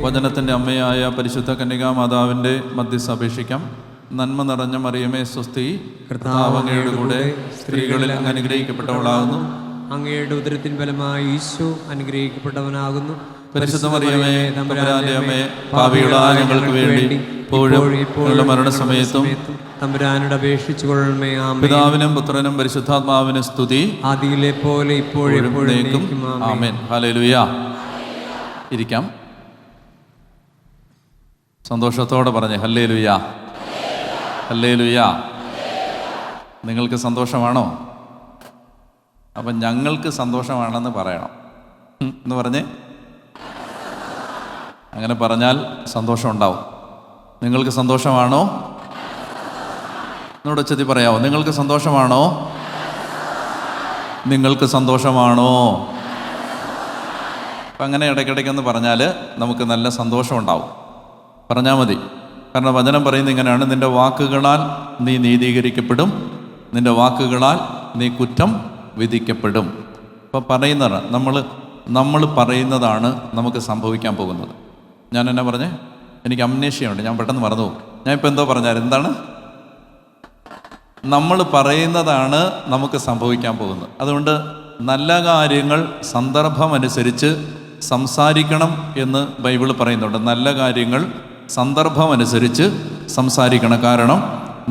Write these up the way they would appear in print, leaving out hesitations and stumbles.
വചനത്തിൻ്റെ അമ്മയായ പരിശുദ്ധ കന്യകാമാതാവിൻ്റെ മധ്യസ്ഥ അപേക്ഷിക്കാം. നന്മ നിറഞ്ഞ മറിയമേ സ്വസ്തി, കർത്താവ് അങ്ങയുടെ കൂടെ സ്ത്രീകളിൽ അങ്ങ് അനുഗ്രഹിക്കപ്പെട്ടവളാകുന്നു. അങ്ങയുടെ ഉദരത്തിൻ ഫലമായി ഈശോ അനുഗ്രഹിക്കപ്പെട്ടവനാകുന്നു. പരിശുദ്ധ മറിയമേ തമ്പുരാന്റെ അമ്മേ, പാപികളായ ഞങ്ങൾക്ക് വേണ്ടി ഇപ്പോഴും മരണസമയത്തും തമ്പുരാനോട് അപേക്ഷിച്ചു കൊള്ളണമേ. പിതാവിനും പുത്രനും പരിശുദ്ധാത്മാവിനും സ്തുതി, ആദിയിലെ പോലെ ഇപ്പോഴും ആമേൻ. ഹല്ലേലൂയ. ഇരിക്കാം. സന്തോഷത്തോടെ പറഞ്ഞേ ഹല്ലേലൂയ, ഹല്ലേലൂയ. നിങ്ങൾക്ക് സന്തോഷമാണോ? അപ്പം ഞങ്ങൾക്ക് സന്തോഷമാണെന്ന് പറയണം എന്ന് പറഞ്ഞേ. അങ്ങനെ പറഞ്ഞാൽ സന്തോഷം ഉണ്ടാവും. നിങ്ങൾക്ക് സന്തോഷമാണോ? എന്നോട് ഉച്ചത്തി പറയാമോ? നിങ്ങൾക്ക് സന്തോഷമാണോ? നിങ്ങൾക്ക് സന്തോഷമാണോ? അപ്പം അങ്ങനെ ഇടയ്ക്കിടയ്ക്കൊന്ന് പറഞ്ഞാൽ നമുക്ക് നല്ല സന്തോഷം ഉണ്ടാവും. പറഞ്ഞാൽ മതി. കാരണം വചനം പറയുന്നത് ഇങ്ങനെയാണ്: നിൻ്റെ വാക്കുകളാൽ നീ നീതീകരിക്കപ്പെടും, നിൻ്റെ വാക്കുകളാൽ നീ കുറ്റം വിധിക്കപ്പെടും. അപ്പോൾ പറയുന്നതാണ് നമ്മൾ പറയുന്നതാണ് നമുക്ക് സംഭവിക്കാൻ പോകുന്നത്. ഞാൻ എന്നാ പറഞ്ഞേ? എനിക്ക് അമ്നേഷ്യമുണ്ട്, ഞാൻ പെട്ടെന്ന് മറന്നു പോകും. ഞാൻ ഇപ്പോൾ എന്തോ പറഞ്ഞാൽ എന്താണ്? നമ്മൾ പറയുന്നതാണ് നമുക്ക് സംഭവിക്കാൻ പോകുന്നത്. അതുകൊണ്ട് നല്ല കാര്യങ്ങൾ സന്ദർഭമനുസരിച്ച് സംസാരിക്കണം എന്ന് ബൈബിൾ പറയുന്നുണ്ട്. നല്ല കാര്യങ്ങൾ സന്ദർഭമനുസരിച്ച് സംസാരിക്കണം. കാരണം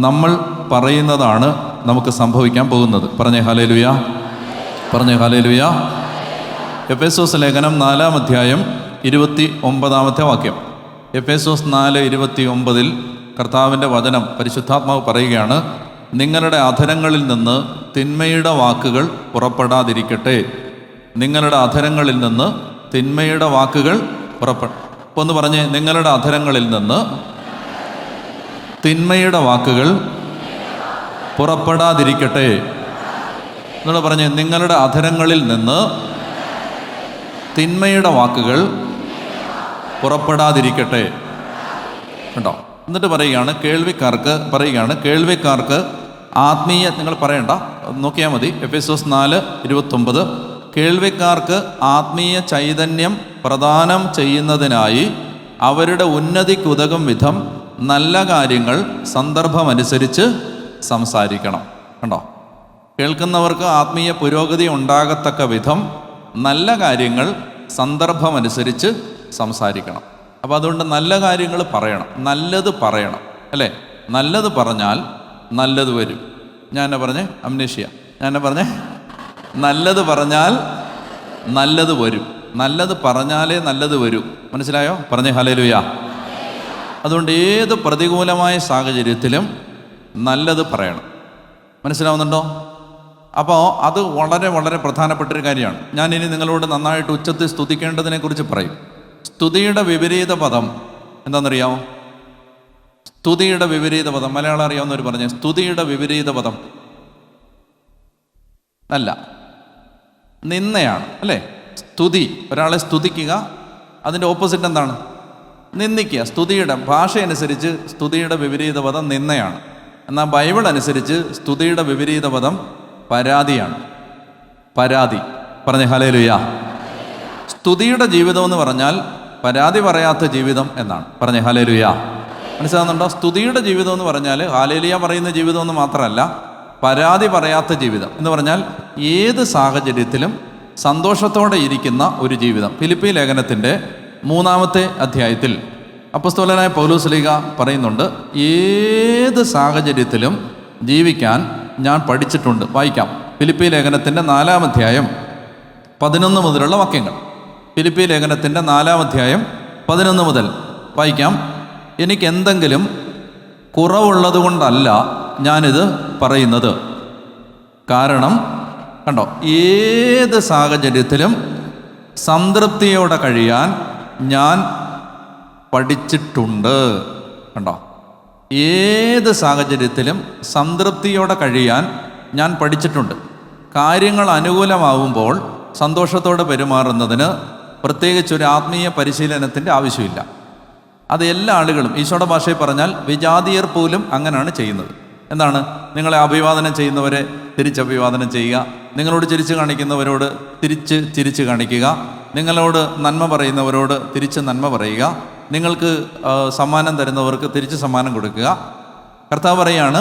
നമ്മൾ പറയുന്നതാണ് നമുക്ക് സംഭവിക്കാൻ പോകുന്നത്. പറഞ്ഞേ ഹല്ലേലൂയ, പറഞ്ഞേ ഹല്ലേലൂയ. എഫേസോസ് ലേഖനം 4-ാം അധ്യായം 29-ാമത്തെ വാക്യം. എഫേസോസ് 4:29 കർത്താവിൻ്റെ വചനം പരിശുദ്ധാത്മാവ് പറയുകയാണ്: നിങ്ങളുടെ അധരങ്ങളിൽ നിന്ന് തിന്മയുടെ വാക്കുകൾ പുറപ്പെടാതിരിക്കട്ടെ. നിങ്ങളുടെ അധരങ്ങളിൽ നിന്ന് തിന്മയുടെ വാക്കുകൾ ഒന്ന് പറഞ്ഞേ, നിങ്ങളുടെ അധരങ്ങളിൽ നിന്ന് തിന്മയുടെ വാക്കുകൾ പുറപ്പെടാതിരിക്കട്ടെ. നിങ്ങൾ പറഞ്ഞേ, നിങ്ങളുടെ അധരങ്ങളിൽ നിന്ന് തിന്മയുടെ വാക്കുകൾ പുറപ്പെടാതിരിക്കട്ടെ. കേട്ടോ? എന്നിട്ട് പറയുകയാണ് കേൾവിക്കാർക്ക് ആത്മീയ, നിങ്ങൾ പറയണ്ട, നോക്കിയാൽ മതി. എഫേസോസ് 4:29 കേൾവിക്കാർക്ക് ആത്മീയ ചൈതന്യം പ്രദാനം ചെയ്യുന്നതിനായി അവരുടെ ഉന്നതിക്കുതകും വിധം നല്ല കാര്യങ്ങൾ സന്ദർഭമനുസരിച്ച് സംസാരിക്കണം. കണ്ടോ? കേൾക്കുന്നവർക്ക് ആത്മീയ പുരോഗതി ഉണ്ടാകത്തക്ക വിധം നല്ല കാര്യങ്ങൾ സന്ദർഭമനുസരിച്ച് സംസാരിക്കണം. അപ്പോൾ അതുകൊണ്ട് നല്ല കാര്യങ്ങൾ പറയണം, നല്ലത് പറയണം, അല്ലേ? നല്ലത് പറഞ്ഞാൽ നല്ലത് വരും. ഞാൻ എന്നാ പറഞ്ഞേ? അമ്നേഷ്യ. ഞാൻ എന്നാ പറഞ്ഞേ? നല്ലത് പറഞ്ഞാൽ നല്ലത് വരും. നല്ലത് പറഞ്ഞാലേ നല്ലത് വരൂ. മനസ്സിലായോ? പറഞ്ഞേ ഹല്ലേലൂയ. അതുകൊണ്ട് ഏത് പ്രതികൂലമായ സാഹചര്യത്തിലും നല്ലത് പറയണം. മനസ്സിലാവുന്നുണ്ടോ? അപ്പോൾ അത് വളരെ വളരെ പ്രധാനപ്പെട്ടൊരു കാര്യമാണ്. ഞാനിനി നിങ്ങളോട് നന്നായിട്ട് ഉച്ചത്തിൽ സ്തുതിക്കേണ്ടതിനെ കുറിച്ച് പറയും. സ്തുതിയുടെ വിപരീത പദം എന്താണെന്നറിയാമോ? സ്തുതിയുടെ വിപരീത പദം മലയാളം അറിയാവുന്നവർ പറഞ്ഞേ. സ്തുതിയുടെ വിപരീത പദം അല്ല, നിന്ദയാണ്, അല്ലേ? സ്തുതി, ഒരാളെ സ്തുതിക്കുക, അതിൻ്റെ ഓപ്പോസിറ്റ് എന്താണ്? നിന്ദിക്കുക. സ്തുതിയുടെ ഭാഷയനുസരിച്ച് സ്തുതിയുടെ വിപരീത പദം നിന്ദയാണ്. എന്നാൽ ബൈബിൾ അനുസരിച്ച് സ്തുതിയുടെ വിപരീത പദം പരാതിയാണ്. പരാതി. പറഞ്ഞേ ഹല്ലേലൂയ. സ്തുതിയുടെ ജീവിതം എന്ന് പറഞ്ഞാൽ പരാതി പറയാത്ത ജീവിതം എന്നാണ്. പറഞ്ഞേ ഹല്ലേലൂയ. മനസ്സിലാകുന്നുണ്ടോ? സ്തുതിയുടെ ജീവിതം എന്ന് പറഞ്ഞാൽ ഹല്ലേലൂയ പറയുന്ന ജീവിതം എന്ന് മാത്രമല്ല, പരാതി പറയാത്ത ജീവിതം എന്ന് പറഞ്ഞാൽ ഏത് സാഹചര്യത്തിലും സന്തോഷത്തോടെ ഇരിക്കുന്ന ഒരു ജീവിതം. ഫിലിപ്പി ലേഖനത്തിൻ്റെ 3-ാമത്തെ അധ്യായത്തിൽ അപ്പോസ്തലനായ പൗലോസ് പറയുന്നുണ്ട്, ഏത് സാഹചര്യത്തിലും ജീവിക്കാൻ ഞാൻ പഠിച്ചിട്ടുണ്ട്. വായിക്കാം. ഫിലിപ്പി ലേഖനത്തിൻ്റെ 4-ാം അധ്യായം 11 മുതലുള്ള വാക്യങ്ങൾ. ഫിലിപ്പി ലേഖനത്തിൻ്റെ 4-ാം അധ്യായം 11 മുതൽ വായിക്കാം. എനിക്ക് എന്തെങ്കിലും കുറവുള്ളത് കൊണ്ടല്ല ഞാനിത് പറയുന്നത്. കാരണം കണ്ടോ, ഏത് സാഹചര്യത്തിലും സംതൃപ്തിയോടെ കഴിയാൻ ഞാൻ പഠിച്ചിട്ടുണ്ട്. കണ്ടോ? ഏത് സാഹചര്യത്തിലും സംതൃപ്തിയോടെ കഴിയാൻ ഞാൻ പഠിച്ചിട്ടുണ്ട്. കാര്യങ്ങൾ അനുകൂലമാവുമ്പോൾ സന്തോഷത്തോടെ പെരുമാറുന്നതിന് പ്രത്യേകിച്ചൊരു ആത്മീയ പരിശീലനത്തിൻ്റെ ആവശ്യമില്ല. അത് എല്ലാ ആളുകളും, ഈശോയുടെ ഭാഷയിൽ പറഞ്ഞാൽ വിജാതീയർ പോലും അങ്ങനെയാണ് ചെയ്യുന്നത്. എന്താണ്? നിങ്ങളെ അഭിവാദനം ചെയ്യുന്നവരെ തിരിച്ചഭിവാദനം ചെയ്യുക, നിങ്ങളോട് ചിരിച്ചു കാണിക്കുന്നവരോട് ചിരിച്ച് കാണിക്കുക, നിങ്ങളോട് നന്മ പറയുന്നവരോട് തിരിച്ച് നന്മ പറയുക, നിങ്ങൾക്ക് സമ്മാനം തരുന്നവർക്ക് തിരിച്ച് സമ്മാനം കൊടുക്കുക. കർത്താവ് പറയാണ്,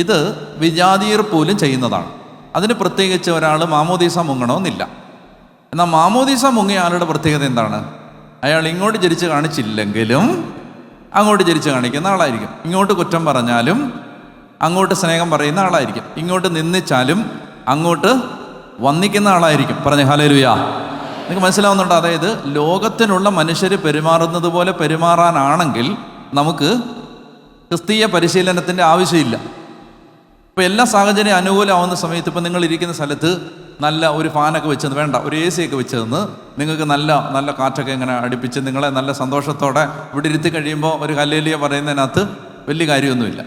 ഇത് വിജാതീയർ പോലും ചെയ്യുന്നതാണ്. അതിന് പ്രത്യേകിച്ച് ഒരാൾ മാമോദീസ മുങ്ങണമെന്നില്ല. എന്നാൽ മാമോദീസ മുങ്ങിയ ആളുടെ പ്രത്യേകത എന്താണ്? അയാൾ ഇങ്ങോട്ട് ജനിച്ച് കാണിച്ചില്ലെങ്കിലും അങ്ങോട്ട് ജനിച്ച് കാണിക്കുന്ന ആളായിരിക്കും. ഇങ്ങോട്ട് കുറ്റം പറഞ്ഞാലും അങ്ങോട്ട് സ്നേഹം പറയുന്ന ആളായിരിക്കും. ഇങ്ങോട്ട് നിന്ദിച്ചാലും അങ്ങോട്ട് വന്ദിക്കുന്ന ആളായിരിക്കും. പറഞ്ഞ ഹല്ലേലൂയ. നിങ്ങൾക്ക് മനസ്സിലാവുന്നുണ്ടോ? അതായത് ലോകത്തിനുള്ള മനുഷ്യർ പെരുമാറുന്നത് പോലെ പെരുമാറാനാണെങ്കിൽ നമുക്ക് ക്രിസ്തീയ പരിശീലനത്തിൻ്റെ ആവശ്യമില്ല. ഇപ്പോൾ എല്ലാ സാഹചര്യം അനുകൂലമാവുന്ന സമയത്ത്, ഇപ്പോൾ നിങ്ങൾ ഇരിക്കുന്ന സ്ഥലത്ത് നല്ല ഒരു ഫാനൊക്കെ വെച്ചെന്ന് വേണ്ട, ഒരു എ സി ഒക്കെ വെച്ചതെന്ന് നിങ്ങൾക്ക് നല്ല നല്ല കാറ്റൊക്കെ ഇങ്ങനെ അടുപ്പിച്ച് നിങ്ങളെ നല്ല സന്തോഷത്തോടെ ഇവിടെ ഇരുത്തി കഴിയുമ്പോൾ ഒരു ഹല്ലേലൂയ പറയുന്നതിനകത്ത് വലിയ കാര്യമൊന്നുമില്ല.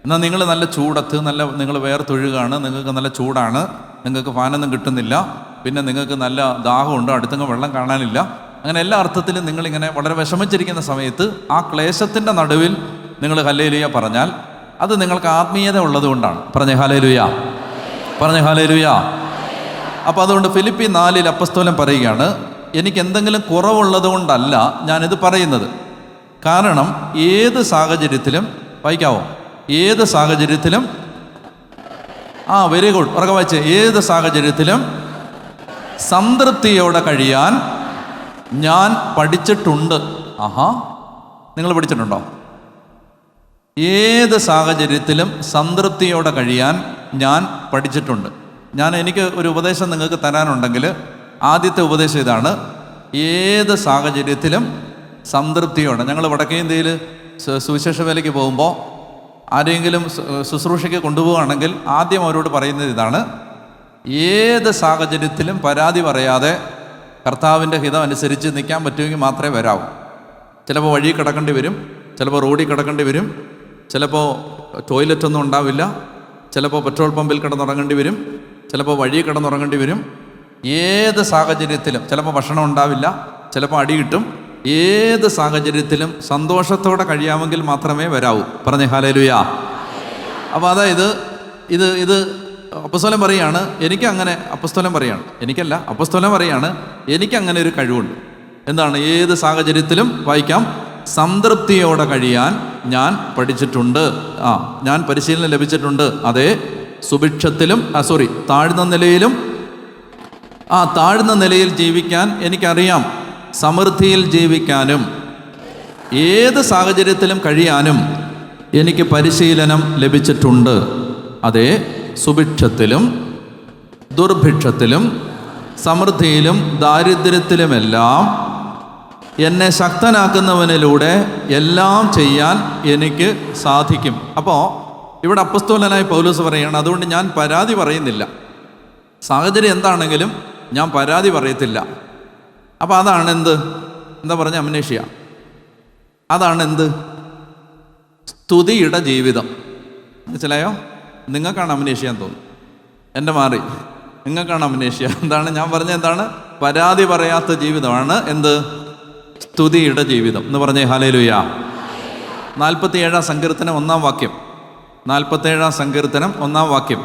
എന്നാൽ നിങ്ങൾ നല്ല ചൂടത്ത് നിങ്ങൾ വേർത്തൊഴുകാണ്, നിങ്ങൾക്ക് നല്ല ചൂടാണ്, നിങ്ങൾക്ക് ഫാനൊന്നും കിട്ടുന്നില്ല, പിന്നെ നിങ്ങൾക്ക് നല്ല ദാഹമുണ്ട്, അടുത്തങ്ങ് വെള്ളം കാണാനില്ല, അങ്ങനെ എല്ലാ അർത്ഥത്തിലും നിങ്ങളിങ്ങനെ വളരെ വിഷമിച്ചിരിക്കുന്ന സമയത്ത് ആ ക്ലേശത്തിൻ്റെ നടുവിൽ നിങ്ങൾ ഹല്ലേലൂയ പറഞ്ഞാൽ അത് നിങ്ങൾക്ക് ആത്മീയത ഉള്ളത് കൊണ്ടാണ്. പറഞ്ഞ ഹല്ലേലൂയ, പറഞ്ഞ ഹല്ലേലൂയ. അപ്പോൾ അതുകൊണ്ട് ഫിലിപ്പി 4 അപ്പസ്തോലൻ പറയുകയാണ്, എനിക്ക് എന്തെങ്കിലും കുറവുള്ളത് കൊണ്ടല്ല ഞാനിത് പറയുന്നത്. കാരണം ഏത് സാഹചര്യത്തിലും, വായിക്കാവോ, ഏത് സാഹചര്യത്തിലും, വെരി ഗുഡ്, ഉറക്കെ വായിച്ചേ, ഏത് സാഹചര്യത്തിലും സംതൃപ്തിയോടെ കഴിയാൻ ഞാൻ പഠിച്ചിട്ടുണ്ട്. നിങ്ങൾ പഠിച്ചിട്ടുണ്ടോ? ഏത് സാഹചര്യത്തിലും സംതൃപ്തിയോടെ കഴിയാൻ ഞാൻ പഠിച്ചിട്ടുണ്ട്. എനിക്ക് ഒരു ഉപദേശം നിങ്ങൾക്ക് തരാനുണ്ടെങ്കിൽ ആദ്യത്തെ ഉപദേശം ഇതാണ്: ഏത് സാഹചര്യത്തിലും സംതൃപ്തിയോടെ. ഞങ്ങൾ വടക്കേ ഇന്ത്യയിൽ സുവിശേഷ വേലയ്ക്ക് പോകുമ്പോൾ ആരെങ്കിലും ശുശ്രൂഷയ്ക്ക് കൊണ്ടുപോവുകയാണെങ്കിൽ ആദ്യം അവരോട് പറയുന്നത് ഇതാണ്: ഏത് സാഹചര്യത്തിലും പരാതി പറയാതെ കർത്താവിൻ്റെ ഹിതം അനുസരിച്ച് നിൽക്കാൻ പറ്റുമെങ്കിൽ മാത്രമേ വരാവൂ. ചിലപ്പോൾ വഴി കിടക്കേണ്ടി വരും, ചിലപ്പോൾ റോഡിൽ കിടക്കേണ്ടി വരും, ചിലപ്പോൾ ടോയ്ലറ്റൊന്നും ഉണ്ടാവില്ല, ചിലപ്പോൾ പെട്രോൾ പമ്പിൽ കിടന്നുറങ്ങേണ്ടി വരും, ചിലപ്പോൾ വഴി കിടന്നുറങ്ങേണ്ടി വരും. ഏത് സാഹചര്യത്തിലും, ചിലപ്പോൾ ഭക്ഷണം ഉണ്ടാവില്ല, ചിലപ്പോൾ അടി കിട്ടും. ഏത് സാഹചര്യത്തിലും സന്തോഷത്തോടെ കഴിയാമെങ്കിൽ മാത്രമേ വരാവൂ. പറഞ്ഞേ ഹല്ലേലൂയ. അപ്പോൾ അതായത് ഇത് അപ്പസ്തോലൻ പറയാണ്, എനിക്കങ്ങനെ, അപ്പസ്തോലൻ പറയാണ്, എനിക്കല്ല, അപ്പസ്തോലൻ പറയാണ്, എനിക്കങ്ങനെ ഒരു കഴിവുണ്ട്. എന്താണ്? ഏത് സാഹചര്യത്തിലും, വായിക്കാം, സംതൃപ്തിയോടെ കഴിയാൻ ഞാൻ പഠിച്ചിട്ടുണ്ട്. ഞാൻ പരിശീലനം ലഭിച്ചിട്ടുണ്ട്. അതേ, സുഭിക്ഷത്തിലും താഴ്ന്ന നിലയിലും, താഴ്ന്ന നിലയിൽ ജീവിക്കാൻ എനിക്കറിയാം, സമൃദ്ധിയിൽ ജീവിക്കാനും ഏത് സാഹചര്യത്തിലും കഴിയാനും എനിക്ക് പരിശീലനം ലഭിച്ചിട്ടുണ്ട്. അതേ, സുഭിക്ഷത്തിലും ദുർഭിക്ഷത്തിലും സമൃദ്ധിയിലും ദാരിദ്ര്യത്തിലുമെല്ലാം എന്നെ ശക്തനാക്കുന്നവനിലൂടെ എല്ലാം ചെയ്യാൻ എനിക്ക് സാധിക്കും. അപ്പോൾ ഇവിടെ അപ്പസ്തോലനായ പൗലോസ് പറയുകയാണ്, അതുകൊണ്ട് ഞാൻ പരാതി പറയുന്നില്ല. സാഹചര്യം എന്താണെങ്കിലും ഞാൻ പരാതി പറയത്തില്ല. അപ്പോൾ അതാണ് എന്താ പറഞ്ഞ അമ്നേഷ്യ, അതാണ് സ്തുതിയുടെ ജീവിതം. മനസ്സിലായോ? നിങ്ങൾക്കാണ് അമ്നേഷ്യ എന്ന് തോന്നുന്നു, എൻ്റെ മാറി, നിങ്ങൾക്കാണ് അമ്നേഷ്യ. എന്താണ് ഞാൻ പറഞ്ഞത്? എന്താണ്? പരാതി പറയാത്ത ജീവിതമാണ് സ്തുതിയുടെ ജീവിതം എന്ന് പറഞ്ഞേ ഹല്ലേലൂയ. 47 സങ്കീർത്തനം 1 വാക്യം, 47 സങ്കീർത്തനം 1 വാക്യം.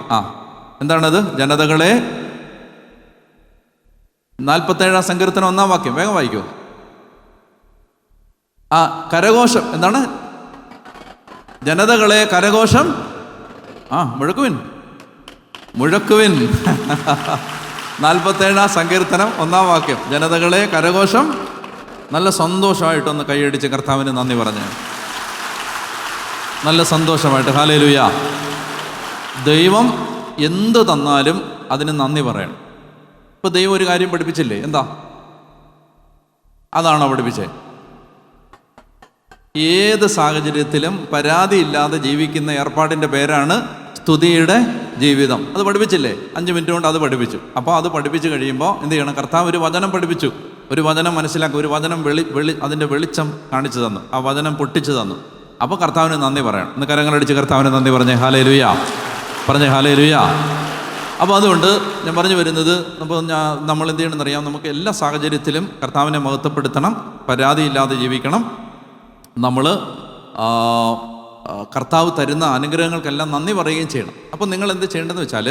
എന്താണത്? ജനതകളെ, 47 സങ്കീർത്തനം 1 വാക്യം, വേഗം വായിക്കൂ. കരഘോഷം. എന്താണ്? ജനതകളെ കരഘോഷം, മുഴക്കുവിൻ. 47 സങ്കീർത്തനം 1 വാക്യം, ജനതകളെ കരഘോഷം. നല്ല സന്തോഷമായിട്ടൊന്ന് കൈയടിച്ച് കർത്താവിന് നന്ദി പറഞ്ഞ്, നല്ല സന്തോഷമായിട്ട് ഹല്ലേലൂയ. ദൈവം എന്ത് തന്നാലും അതിന് നന്ദി പറയണം. ഇപ്പോൾ ദൈവം ഒരു കാര്യം പഠിപ്പിച്ചില്ലേ? എന്താ? അതാണോ പഠിപ്പിച്ചേ? ഏത് സാഹചര്യത്തിലും പരാതിയില്ലാതെ ജീവിക്കുന്ന ഏർപ്പാടിൻ്റെ പേരാണ് സ്തുതിയുടെ ജീവിതം. അത് പഠിപ്പിച്ചില്ലേ? 5 മിനിറ്റ് കൊണ്ട് അത് പഠിപ്പിച്ചു. അപ്പോൾ അത് പഠിപ്പിച്ച് കഴിയുമ്പോൾ എന്ത് ചെയ്യണം? കർത്താവ് ഒരു വചനം പഠിപ്പിച്ചു, ഒരു വചനം മനസ്സിലാക്കി, ഒരു വചനം അതിൻ്റെ വെളിച്ചം കാണിച്ചു തന്നു, ആ വചനം പൊട്ടിച്ചു തന്നു. അപ്പോൾ കർത്താവിന് നന്ദി പറയണം. ഇന്ന് കരങ്ങളടിച്ച് കർത്താവിന് നന്ദി പറഞ്ഞേ ഹല്ലേലൂയ, പറഞ്ഞേ ഹല്ലേലൂയ. അപ്പോൾ അതുകൊണ്ട് ഞാൻ പറഞ്ഞു വരുന്നത്, അപ്പോൾ നമ്മൾ എന്ത് ചെയ്യണമെന്നറിയാം, നമുക്ക് എല്ലാ സാഹചര്യത്തിലും കർത്താവിനെ മഹത്വപ്പെടുത്തണം, പരാതിയില്ലാതെ ജീവിക്കണം. നമ്മൾ കർത്താവ് തരുന്ന അനുഗ്രഹങ്ങൾക്കെല്ലാം നന്ദി പറയുകയും ചെയ്യണം. അപ്പോൾ നിങ്ങൾ എന്ത് ചെയ്യേണ്ടതെന്ന് വെച്ചാൽ,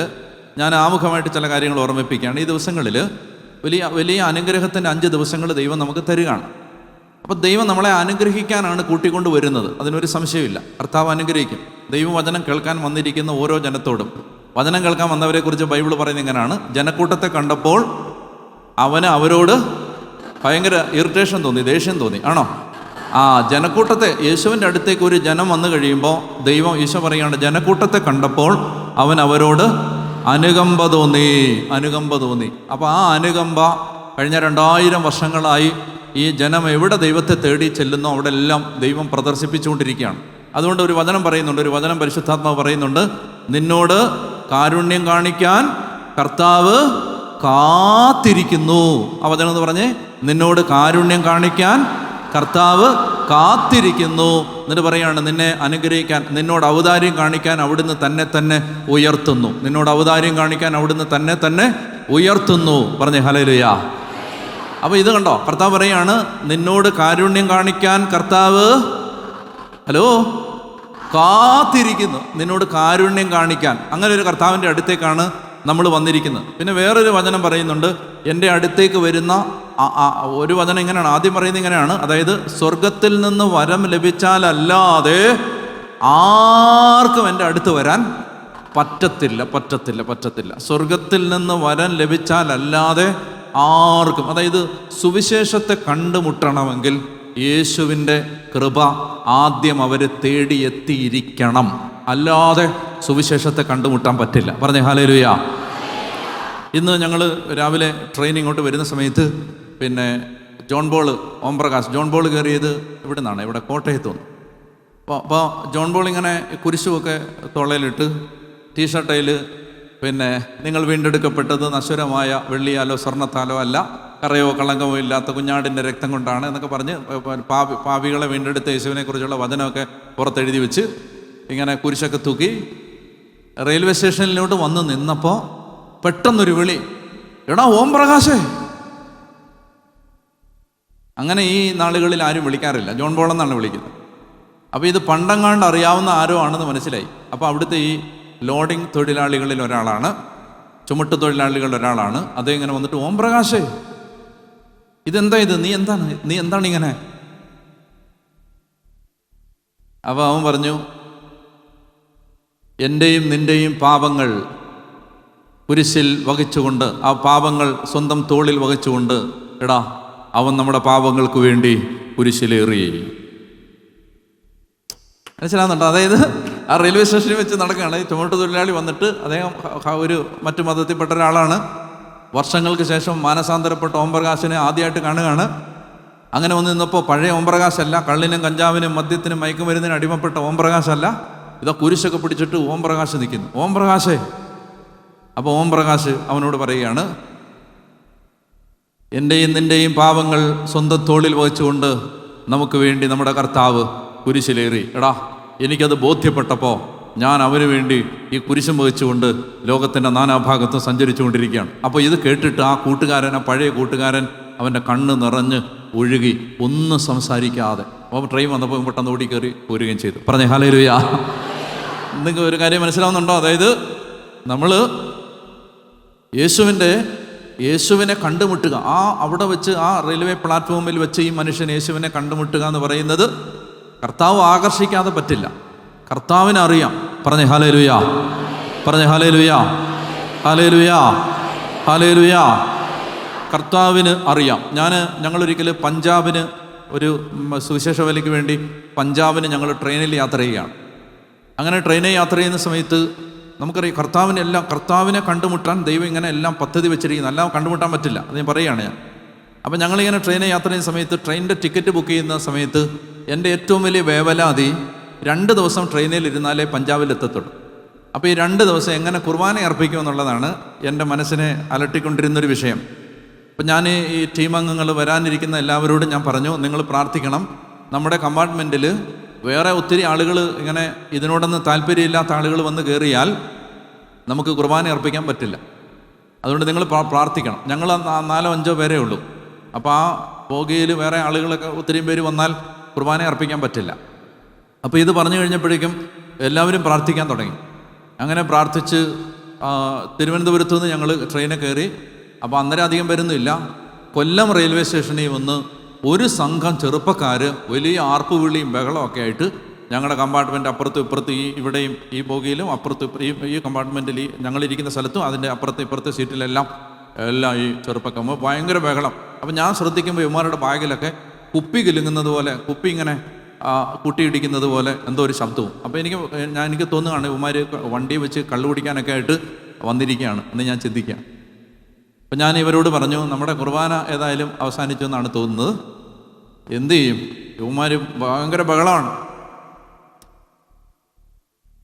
ഞാൻ ആമുഖമായിട്ട് ചില കാര്യങ്ങൾ ഓർമ്മിപ്പിക്കുകയാണ്. ഈ ദിവസങ്ങളിൽ വലിയ വലിയ അനുഗ്രഹത്തിൻ്റെ 5 ദിവസങ്ങൾ ദൈവം നമുക്ക് തരികയാണ്. അപ്പോൾ ദൈവം നമ്മളെ അനുഗ്രഹിക്കാനാണ് കൂട്ടിക്കൊണ്ട് വരുന്നത്, അതിനൊരു സംശയമില്ല. കർത്താവ് അനുഗ്രഹിക്കും. ദൈവവചനം കേൾക്കാൻ വന്നിരിക്കുന്ന ഓരോ ജനത്തോടും, വചനം കേൾക്കാൻ വന്നവരെക്കുറിച്ച് ബൈബിൾ പറയുന്നത് ഇങ്ങനെയാണ്: ജനക്കൂട്ടത്തെ കണ്ടപ്പോൾ അവരോട് ഭയങ്കര ഇറിറ്റേഷൻ തോന്നി, ദേഷ്യം തോന്നി. ആണോ? ജനക്കൂട്ടത്തെ, യേശുവിൻ്റെ അടുത്തേക്ക് ഒരു ജനം വന്നു കഴിയുമ്പോൾ ദൈവം, ഈശോ പറയുകയാണ്, ജനക്കൂട്ടത്തെ കണ്ടപ്പോൾ അവരോട് അനുകമ്പ തോന്നി. അപ്പോൾ ആ അനുകമ്പ കഴിഞ്ഞ 2000 വർഷങ്ങളായി ഈ ജനം എവിടെ ദൈവത്തെ തേടി ചെല്ലുന്നോ അവിടെ എല്ലാം ദൈവം പ്രദർശിപ്പിച്ചുകൊണ്ടിരിക്കുകയാണ്. അതുകൊണ്ട് ഒരു വചനം പറയുന്നുണ്ട്, ഒരു വചനം പരിശുദ്ധാത്മാവ് പറയുന്നുണ്ട്: നിന്നോട് കാരുണ്യം കാണിക്കാൻ കർത്താവ് കാത്തിരിക്കുന്നു. ആ വചനം എന്ന് പറഞ്ഞേ, നിന്നോട് കാരുണ്യം കാണിക്കാൻ കർത്താവ് കാത്തിരിക്കുന്നു. എന്നിട്ട് പറയാണ്, നിന്നെ അനുഗ്രഹിക്കാൻ, നിന്നോട് ഔദാര്യം കാണിക്കാൻ അവിടുന്ന് തന്നെ ഉയർത്തുന്നു. നിന്നോട് ഔദാര്യം കാണിക്കാൻ അവിടുന്ന് തന്നെ ഉയർത്തുന്നു. പറഞ്ഞേ ഹല്ലേലൂയ. അപ്പോൾ ഇത് കണ്ടോ, കർത്താവ് പറയാണ്, നിന്നോട് കാരുണ്യം കാണിക്കാൻ കർത്താവ് കാത്തിരിക്കുന്നു. നിന്നോട് കാരുണ്യം കാണിക്കാൻ, അങ്ങനെ ഒരു കർത്താവിൻ്റെ അടുത്തേക്കാണ് നമ്മൾ വന്നിരിക്കുന്നത്. പിന്നെ വേറൊരു വചനം പറയുന്നുണ്ട്, എൻ്റെ അടുത്തേക്ക് വരുന്ന ഒരു വചനം ഇങ്ങനെയാണ്, ആദ്യം പറയുന്നത് ഇങ്ങനെയാണ്, അതായത് സ്വർഗത്തിൽ നിന്ന് വരം ലഭിച്ചാലല്ലാതെ ആർക്കും എൻ്റെ അടുത്ത് വരാൻ പറ്റത്തില്ല. സ്വർഗത്തിൽ നിന്ന് വരം ലഭിച്ചാലല്ലാതെ ആർക്കും, അതായത് സുവിശേഷത്തെ കണ്ടുമുട്ടണമെങ്കിൽ യേശുവിൻ്റെ കൃപ ആദ്യം അവരെ തേടിയെത്തിയിരിക്കണം, അല്ലാതെ സുവിശേഷത്തെ കണ്ടുമുട്ടാൻ പറ്റില്ല. പറഞ്ഞേ ഹല്ലേലൂയ. ഇന്ന് ഞങ്ങൾ രാവിലെ ട്രെയിൻ ഇങ്ങോട്ട് വരുന്ന സമയത്ത് പിന്നെ ഓം പ്രകാശ് ജോൺ ബോൾ കയറിയത് ഇവിടെ നിന്നാണ്, ഇവിടെ കോട്ടയത്ത് വന്നു. അപ്പോൾ ജോൺ ബോൾ ഇങ്ങനെ കുരിശുമൊക്കെ തൊള്ളയിലിട്ട് ടീഷർട്ടയിൽ പിന്നെ നിങ്ങൾ വീണ്ടെടുക്കപ്പെട്ടത് നശ്വരമായ വെള്ളിയാലോ സ്വർണ്ണത്താലോ അല്ല, കറയോ കളങ്കമോ ഇല്ലാത്ത കുഞ്ഞാടിൻ്റെ രക്തം കൊണ്ടാണ് എന്നൊക്കെ പറഞ്ഞ് പാപികളെ വീണ്ടെടുത്ത യേശുവിനെ കുറിച്ചുള്ള വചനമൊക്കെ പുറത്തെഴുതി വെച്ച് ഇങ്ങനെ കുരിശൊക്കെ തൂക്കി റെയിൽവേ സ്റ്റേഷനിലോട്ട് വന്ന് നിന്നപ്പോൾ പെട്ടെന്നൊരു വിളി, എടാ ഓം പ്രകാശേ. അങ്ങനെ ഈ നാളുകളിൽ ആരും വിളിക്കാറില്ല, ജോൺ ബോൾ എന്നാണ് വിളിക്കുന്നത്. അപ്പോൾ ഇത് പണ്ടങ്ങാണ്ട് അറിയാവുന്ന ആരോ ആണെന്ന് മനസ്സിലായി. അപ്പോൾ അവിടുത്തെ ഈ ലോഡിംഗ് തൊഴിലാളികളിൽ ഒരാളാണ്, ചുമട്ട് തൊഴിലാളികളിൽ ഒരാളാണ്. അദ്ദേഹം ഇങ്ങനെ വന്നിട്ട്, ഓം പ്രകാശേ, ഇതെന്താ ഇത്, നീ എന്താണ് ഇങ്ങനെ? അപ്പോൾ അവൻ പറഞ്ഞു, എൻ്റെയും നിൻ്റെയും പാപങ്ങൾ കുരിശിൽ വഹിച്ചുകൊണ്ട്, ആ പാപങ്ങൾ സ്വന്തം തോളിൽ വഹിച്ചുകൊണ്ട്, എടാ അവൻ നമ്മുടെ പാപങ്ങൾക്ക് വേണ്ടി കുരിശിലേറി. മനസ്സിലാകുന്നുണ്ടോ? അതായത് ആ റെയിൽവേ സ്റ്റേഷനിൽ വെച്ച് നടക്കുകയാണ്. ഈ ചുമട്ട് തൊഴിലാളി വന്നിട്ട്, അദ്ദേഹം ഒരു മറ്റു മതത്തിൽപ്പെട്ട ഒരാളാണ്. വർഷങ്ങൾക്ക് ശേഷം മാനസാന്തരപ്പെട്ട ഓം പ്രകാശിനെ ആദ്യമായിട്ട് കാണുകയാണ്. അങ്ങനെ വന്ന് നിന്നപ്പോൾ പഴയ ഓം പ്രകാശല്ല, കള്ളിനും കഞ്ചാവിനും മദ്യത്തിനും മയക്കുമരുന്നിനും അടിമപ്പെട്ട ഓം പ്രകാശല്ല, ഇതാ കുരിശൊക്കെ പിടിച്ചിട്ട് ഓം പ്രകാശ് നിൽക്കുന്നു. ഓം പ്രകാശേ. അപ്പോൾ ഓം പ്രകാശ് അവനോട് പറയുകയാണ്, എൻ്റെയും നിൻ്റെയും പാപങ്ങൾ സ്വന്തം തോളിൽ വഹിച്ചുകൊണ്ട് നമുക്ക് വേണ്ടി നമ്മുടെ കർത്താവ് കുരിശിലേറി. എടാ എനിക്കത് ബോധ്യപ്പെട്ടപ്പോൾ ഞാൻ അവന് വേണ്ടി ഈ കുരിശും വഹിച്ചുകൊണ്ട് ലോകത്തിൻ്റെ നാനാഭാഗത്തും സഞ്ചരിച്ചുകൊണ്ടിരിക്കുകയാണ്. അപ്പോൾ ഇത് കേട്ടിട്ട് ആ പഴയ കൂട്ടുകാരൻ അവൻ്റെ കണ്ണ് നിറഞ്ഞ് ഒഴുകി, ഒന്നും സംസാരിക്കാതെ. അപ്പോൾ ട്രെയിൻ വന്നപ്പോൾ പെട്ടെന്ന് ഓടി കയറി പോരുകയും ചെയ്തു. പറഞ്ഞേ ഹല്ലേലൂയ. നിങ്ങൾക്ക് ഒരു കാര്യം മനസ്സിലാവുന്നുണ്ടോ? അതായത് നമ്മൾ യേശുവിനെ കണ്ടുമുട്ടുക, അവിടെ വെച്ച്, ആ റെയിൽവേ പ്ലാറ്റ്ഫോമിൽ വെച്ച് ഈ മനുഷ്യൻ യേശുവിനെ കണ്ടുമുട്ടുക എന്ന് പറയുന്നത് കർത്താവ് ആകർഷിക്കാതെ പറ്റില്ല. കർത്താവിനെ അറിയാം. പറഞ്ഞേ ഹല്ലേലൂയ. പറഞ്ഞേ ഹല്ലേലൂയ. ഹല്ലേലൂയ. ഹല്ലേലൂയ. കർത്താവിന് അറിയാം. ഞങ്ങളൊരിക്കൽ പഞ്ചാബിന് ഒരു സുവിശേഷ വേലയ്ക്ക് വേണ്ടി പഞ്ചാബിന് ഞങ്ങൾ ട്രെയിനിൽ യാത്ര ചെയ്യുകയാണ്. അങ്ങനെ ട്രെയിനിൽ യാത്ര ചെയ്യുന്ന സമയത്ത് നമുക്കറിയാം കർത്താവിനെ കണ്ടുമുട്ടാൻ ദൈവം ഇങ്ങനെ എല്ലാം പദ്ധതി വെച്ചിരിക്കുന്നു. എല്ലാം കണ്ടുമുട്ടാൻ പറ്റില്ല, അത് ഞാൻ പറയുകയാണ് ഞാൻ. അപ്പം ഞങ്ങളിങ്ങനെ ട്രെയിനിൽ യാത്ര ചെയ്യുന്ന സമയത്ത്, ട്രെയിനിൻ്റെ ടിക്കറ്റ് ബുക്ക് ചെയ്യുന്ന സമയത്ത് എൻ്റെ ഏറ്റവും വലിയ വേവലാതി 2 ദിവസം ട്രെയിനിൽ ഇരുന്നാലേ പഞ്ചാബിലെത്തത്തുള്ളൂ. അപ്പോൾ ഈ 2 ദിവസം എങ്ങനെ കുർബാന അർപ്പിക്കുമെന്നുള്ളതാണ് എൻ്റെ മനസ്സിനെ അലട്ടിക്കൊണ്ടിരുന്നൊരു വിഷയം. അപ്പം ഞാൻ ഈ ടീം അംഗങ്ങൾ വരാനിരിക്കുന്ന എല്ലാവരോടും ഞാൻ പറഞ്ഞു, നിങ്ങൾ പ്രാർത്ഥിക്കണം. നമ്മുടെ കമ്പാർട്ട്മെൻറ്റിൽ വേറെ ഒത്തിരി ആളുകൾ ഇങ്ങനെ ഇതിനോടൊന്നും താല്പര്യമില്ലാത്ത ആളുകൾ വന്ന് കയറിയാൽ നമുക്ക് കുർബാന അർപ്പിക്കാൻ പറ്റില്ല. അതുകൊണ്ട് നിങ്ങൾ പ്രാർത്ഥിക്കണം. ഞങ്ങൾ 4-5 പേരേ ഉള്ളൂ. അപ്പോൾ ആ ബോഗിയിൽ വേറെ ആളുകളൊക്കെ ഒത്തിരിയും പേര് വന്നാൽ കുർബാന അർപ്പിക്കാൻ പറ്റില്ല. അപ്പോൾ ഇത് പറഞ്ഞു കഴിഞ്ഞപ്പോഴേക്കും എല്ലാവരും പ്രാർത്ഥിക്കാൻ തുടങ്ങി. അങ്ങനെ പ്രാർത്ഥിച്ച് തിരുവനന്തപുരത്തു നിന്ന് ഞങ്ങൾ ട്രെയിനിൽ കയറി. അപ്പോൾ അന്നേരം അധികം വരുന്നില്ല. കൊല്ലം റെയിൽവേ സ്റ്റേഷനിൽ വന്ന് ഒരു സംഘം ചെറുപ്പക്കാർ വലിയ ആർപ്പുവിളിയും ബഹളമൊക്കെ ആയിട്ട് ഞങ്ങളുടെ കമ്പാർട്ട്മെൻറ്റ് അപ്പുറത്തും ഇപ്പുറത്തും ഇവിടെയും ഈ ബോഗിയിലും അപ്പുറത്തും ഈ കമ്പാർട്ട്മെൻറ്റിൽ ഞങ്ങളിരിക്കുന്ന സ്ഥലത്തും അതിൻ്റെ അപ്പുറത്തും ഇപ്പുറത്തെ സീറ്റിലെല്ലാം ഈ ചെറുപ്പക്കാർ ഭയങ്കര ബഹളം. അപ്പം ഞാൻ ശ്രദ്ധിക്കുമ്പോൾ ഇവന്മാരുടെ ബാഗിലൊക്കെ കുപ്പി കിലുങ്ങുന്നത് പോലെ, കുപ്പി ഇങ്ങനെ കുട്ടിയിടിക്കുന്നത് പോലെ എന്തോ ഒരു ശബ്ദവും. അപ്പോൾ എനിക്ക് തോന്നുകയാണ് ഇവന്മാർ വണ്ടി വെച്ച് കള്ളു കുടിക്കാനൊക്കെ ആയിട്ട് വന്നിരിക്കുകയാണ് എന്ന് ഞാൻ ചിന്തിക്കുക. അപ്പം ഞാൻ ഇവരോട് പറഞ്ഞു, നമ്മുടെ കുർബാന ഏതായാലും അവസാനിച്ചു എന്നാണ് തോന്നുന്നത്. എന്തു ചെയ്യും, ഇവന്മാർ ഭയങ്കര ബഹളമാണ്.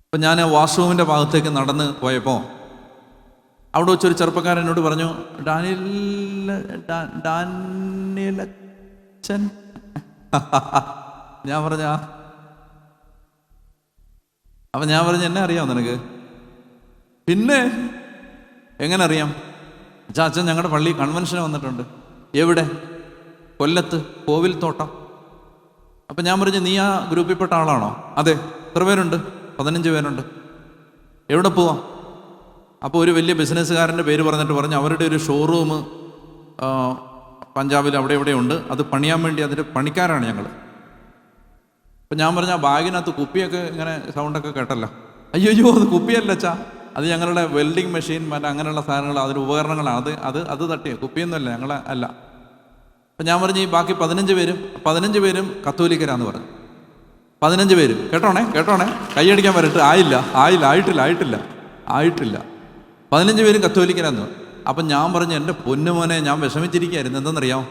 അപ്പം ഞാൻ വാഷ്റൂമിൻ്റെ ഭാഗത്തേക്ക് നടന്ന് പോയപ്പോൾ അവിടെ വെച്ചൊരു ചെറുപ്പക്കാരൻ എന്നോട് പറഞ്ഞു, ഡാനിയലച്ചൻ. ഞാൻ പറഞ്ഞ അപ്പം ഞാൻ പറഞ്ഞു, എന്നെ അറിയാമോ നിനക്ക്? പിന്നെ എങ്ങനെ അറിയാം? അച്ഛൻ ഞങ്ങളുടെ പള്ളി കൺവെൻഷന് വന്നിട്ടുണ്ട്. എവിടെ? കൊല്ലത്ത് കോവിൽ തോട്ടം. അപ്പം ഞാൻ പറഞ്ഞു, നീ ആ ഗ്രൂപ്പിൽപ്പെട്ട ആളാണോ? അതെ. എത്ര പേരുണ്ട്? 15 പേരുണ്ട്. എവിടെ പോവാം? അപ്പോൾ ഒരു വലിയ ബിസിനസ്സുകാരൻ്റെ പേര് പറഞ്ഞു അവരുടെ ഒരു ഷോറൂം പഞ്ചാബിൽ അവിടെ എവിടെയുണ്ട്, അത് പണിയാൻ വേണ്ടി അതിൻ്റെ പണിക്കാരാണ് ഞങ്ങൾ. അപ്പം ഞാൻ പറഞ്ഞ ആ ബാഗിനകത്ത് കുപ്പിയൊക്കെ ഇങ്ങനെ സൗണ്ടൊക്കെ കേട്ടല്ലോ. അയ്യോ അത് കുപ്പിയല്ല അച്ഛാ, അത് ഞങ്ങളുടെ വെൽഡിങ് മെഷീൻ അങ്ങനെയുള്ള സാധനങ്ങൾ, അതിന് ഉപകരണങ്ങളാണ്. അത് തട്ടിയ കുപ്പിയൊന്നുമല്ല, ഞങ്ങളെ അല്ല. അപ്പം ഞാൻ പറഞ്ഞു, ഈ ബാക്കി 15 പേരും കത്തോലിക്കരാന്ന് പറഞ്ഞു. 15 പേരും കേട്ടോണേ കൈയടിക്കാൻ വരട്ടെ. ആയിട്ടില്ല 15 പേരും കത്തോലിക്കരാന്ന് പറഞ്ഞു. അപ്പം ഞാൻ പറഞ്ഞു, എൻ്റെ പൊന്നുമോനെ ഞാൻ വിഷമിച്ചിരിക്കുകയായിരുന്നു. എന്തെന്നറിയാം,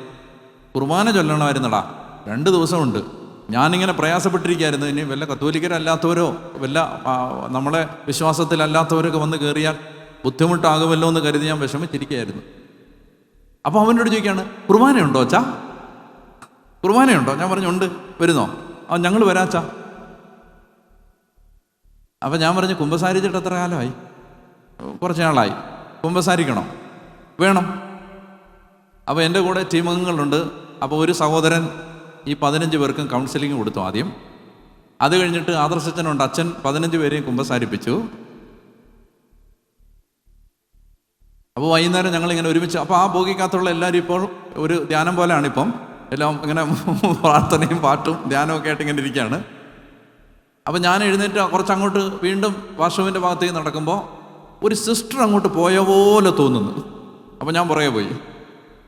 കുർബാന ചൊല്ലണമായിരുന്നടാ, 2 ദിവസമുണ്ട്. ഞാനിങ്ങനെ പ്രയാസപ്പെട്ടിരിക്കുകയായിരുന്നു. ഇനി വല്ല കത്തോലിക്കരല്ലാത്തവരോ വല്ല നമ്മളെ വിശ്വാസത്തിലല്ലാത്തവരൊക്കെ വന്ന് കയറിയാൽ ബുദ്ധിമുട്ടാകുമല്ലോ എന്ന് കരുതി ഞാൻ വിഷമിച്ചിരിക്കുകയായിരുന്നു. അപ്പോൾ അവനോട് ചോദിക്കുകയാണ്, കുർബാനയുണ്ടോ അച്ഛാ? കുർബാനയുണ്ടോ? ഞാൻ പറഞ്ഞു, ഉണ്ട്. വരുന്നോ? ഞങ്ങൾ വരാച്ചാ. അപ്പം ഞാൻ പറഞ്ഞു, കുമ്പസാരിച്ചിട്ട് എത്ര കാലമായി? കുറച്ച് നാളായി. കുമ്പസാരിക്കണോ? വേണം. അപ്പോൾ എൻ്റെ കൂടെ ടീം അംഗങ്ങളുണ്ട്. അപ്പോൾ ഒരു സഹോദരൻ ഈ 15 പേർക്കും കൗൺസിലിംഗ് കൊടുത്തു ആദ്യം. അത് കഴിഞ്ഞിട്ട് ആദർശച്ചനുണ്ട്, അച്ഛൻ 15 പേരെയും കുമ്പസാരിപ്പിച്ചു. അപ്പോൾ വൈകുന്നേരം ഞങ്ങളിങ്ങനെ ഒരുമിച്ച്, അപ്പോൾ ആ ബോഗിക്കകത്തുള്ള എല്ലാവരും ഇപ്പോൾ ഒരു ധ്യാനം പോലെയാണ്. ഇപ്പം എല്ലാം ഇങ്ങനെ പ്രാർത്ഥനയും പാട്ടും ധ്യാനമൊക്കെ ആയിട്ട് ഇങ്ങനെ ഇരിക്കുകയാണ്. അപ്പം ഞാൻ എഴുന്നേറ്റ് കുറച്ചങ്ങോട്ട് വീണ്ടും വാഷ്റൂമിൻ്റെ ഭാഗത്തേക്ക് നടക്കുമ്പോൾ ഒരു സിസ്റ്റർ അങ്ങോട്ട് പോയ പോലെ തോന്നുന്നു. അപ്പോൾ ഞാൻ പുറകെ പോയി.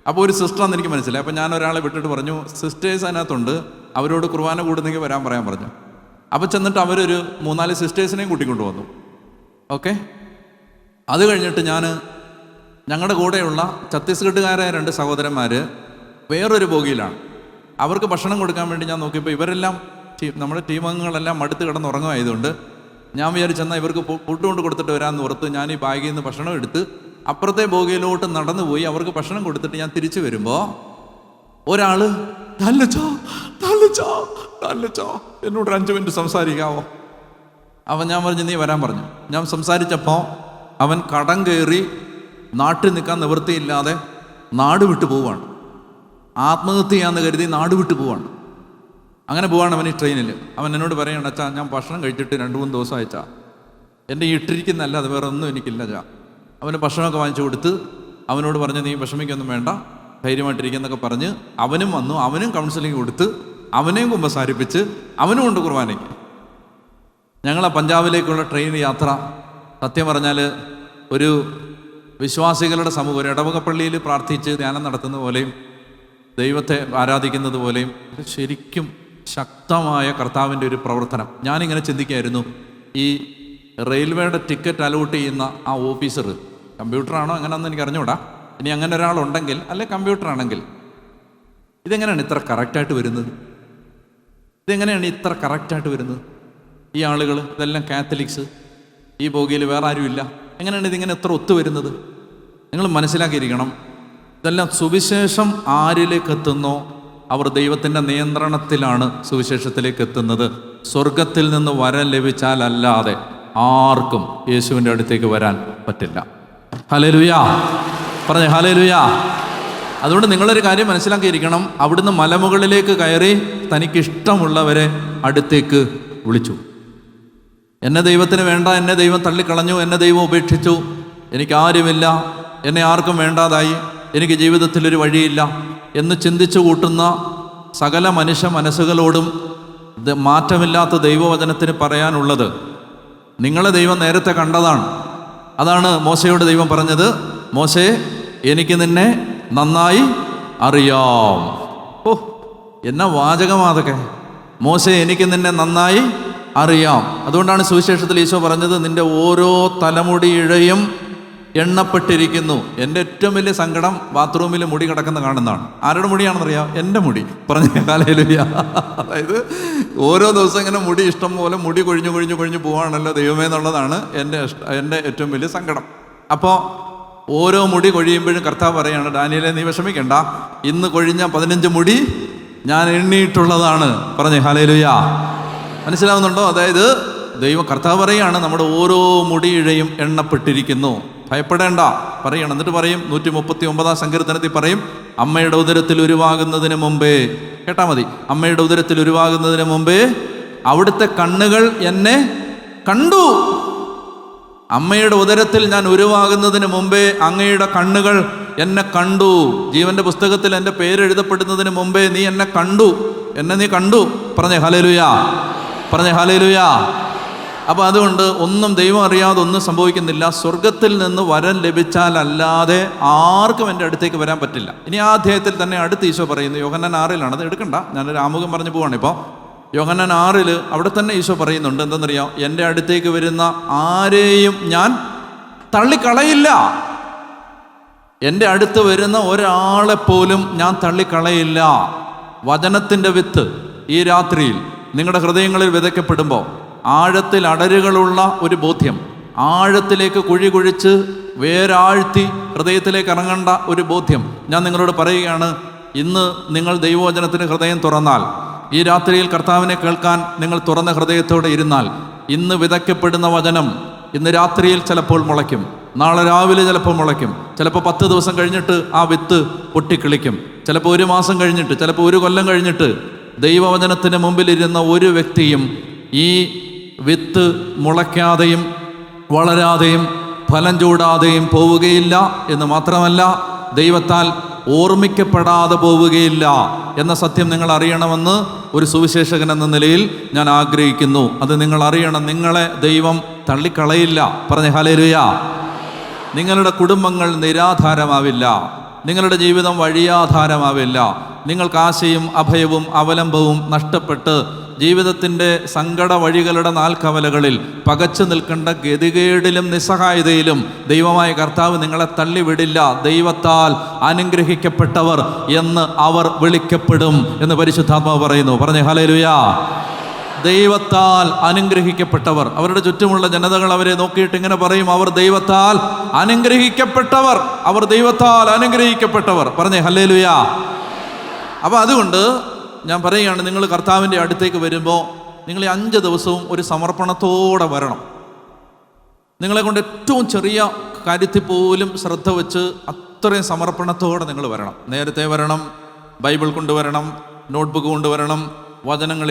അപ്പോൾ ഒരു സിസ്റ്ററാണെന്ന് എനിക്ക് മനസ്സിലായി. അപ്പോൾ ഞാൻ ഒരാളെ വിട്ടിട്ട് പറഞ്ഞു, സിസ്റ്റേഴ്സ് അതിനകത്തുണ്ട്, അവരോട് കുർബാന കൂടുന്നെങ്കിൽ പറയാൻ പറഞ്ഞു. അപ്പോൾ ചെന്നിട്ട് അവരൊരു 3-4 സിസ്റ്റേഴ്സിനെയും കൂട്ടിക്കൊണ്ട് വന്നു. ഓക്കെ. അത് കഴിഞ്ഞിട്ട് ഞങ്ങളുടെ കൂടെയുള്ള ഛത്തീസ്ഗഡുകാരായ 2 സഹോദരന്മാർ വേറൊരു ബോഗിയിലാണ്. അവർക്ക് ഭക്ഷണം കൊടുക്കാൻ വേണ്ടി ഞാൻ നോക്കിയപ്പോൾ ഇവരെല്ലാം നമ്മുടെ ടീം അംഗങ്ങളെല്ലാം മടുത്ത് കിടന്നുറങ്ങുമായതുകൊണ്ട് ഞാൻ വിചാരിച്ചെന്നാൽ ഇവർക്ക് ഫുഡ് കൊണ്ട് കൊടുത്തിട്ട് വരാമെന്ന് ഓർത്ത് ഞാൻ ഈ ബാഗിൽ നിന്ന് ഭക്ഷണം എടുത്ത് അപ്പുറത്തെ ബോഗിയിലോട്ട് നടന്നു പോയി. അവർക്ക് ഭക്ഷണം കൊടുത്തിട്ട് ഞാൻ തിരിച്ചു വരുമ്പോൾ ഒരാൾ തല്ലച്ചോ എന്നോട് 5 മിനിറ്റ് സംസാരിക്കാവോ? അവൻ ഞാൻ പറഞ്ഞു, നീ വരാൻ പറഞ്ഞു. ഞാൻ സംസാരിച്ചപ്പോൾ അവൻ കടം കയറി നാട്ടിൽ നിൽക്കാൻ നിവൃത്തിയില്ലാതെ നാട് വിട്ടു പോവാണ്. ആത്മഹത്യ ചെയ്യാന്ന് കരുതി നാട് വിട്ടു പോവാണ്. അങ്ങനെ പോവാണ് അവൻ ഈ ട്രെയിനിൽ. അവൻ എന്നോട് പറയണം, അച്ഛാ ഞാൻ ഭക്ഷണം കഴിച്ചിട്ട് 2-3 ദിവസം അയച്ചാ, എൻ്റെ ഇട്ടിരിക്കുന്നല്ല, അത് വേറെ ഒന്നും എനിക്കില്ല ചാ. അവന് ഭക്ഷണമൊക്കെ വാങ്ങിച്ചു കൊടുത്ത് അവനോട് പറഞ്ഞ്, നീ വിഷമിക്കൊന്നും വേണ്ട, ധൈര്യമായിട്ടിരിക്കുന്നൊക്കെ പറഞ്ഞ് അവനും വന്നു. അവനും കൗൺസിലിംഗ് കൊടുത്ത് അവനെയും കുമ്പസാരിപ്പിച്ച് അവനും കൊണ്ട് കുർബാനയ്ക്ക്. ഞങ്ങളെ പഞ്ചാബിലേക്കുള്ള ട്രെയിൻ യാത്ര സത്യം പറഞ്ഞാൽ ഒരു വിശ്വാസികളുടെ സമൂഹം, ഒരു ഇടവകപ്പള്ളിയിൽ പ്രാർത്ഥിച്ച് ധ്യാനം നടത്തുന്ന പോലെയും ദൈവത്തെ ആരാധിക്കുന്നത് പോലെയും ശരിക്കും ശക്തമായ കർത്താവിൻ്റെ ഒരു പ്രവർത്തനം. ഞാനിങ്ങനെ ചിന്തിക്കുകയായിരുന്നു, ഈ റെയിൽവേയുടെ ടിക്കറ്റ് അലോട്ട് ചെയ്യുന്ന ആ ഓഫീസർ കമ്പ്യൂട്ടറാണോ എങ്ങനെയാണെന്ന് എനിക്ക് അറിഞ്ഞൂടാ. ഇനി അങ്ങനെ ഒരാളുണ്ടെങ്കിൽ, അല്ലെ കമ്പ്യൂട്ടറാണെങ്കിൽ, ഇതെങ്ങനെയാണ് ഇത്ര കറക്റ്റായിട്ട് വരുന്നത്? ഈ ആളുകൾ ഇതെല്ലാം കാത്തലിക്സ്, ഈ ബോഗിയിൽ വേറെ ആരുമില്ല. എങ്ങനെയാണ് ഇതിങ്ങനെ എത്ര ഒത്തു വരുന്നത്? നിങ്ങൾ മനസ്സിലാക്കിയിരിക്കണം, ഇതെല്ലാം സുവിശേഷം ആരിലേക്ക് എത്തുന്നോ അവർ ദൈവത്തിൻ്റെ നിയന്ത്രണത്തിലാണ് സുവിശേഷത്തിലേക്ക് എത്തുന്നത്. സ്വർഗത്തിൽ നിന്ന് വരം ലഭിച്ചാലല്ലാതെ ആർക്കും യേശുവിൻ്റെ അടുത്തേക്ക് വരാൻ പറ്റില്ല. ഹല്ലേലൂയ പറഞ്ഞേ, ഹല്ലേലൂയ. അതുകൊണ്ട് നിങ്ങളൊരു കാര്യം മനസ്സിലാക്കിയിരിക്കണം, അവിടുന്ന് മലമുകളിലേക്ക് കയറി തനിക്കിഷ്ടമുള്ളവരെ അടുത്തേക്ക് വിളിച്ചു. എന്നെ ദൈവത്തിന് വേണ്ട, എന്നെ ദൈവം തള്ളിക്കളഞ്ഞു, എന്നെ ദൈവം ഉപേക്ഷിച്ചു, എനിക്കാരുമില്ല, എന്നെ ആർക്കും വേണ്ടാതായി, എനിക്ക് ജീവിതത്തിലൊരു വഴിയില്ല എന്ന് ചിന്തിച്ചു കൂട്ടുന്ന സകല മനുഷ്യ മനസ്സുകളോടും മാറ്റമില്ലാത്ത ദൈവവചനത്തിന് പറയാനുള്ളത്, നിങ്ങളെ ദൈവം നേരത്തെ കണ്ടതാണ്. അതാണ് മോശയോട് ദൈവം പറഞ്ഞത്, മോശേ എനിക്ക് നിന്നെ നന്നായി അറിയാം. ഓ, എന്നാ വാചകമാതൊക്കെ! മോശേ എനിക്ക് നിന്നെ നന്നായി അറിയാം. അതുകൊണ്ടാണ് സുവിശേഷത്തിൽ ഈശോ പറഞ്ഞത്, നിന്റെ ഓരോ തലമുടി ഇഴയും എണ്ണപ്പെട്ടിരിക്കുന്നു. എൻ്റെ ഏറ്റവും വലിയ സങ്കടം ബാത്റൂമിൽ മുടി കിടക്കുന്ന കാണുന്നതാണ്. ആരുടെ മുടിയാണെന്നറിയാം? എൻ്റെ മുടി. പറഞ്ഞ ഹല്ലേലൂയ. അതായത് ഓരോ ദിവസം ഇങ്ങനെ മുടി ഇഷ്ടം പോലെ മുടി കൊഴിഞ്ഞു പോവാണല്ലോ ദൈവമേ എന്നുള്ളതാണ് എൻ്റെ ഏറ്റവും വലിയ സങ്കടം. അപ്പോൾ ഓരോ മുടി കൊഴിയുമ്പോഴും കർത്താവ് പറയാണ്, ഡാനിയേലേ നീ വിഷമിക്കണ്ട, ഇന്ന് കൊഴിഞ്ഞ 15 മുടി ഞാൻ എണ്ണിയിട്ടുള്ളതാണ്. പറഞ്ഞേ ഹല്ലേലൂയ. മനസ്സിലാവുന്നുണ്ടോ? അതായത് ദൈവം കർത്താവ് പറയാണ്, നമ്മുടെ ഓരോ മുടിയിഴയും എണ്ണപ്പെട്ടിരിക്കുന്നു, ഭയപ്പെടേണ്ട പറയണം. എന്നിട്ട് പറയും 139 സങ്കീർത്തനത്തിൽ പറയും, അമ്മയുടെ ഉദരത്തിൽ ഉരുവാകുന്നതിന് മുമ്പേ, കേട്ടാ മതി, അമ്മയുടെ ഉദരത്തിൽ ഉരുവാകുന്നതിന് മുമ്പേ അവിടുത്തെ കണ്ണുകൾ എന്നെ കണ്ടു. അമ്മയുടെ ഉദരത്തിൽ ഞാൻ ഉരുവാകുന്നതിന് മുമ്പേ അങ്ങയുടെ കണ്ണുകൾ എന്നെ കണ്ടു. ജീവന്റെ പുസ്തകത്തിൽ എൻ്റെ പേര് എഴുതപ്പെടുന്നതിന് മുമ്പേ നീ എന്നെ കണ്ടു, എന്നെ നീ കണ്ടു. പറഞ്ഞേ ഹല്ലേലൂയ, പറഞ്ഞേ ഹല്ലേലൂയ. അപ്പോൾ അതുകൊണ്ട് ഒന്നും ദൈവം അറിയാതെ ഒന്നും സംഭവിക്കുന്നില്ല. സ്വർഗത്തിൽ നിന്ന് വരം ലഭിച്ചാലല്ലാതെ ആർക്കും എൻ്റെ അടുത്തേക്ക് വരാൻ പറ്റില്ല. ഇനി ആ അധ്യായത്തിൽ തന്നെ അടുത്ത് ഈശോ പറയുന്നു, യോഹന്നാൻ 6 അത് എടുക്കണ്ട, ഞാനൊരു ആമുഖം പറഞ്ഞു പോവാണ്. ഇപ്പോൾ യോഹന്നാൻ 6 അവിടെ തന്നെ ഈശോ പറയുന്നുണ്ട്, എന്തെന്നറിയാം? എൻ്റെ അടുത്തേക്ക് വരുന്ന ആരെയും ഞാൻ തള്ളിക്കളയില്ല. എൻ്റെ അടുത്ത് വരുന്ന ഒരാളെപ്പോലും ഞാൻ തള്ളിക്കളയില്ല. വചനത്തിൻ്റെ വിത്ത് ഈ രാത്രിയിൽ നിങ്ങളുടെ ഹൃദയങ്ങളിൽ വിതയ്ക്കപ്പെടുമ്പോൾ ആഴത്തിൽ അടരുകളുള്ള ഒരു ബോധ്യം, ആഴത്തിലേക്ക് കുഴിച്ച് വേരാഴ്ത്തി ഹൃദയത്തിലേക്ക് ഇറങ്ങേണ്ട ഒരു ബോധ്യം ഞാൻ നിങ്ങളോട് പറയുകയാണ്. ഇന്ന് നിങ്ങൾ ദൈവവചനത്തിന് ഹൃദയം തുറന്നാൽ, ഈ രാത്രിയിൽ കർത്താവിനെ കേൾക്കാൻ നിങ്ങൾ തുറന്ന ഹൃദയത്തോടെ ഇരുന്നാൽ, ഇന്ന് വിതയ്ക്കപ്പെടുന്ന വചനം ഇന്ന് രാത്രിയിൽ ചിലപ്പോൾ മുളയ്ക്കും, നാളെ രാവിലെ ചിലപ്പോൾ മുളയ്ക്കും, ചിലപ്പോൾ 10 ദിവസം കഴിഞ്ഞിട്ട് ആ വിത്ത് പൊട്ടിക്കിളിക്കും, ചിലപ്പോൾ 1 മാസം കഴിഞ്ഞിട്ട്, ചിലപ്പോൾ 1 കൊല്ലം കഴിഞ്ഞിട്ട്. ദൈവവചനത്തിന് മുമ്പിലിരുന്ന ഒരു വ്യക്തിയും ഈ വിത്ത് മുളയ്ക്കാതെയും വളരാതെയും ഫലം ചൂടാതെയും പോവുകയില്ല എന്ന് മാത്രമല്ല, ദൈവത്താൽ ഓർമ്മിക്കപ്പെടാതെ പോവുകയില്ല എന്ന സത്യം നിങ്ങൾ അറിയണമെന്ന് ഒരു സുവിശേഷകൻ എന്ന നിലയിൽ ഞാൻ ആഗ്രഹിക്കുന്നു. അത് നിങ്ങൾ അറിയണം. നിങ്ങളെ ദൈവം തള്ളിക്കളയില്ല. പറഞ്ഞേ ഹല്ലേലൂയ. നിങ്ങളുടെ കുടുംബങ്ങൾ നിരാധാരമാവില്ല, നിങ്ങളുടെ ജീവിതം വഴിയാധാരമാവില്ല. നിങ്ങൾക്ക് ആശയും അഭയവും അവലംബവും നഷ്ടപ്പെട്ട് ജീവിതത്തിൻ്റെ സങ്കട വഴികളുടെ നാൽക്കവലകളിൽ പകച്ചു നിൽക്കേണ്ട ഗതികേടിലും നിസ്സഹായതയിലും ദൈവമായ കർത്താവ് നിങ്ങളെ തള്ളിവിടില്ല. ദൈവത്താൽ അനുഗ്രഹിക്കപ്പെട്ടവർ എന്ന് അവർ വിളിക്കപ്പെടും എന്ന് പരിശുദ്ധാത്മാവ് പറയുന്നു. പറഞ്ഞേ ഹല്ലേലൂയ. ദൈവത്താൽ അനുഗ്രഹിക്കപ്പെട്ടവർ. അവരുടെ ചുറ്റുമുള്ള ജനതകൾ അവരെ നോക്കിയിട്ട് ഇങ്ങനെ പറയും, അവർ ദൈവത്താൽ അനുഗ്രഹിക്കപ്പെട്ടവർ, അവർ ദൈവത്താൽ അനുഗ്രഹിക്കപ്പെട്ടവർ. പറഞ്ഞേ ഹല്ലേലൂയ. അപ്പോൾ അതുകൊണ്ട് ഞാൻ പറയുകയാണ്, നിങ്ങൾ കർത്താവിൻ്റെ അടുത്തേക്ക് വരുമ്പോൾ നിങ്ങൾ 5 ദിവസവും ഒരു സമർപ്പണത്തോടെ വരണം. നിങ്ങളെ കൊണ്ട് ഏറ്റവും ചെറിയ കാര്യത്തിൽ പോലും ശ്രദ്ധ വെച്ച് അത്രയും സമർപ്പണത്തോടെ നിങ്ങൾ വരണം. നേരത്തെ വരണം, ബൈബിൾ കൊണ്ടുവരണം, നോട്ട്ബുക്ക് കൊണ്ടുവരണം, വചനങ്ങൾ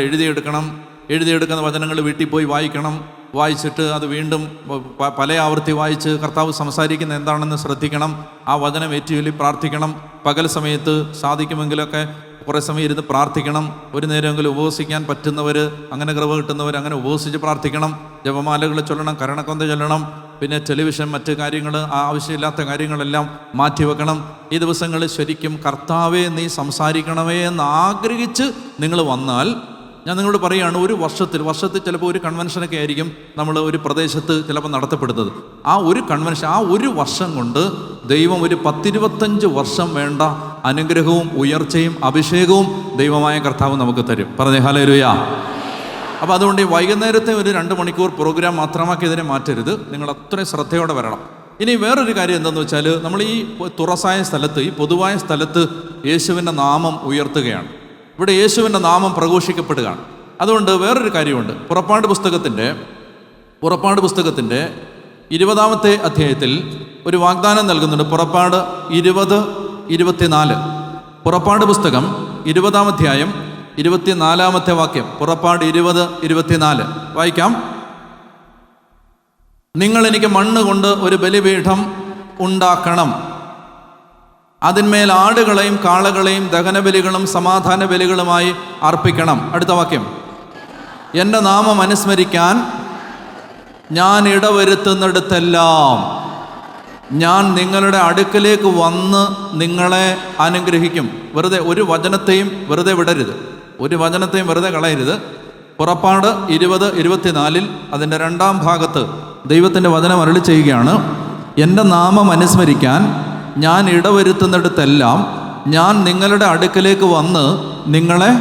എഴുതിയെടുക്കുന്ന വചനങ്ങൾ വീട്ടിൽ പോയി വായിക്കണം. വായിച്ചിട്ട് അത് വീണ്ടും പല ആവർത്തി വായിച്ച് കർത്താവ് സംസാരിക്കുന്ന എന്താണെന്ന് ശ്രദ്ധിക്കണം. ആ വചനം ഏറ്റുചൊല്ലി പ്രാർത്ഥിക്കണം. പകൽ സമയത്ത് സാധിക്കുമെങ്കിലൊക്കെ കുറേ സമയം ഇരുന്ന് പ്രാർത്ഥിക്കണം. ഒരു നേരമെങ്കിലും ഉപവസിക്കാൻ പറ്റുന്നവർ, അങ്ങനെ കൃപ കിട്ടുന്നവർ അങ്ങനെ ഉപവസിച്ച് പ്രാർത്ഥിക്കണം. ജപമാലകൾ ചൊല്ലണം, കരണക്കൊന്ത ചൊല്ലണം. പിന്നെ ടെലിവിഷൻ, മറ്റ് കാര്യങ്ങൾ, ആവശ്യമില്ലാത്ത കാര്യങ്ങളെല്ലാം മാറ്റിവെക്കണം. ഈ ദിവസങ്ങളിൽ ശരിക്കും കർത്താവെ നീ സംസാരിക്കണമേ എന്ന് ആഗ്രഹിച്ച് നിങ്ങൾ വന്നാൽ, ഞാൻ നിങ്ങളോട് പറയുകയാണ്, ഒരു വർഷത്തിൽ ചിലപ്പോൾ ഒരു കൺവെൻഷനൊക്കെ ആയിരിക്കും നമ്മൾ ഒരു പ്രദേശത്ത് ചിലപ്പോൾ നടത്തപ്പെടുന്നത്. ആ ഒരു കൺവെൻഷൻ, ആ ഒരു വർഷം കൊണ്ട് ദൈവം ഒരു 10-25 വർഷം വേണ്ട അനുഗ്രഹവും ഉയർച്ചയും അഭിഷേകവും ദൈവമായ കർത്താവ് നമുക്ക് തരും. പറഞ്ഞേ ഹല്ലേലൂയ. അപ്പോൾ അതുകൊണ്ട് ഈ വൈകുന്നേരത്തെ ഒരു 2 മണിക്കൂർ പ്രോഗ്രാം മാത്രമാക്കി ഇതിനെ മാറ്റരുത്. നിങ്ങൾ അത്രയും ശ്രദ്ധയോടെ വരണം. ഇനി വേറൊരു കാര്യം എന്താണെന്ന് വെച്ചാൽ, നമ്മൾ ഈ തുറസായ സ്ഥലത്ത്, ഈ പൊതുവായ സ്ഥലത്ത് യേശുവിൻ്റെ നാമം ഉയർത്തുകയാണ്. ഇവിടെ യേശുവിൻ്റെ നാമം പ്രഘോഷിക്കപ്പെടുകയാണ്. അതുകൊണ്ട് വേറൊരു കാര്യമുണ്ട്. പുറപ്പാട് പുസ്തകത്തിൻ്റെ 20-ാമത്തെ അധ്യായത്തിൽ ഒരു വാഗ്ദാനം നൽകുന്നുണ്ട്. പുറപ്പാട് 20-24. പുറപ്പാട് പുസ്തകം 20-ാം അധ്യായം 24-ാമത്തെ വാക്യം. പുറപ്പാട് 20-24 വായിക്കാം. നിങ്ങൾ എനിക്ക് മണ്ണ് കൊണ്ട് ഒരു ബലിപീഠം ഉണ്ടാക്കണം. അതിന്മേൽ ആടുകളെയും കാളകളെയും ദഹനബലികളും സമാധാന ബലികളുമായി അർപ്പിക്കണം. അടുത്ത വാക്യം, എൻ്റെ നാമം അനുസ്മരിക്കാൻ ഞാൻ ഇടവരുത്തുന്നിടത്തെല്ലാം ഞാൻ നിങ്ങളുടെ അടുക്കലേക്ക് വന്ന് നിങ്ങളെ അനുഗ്രഹിക്കും. വെറുതെ ഒരു വചനത്തെയും വെറുതെ വിടരുത്, ഒരു വചനത്തെയും വെറുതെ കളയരുത്. പുറപ്പാട് 20:24 അതിൻ്റെ 2-ാം ഭാഗത്ത് ദൈവത്തിൻ്റെ വചനം അരുളി ചെയ്യുകയാണ്, എൻ്റെ നാമം അനുസ്മരിക്കാൻ ഞാൻ ഇടവരുത്തുന്നിടത്തെല്ലാം ഞാൻ നിങ്ങളുടെ അടുക്കലേക്ക് വന്ന് നിങ്ങളെ.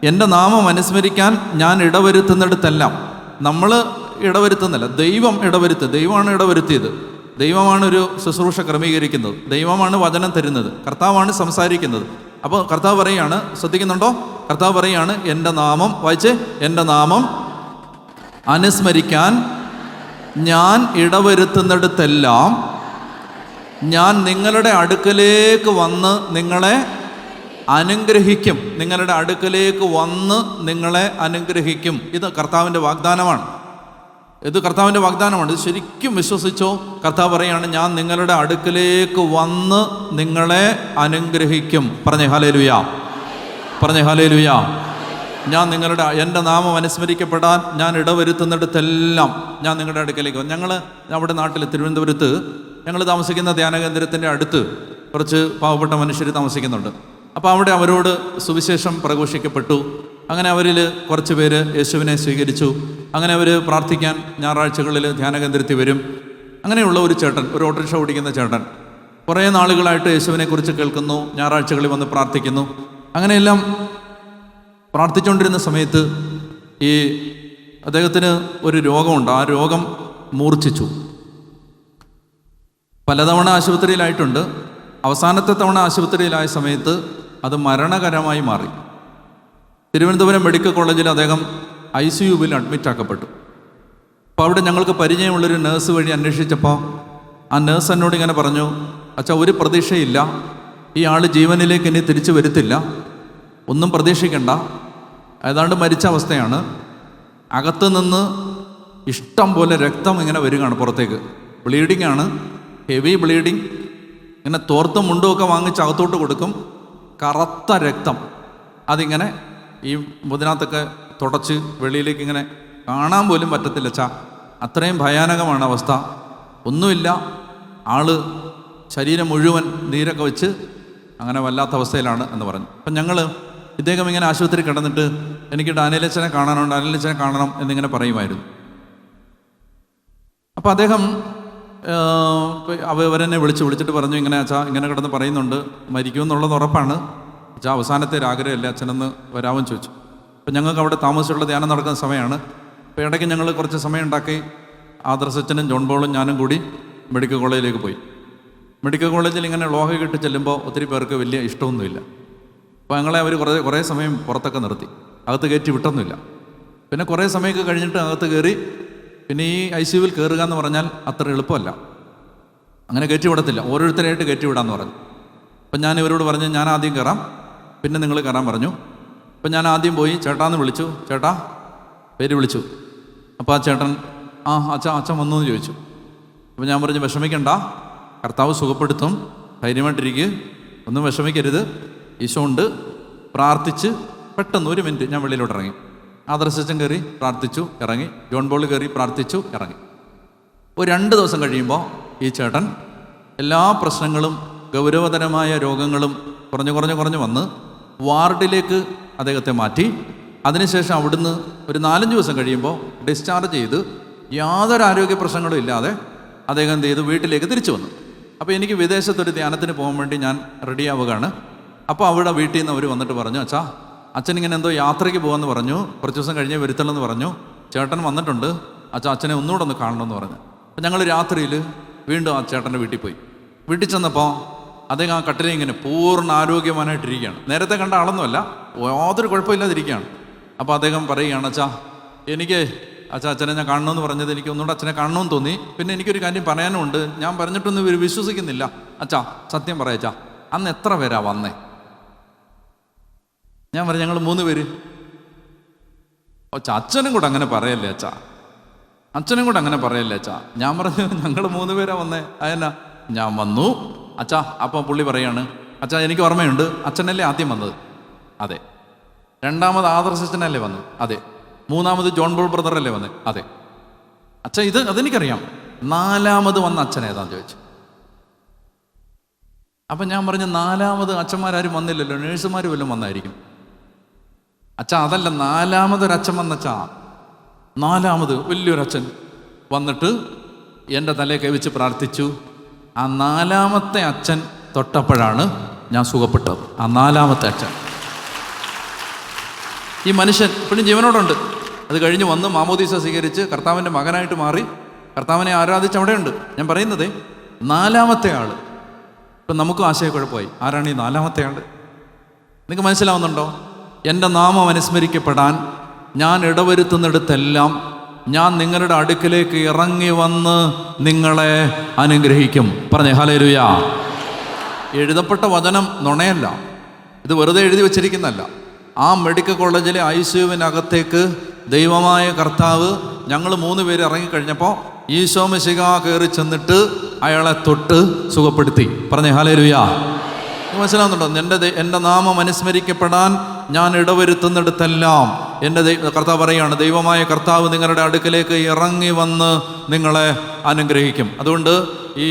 എൻ്റെ നാമം അനുസ്മരിക്കാൻ ഞാൻ ഇടവരുത്തുന്നിടത്തെല്ലാം. നമ്മൾ ഇടവരുത്തുന്നില്ല, ദൈവം ഇടവരുത്തുക. ദൈവമാണ് ഇടവരുത്തിയത്. ദൈവമാണ് ഒരു ശുശ്രൂഷ ക്രമീകരിക്കുന്നത്. ദൈവമാണ് വചനം തരുന്നത്. കർത്താവാണ് സംസാരിക്കുന്നത്. അപ്പോൾ കർത്താവ് പറയുകയാണ്, ശ്രദ്ധിക്കുന്നുണ്ടോ? കർത്താവ് പറയുകയാണ്, എൻ്റെ നാമം, വായിച്ച്, എൻ്റെ നാമം അനുസ്മരിക്കാൻ ഞാൻ ഇടവരുത്തുന്നിടത്തെല്ലാം ഞാൻ നിങ്ങളുടെ അടുക്കലേക്ക് വന്ന് നിങ്ങളെ അനുഗ്രഹിക്കും. നിങ്ങളുടെ അടുക്കലേക്ക് വന്ന് നിങ്ങളെ അനുഗ്രഹിക്കും. ഇത് കർത്താവിൻ്റെ വാഗ്ദാനമാണ്. ഇത് കർത്താവിൻ്റെ വാഗ്ദാനമാണ്. ഇത് ശരിക്കും വിശ്വസിച്ചോ? കർത്താവ് പറയാണ്, ഞാൻ നിങ്ങളുടെ അടുക്കലേക്ക് വന്ന് നിങ്ങളെ അനുഗ്രഹിക്കും. പറഞ്ഞേ ഹല്ലേലൂയ, പറഞ്ഞേ ഹല്ലേലൂയ. ഞാൻ നിങ്ങളുടെ, എൻ്റെ നാമം അനുസ്മരിക്കപ്പെടാൻ ഞാൻ ഇടവരുത്തുന്നിടത്തെല്ലാം ഞാൻ നിങ്ങളുടെ അടുക്കലേക്ക് വന്നു. ഞങ്ങൾ നമ്മുടെ നാട്ടിൽ തിരുവനന്തപുരത്ത് ഞങ്ങൾ താമസിക്കുന്ന ധ്യാന കേന്ദ്രത്തിൻ്റെ അടുത്ത് കുറച്ച് പാവപ്പെട്ട മനുഷ്യർ താമസിക്കുന്നുണ്ട്. അപ്പോൾ അവിടെ അവരോട് സുവിശേഷം പ്രഘോഷിക്കപ്പെട്ടു. അങ്ങനെ അവരിൽ കുറച്ച് പേര് യേശുവിനെ സ്വീകരിച്ചു. അങ്ങനെ അവർ പ്രാർത്ഥിക്കാൻ ഞായറാഴ്ചകളിൽ ധ്യാന കേന്ദ്രത്തിൽ വരും. അങ്ങനെയുള്ള ഒരു ചേട്ടൻ, ഒരു ഓട്ടോറിക്ഷ ഓടിക്കുന്ന ചേട്ടൻ, കുറേ നാളുകളായിട്ട് യേശുവിനെക്കുറിച്ച് കേൾക്കുന്നു, ഞായറാഴ്ചകളിൽ വന്ന് പ്രാർത്ഥിക്കുന്നു. അങ്ങനെയെല്ലാം പ്രാർത്ഥിച്ചുകൊണ്ടിരുന്ന സമയത്ത് ഈ അദ്ദേഹത്തിന് ഒരു രോഗമുണ്ട്. ആ രോഗം മൂർച്ഛിച്ചു. പലതവണ ആശുപത്രിയിലായിട്ടുണ്ട്. അവസാനത്തെ തവണ ആശുപത്രിയിലായ സമയത്ത് അത് മരണകരമായി മാറി. തിരുവനന്തപുരം മെഡിക്കൽ കോളേജിൽ അദ്ദേഹം ICUവിൽ അഡ്മിറ്റ് ആക്കപ്പെട്ടു. അപ്പോൾ അവിടെ ഞങ്ങൾക്ക് പരിചയമുള്ളൊരു നേഴ്സ് വഴി അന്വേഷിച്ചപ്പോൾ ആ നേഴ്സ് എന്നോട് ഇങ്ങനെ പറഞ്ഞു, അച്ഛാ, ഒരു പ്രതീക്ഷയില്ല, ഈ ആൾ ജീവനിലേക്ക് ഇനി തിരിച്ചു വരുത്തില്ല, ഒന്നും പ്രതീക്ഷിക്കണ്ട, ഏതാണ്ട് മരിച്ച അവസ്ഥയാണ്. അകത്ത് നിന്ന് ഇഷ്ടം പോലെ രക്തം ഇങ്ങനെ വരികയാണ് പുറത്തേക്ക്. ബ്ലീഡിംഗ് ആണ്, ഹെവി ബ്ലീഡിങ്. ഇങ്ങനെ തോർത്തും മുണ്ടുമൊക്കെ വാങ്ങിച്ച് അകത്തോട്ട് കൊടുക്കും. കറുത്ത രക്തം അതിങ്ങനെ ഈ മുതിനകത്തൊക്കെ തുടച്ച് വെളിയിലേക്ക് ഇങ്ങനെ കാണാൻ പോലും പറ്റത്തില്ല. അത്രയും ഭയാനകമാണ് അവസ്ഥ. ഒന്നുമില്ല, ആള് ശരീരം മുഴുവൻ നീരൊക്കെ വെച്ച് അങ്ങനെ വല്ലാത്ത അവസ്ഥയിലാണ് എന്ന് പറഞ്ഞു. അപ്പം ഞങ്ങൾ ഇദ്ദേഹം ഇങ്ങനെ ആശുപത്രി കിടന്നിട്ട് എനിക്ക് ഡാനിയേലച്ചനെ കാണാനുണ്ട്, ഡാനിയേലച്ചനെ കാണണം എന്നിങ്ങനെ പറയുമായിരുന്നു. അപ്പോൾ അദ്ദേഹം അവരെന്നെ വിളിച്ചിട്ട് പറഞ്ഞു, ഇങ്ങനെ അച്ഛാ ഇങ്ങനെ കിടന്ന് പറയുന്നുണ്ട്, മരിക്കുമെന്നുള്ളത് ഉറപ്പാണ് അച്ഛാ, അവസാനത്തെ ഒരാഗ്രഹമല്ലേ അച്ഛനെന്ന് വരാമെന്ന് ചോദിച്ചു. അപ്പം ഞങ്ങൾക്ക് അവിടെ താമസിച്ചുള്ള ധ്യാനം നടക്കുന്ന സമയമാണ്. അപ്പോൾ ഇടയ്ക്ക് ഞങ്ങൾ കുറച്ച് സമയം ഉണ്ടാക്കി ആദർശച്ചനും ജോൺ പോളും ഞാനും കൂടി മെഡിക്കൽ കോളേജിലേക്ക് പോയി. മെഡിക്കൽ കോളേജിൽ ഇങ്ങനെ ലോഹ കെട്ടി ചെല്ലുമ്പോൾ ഒത്തിരി പേർക്ക് വലിയ ഇഷ്ടമൊന്നുമില്ല. അപ്പോൾ ഞങ്ങളെ അവർ കുറേ സമയം പുറത്തൊക്കെ നിർത്തി, അകത്ത് കയറ്റി വിട്ടൊന്നുമില്ല. പിന്നെ കുറേ സമയമൊക്കെ കഴിഞ്ഞിട്ട് അകത്ത് കയറി. പിന്നെ ഈ ICUവിൽ കയറുക എന്ന് പറഞ്ഞാൽ അത്ര എളുപ്പമല്ല, അങ്ങനെ കയറ്റി വിടത്തില്ല, ഓരോരുത്തരായിട്ട് കയറ്റി വിടാമെന്ന് പറഞ്ഞു. അപ്പം ഞാൻ ഇവരോട് പറഞ്ഞു, ഞാൻ ആദ്യം കയറാം, പിന്നെ നിങ്ങൾ കയറാൻ പറഞ്ഞു. അപ്പം ഞാൻ ആദ്യം പോയി ചേട്ടാന്ന് വിളിച്ചു. ചേട്ടാ പേര് വിളിച്ചു. അപ്പോൾ ആ ചേട്ടൻ, അച്ഛൻ വന്നു എന്ന് ചോദിച്ചു. അപ്പോൾ ഞാൻ പറഞ്ഞു, വിഷമിക്കണ്ട, കർത്താവ് സുഖപ്പെടുത്തും, ധൈര്യമായിട്ടിരിക്കുക, ഒന്നും വിഷമിക്കരുത്, ഈശോ ഉണ്ട്. പ്രാർത്ഥിച്ച് പെട്ടെന്ന് 1 മിനിറ്റ് ഞാൻ വെളിയിലോട്ട് ഇറങ്ങി. ആദർശച്ചൻ കയറി പ്രാർത്ഥിച്ചു, ഇറങ്ങി. ജോൺ പോൾ കയറി പ്രാർത്ഥിച്ചു, ഇറങ്ങി. ഒരു 2 ദിവസം കഴിയുമ്പോൾ ഈ ചേട്ടൻ എല്ലാ പ്രശ്നങ്ങളും, ഗൗരവതരമായ രോഗങ്ങളും കുറഞ്ഞു വന്ന് വാർഡിലേക്ക് അദ്ദേഹത്തെ മാറ്റി. അതിനുശേഷം അവിടുന്ന് ഒരു 4-5 ദിവസം കഴിയുമ്പോൾ ഡിസ്ചാർജ് ചെയ്ത് യാതൊരു ആരോഗ്യ പ്രശ്നങ്ങളും ഇല്ലാതെ അദ്ദേഹം എന്ത് ചെയ്തു, വീട്ടിലേക്ക് തിരിച്ചു വന്നു. അപ്പോൾ എനിക്ക് വിദേശത്തൊരു ധ്യാനത്തിന് പോകാൻ വേണ്ടി ഞാൻ റെഡിയാവുകയാണ്. അപ്പോൾ അവിടെ വീട്ടിൽ നിന്ന് അവർ വന്നിട്ട് പറഞ്ഞു, അച്ഛാ, അച്ഛനിങ്ങനെ എന്തോ യാത്രയ്ക്ക് പോകാമെന്ന് പറഞ്ഞു, കുറച്ച് ദിവസം കഴിഞ്ഞേ വരുത്തുള്ളെന്ന് പറഞ്ഞു, ചേട്ടൻ വന്നിട്ടുണ്ട്, അച്ഛനെ ഒന്നുകൂടെ ഒന്ന് കാണണമെന്ന് പറഞ്ഞു. അപ്പം ഞങ്ങൾ രാത്രിയിൽ വീണ്ടും ആ ചേട്ടൻ്റെ വീട്ടിൽ പോയി. വീട്ടിൽ ചെന്നപ്പോൾ അദ്ദേഹം ആ കട്ടിലിൽ ഇങ്ങനെ പൂർണ്ണ ആരോഗ്യവാനായിട്ടിരിക്കുകയാണ്. നേരത്തെ കണ്ട ആളൊന്നുമല്ല, യാതൊരു കുഴപ്പമില്ലാതിരിക്കുകയാണ്. അപ്പോൾ അദ്ദേഹം പറയുകയാണ്, എനിക്ക് അച്ഛനെ ഞാൻ കാണണമെന്ന് പറഞ്ഞത് എനിക്ക് ഒന്നുകൂടെ അച്ഛനെ കാണണമെന്ന് തോന്നി. പിന്നെ എനിക്കൊരു കാര്യം പറയാനുമുണ്ട്, ഞാൻ പറഞ്ഞിട്ടൊന്നും ഇവർ വിശ്വസിക്കുന്നില്ല. സത്യം പറയാ, അന്ന് എത്ര പേരാ വന്നേ? ഞാൻ പറഞ്ഞു, ഞങ്ങൾ 3 പേര്. അച്ഛനും കൂടെ അങ്ങനെ പറയല്ലേ അച്ഛനും കൂടെ അങ്ങനെ പറയല്ലേ അച്ഛാ. ഞാൻ പറഞ്ഞു, ഞങ്ങൾ 3 പേരാ വന്നേ. അതെന്നാ? ഞാൻ വന്നു, അച്ഛാ, അപ്പം പുള്ളി പറയാണ്, അച്ഛാ എനിക്ക് ഓർമ്മയുണ്ട്, അച്ഛനല്ലേ ആദ്യം വന്നത്? അതെ. രണ്ടാമത് ആദർശനല്ലേ വന്നത്? അതെ. മൂന്നാമത് ജോൺ പോൾ ബ്രദറല്ലേ വന്നത്? അതെ. അച്ഛാ അതെനിക്കറിയാം. നാലാമത് വന്ന അച്ഛൻ ഏതാന്ന് ചോദിച്ചു. അപ്പം ഞാൻ പറഞ്ഞു, നാലാമത് അച്ഛന്മാരാരും വന്നില്ലല്ലോ, നേഴ്സുമാർ വല്ലതും വന്നായിരിക്കും. അച്ഛാ അതല്ല, നാലാമതൊരച്ഛൻ വന്നച്ഛാ. നാലാമത് വലിയൊരച്ഛൻ വന്നിട്ട് എൻ്റെ തലയെ കൈവച്ച് പ്രാർത്ഥിച്ചു. ആ നാലാമത്തെ അച്ഛൻ തൊട്ടപ്പോഴാണ് ഞാൻ സുഖപ്പെട്ടത്. ആ നാലാമത്തെ അച്ഛൻ. ഈ മനുഷ്യൻ ഇപ്പോഴും ജീവനോടുണ്ട്. അത് കഴിഞ്ഞ് വന്ന് മാമോദീസ സ്വീകരിച്ച് കർത്താവിൻ്റെ മകനായിട്ട് മാറി കർത്താവിനെ ആരാധിച്ച് അവിടെയുണ്ട്. ഞാൻ പറയുന്നത് നാലാമത്തെ ആൾ. ഇപ്പം നമുക്കും ആശയക്കുഴപ്പമായി, ആരാണ് ഈ നാലാമത്തെ ആൾ? നിങ്ങൾക്ക് മനസ്സിലാവുന്നുണ്ടോ? എൻ്റെ നാമം അനുസ്മരിക്കപ്പെടാൻ ഞാൻ ഇടവരുത്തുന്നിടത്തെല്ലാം ഞാൻ നിങ്ങളുടെ അടുക്കിലേക്ക് ഇറങ്ങി വന്ന് നിങ്ങളെ അനുഗ്രഹിക്കും. പറഞ്ഞേ ഹല്ലേലൂയ. എഴുതപ്പെട്ട വചനം നുണയല്ല, ഇത് വെറുതെ എഴുതി വച്ചിരിക്കുന്നല്ല. ആ മെഡിക്കൽ കോളേജിലെ ICUവിനകത്തേക്ക് ദൈവമായ കർത്താവ്, ഞങ്ങൾ 3 പേര് ഇറങ്ങിക്കഴിഞ്ഞപ്പോൾ ഈശോ മിശിഹാ കയറി ചെന്നിട്ട് അയാളെ തൊട്ട് സുഖപ്പെടുത്തി. പറഞ്ഞേ ഹല്ലേലൂയ. മനസ്സിലാവുന്നുണ്ടോ? എൻ്റെ നാമം അനുസ്മരിക്കപ്പെടാൻ ഞാൻ ഇടവരുത്തുന്നിടത്തെല്ലാം എൻ്റെ കർത്താവ് പറയുകയാണ്, ദൈവമായ കർത്താവ് നിങ്ങളുടെ അടുക്കലേക്ക് ഇറങ്ങി വന്ന് നിങ്ങളെ അനുഗ്രഹിക്കും. അതുകൊണ്ട് ഈ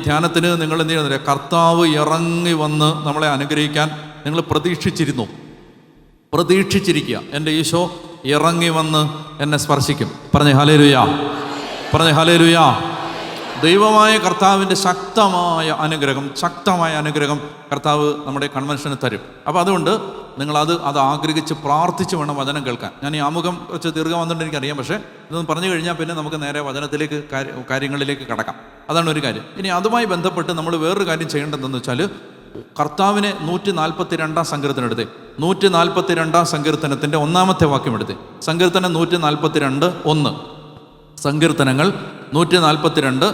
ധ്യാനത്തിന് നിങ്ങൾ എന്ത് ചെയ്യുന്നില്ല, കർത്താവ് ഇറങ്ങി വന്ന് നമ്മളെ അനുഗ്രഹിക്കാൻ നിങ്ങൾ പ്രതീക്ഷിച്ചിരിക്കുക. എൻ്റെ ഈശോ ഇറങ്ങി വന്ന് എന്നെ സ്പർശിക്കും. പറഞ്ഞേ ഹല്ലേലൂയ. പറഞ്ഞേ ഹല്ലേലൂയ. ദൈവമായ കർത്താവിൻ്റെ ശക്തമായ അനുഗ്രഹം കർത്താവ് നമ്മുടെ കൺവെൻഷന് തരും. അപ്പോൾ അതുകൊണ്ട് നിങ്ങളത് ആഗ്രഹിച്ച് പ്രാർത്ഥിച്ച് വേണം വചനം കേൾക്കാൻ. ഞാൻ ഈ ആമുഖം കുറച്ച് ദീർഘം വന്നിട്ട് എനിക്കറിയാം, പക്ഷേ ഇതൊന്ന് പറഞ്ഞു കഴിഞ്ഞാൽ പിന്നെ നമുക്ക് നേരെ വചനത്തിലേക്ക് കാര്യങ്ങളിലേക്ക് കടക്കാം. അതാണ് ഒരു കാര്യം. ഇനി അതുമായി ബന്ധപ്പെട്ട് നമ്മൾ വേറൊരു കാര്യം ചെയ്യേണ്ടതെന്ന് വെച്ചാൽ, കർത്താവിനെ 142 സങ്കീർത്തനം എടുത്തേ. 142 സങ്കീർത്തനത്തിൻ്റെ 1-ാമത്തെ വാക്യം എടുത്തേ. സങ്കീർത്തനം 142 1. സങ്കീർത്തനങ്ങൾ 142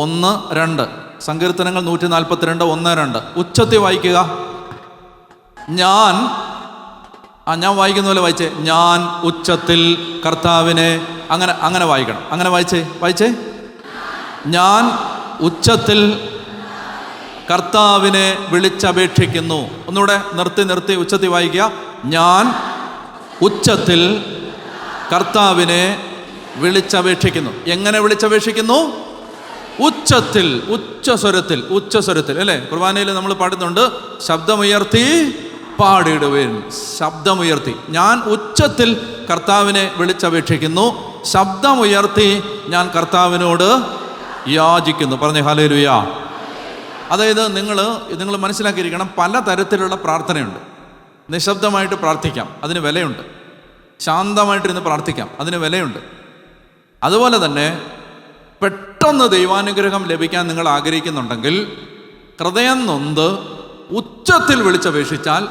1 2. സങ്കീർത്തനങ്ങൾ 142 1 2. ഉച്ചത്തിൽ വായിക്കുക. ഞാൻ വായിക്കുന്ന പോലെ വായിച്ചേ. ഞാൻ ഉച്ചത്തിൽ കർത്താവിനെ അങ്ങനെ വായിക്കണം. അങ്ങനെ വായിച്ചേ. ഞാൻ ഉച്ചത്തിൽ കർത്താവിനെ വിളിച്ചപേക്ഷിക്കുന്നു. ഒന്നുകൂടെ നിർത്തി ഉച്ചത്തിൽ വായിക്കുക. ഞാൻ ഉച്ചത്തിൽ കർത്താവിനെ വിളിച്ചപേക്ഷിക്കുന്നു. എങ്ങനെ വിളിച്ചപേക്ഷിക്കുന്നു? ഉച്ചത്തിൽ, ഉച്ചസ്വരത്തിൽ അല്ലേ? കുർബാനയിൽ നമ്മൾ പാടുന്നുണ്ട്, ശബ്ദമുയർത്തി പാടിയിടുവേൻ. ശബ്ദമുയർത്തി ഞാൻ ഉച്ചത്തിൽ കർത്താവിനെ വിളിച്ചപേക്ഷിക്കുന്നു. ശബ്ദമുയർത്തി ഞാൻ കർത്താവിനോട് യാചിക്കുന്നു. പറഞ്ഞേ ഹല്ലേലൂയ. അതായത് നിങ്ങൾ മനസ്സിലാക്കിയിരിക്കണം, പല തരത്തിലുള്ള പ്രാർത്ഥനയുണ്ട്. നിശബ്ദമായിട്ട് പ്രാർത്ഥിക്കാം, അതിന് വിലയുണ്ട്. ശാന്തമായിട്ടിരുന്ന് പ്രാർത്ഥിക്കാം, അതിന് വിലയുണ്ട്. അതുപോലെ തന്നെ പെട്ടെന്ന് ദൈവാനുഗ്രഹം ലഭിക്കാൻ നിങ്ങൾ ആഗ്രഹിക്കുന്നുണ്ടെങ്കിൽ ഹൃദയം നൊന്ത് ഉച്ചത്തിൽ വിളിച്ചപേക്ഷിച്ചാൽ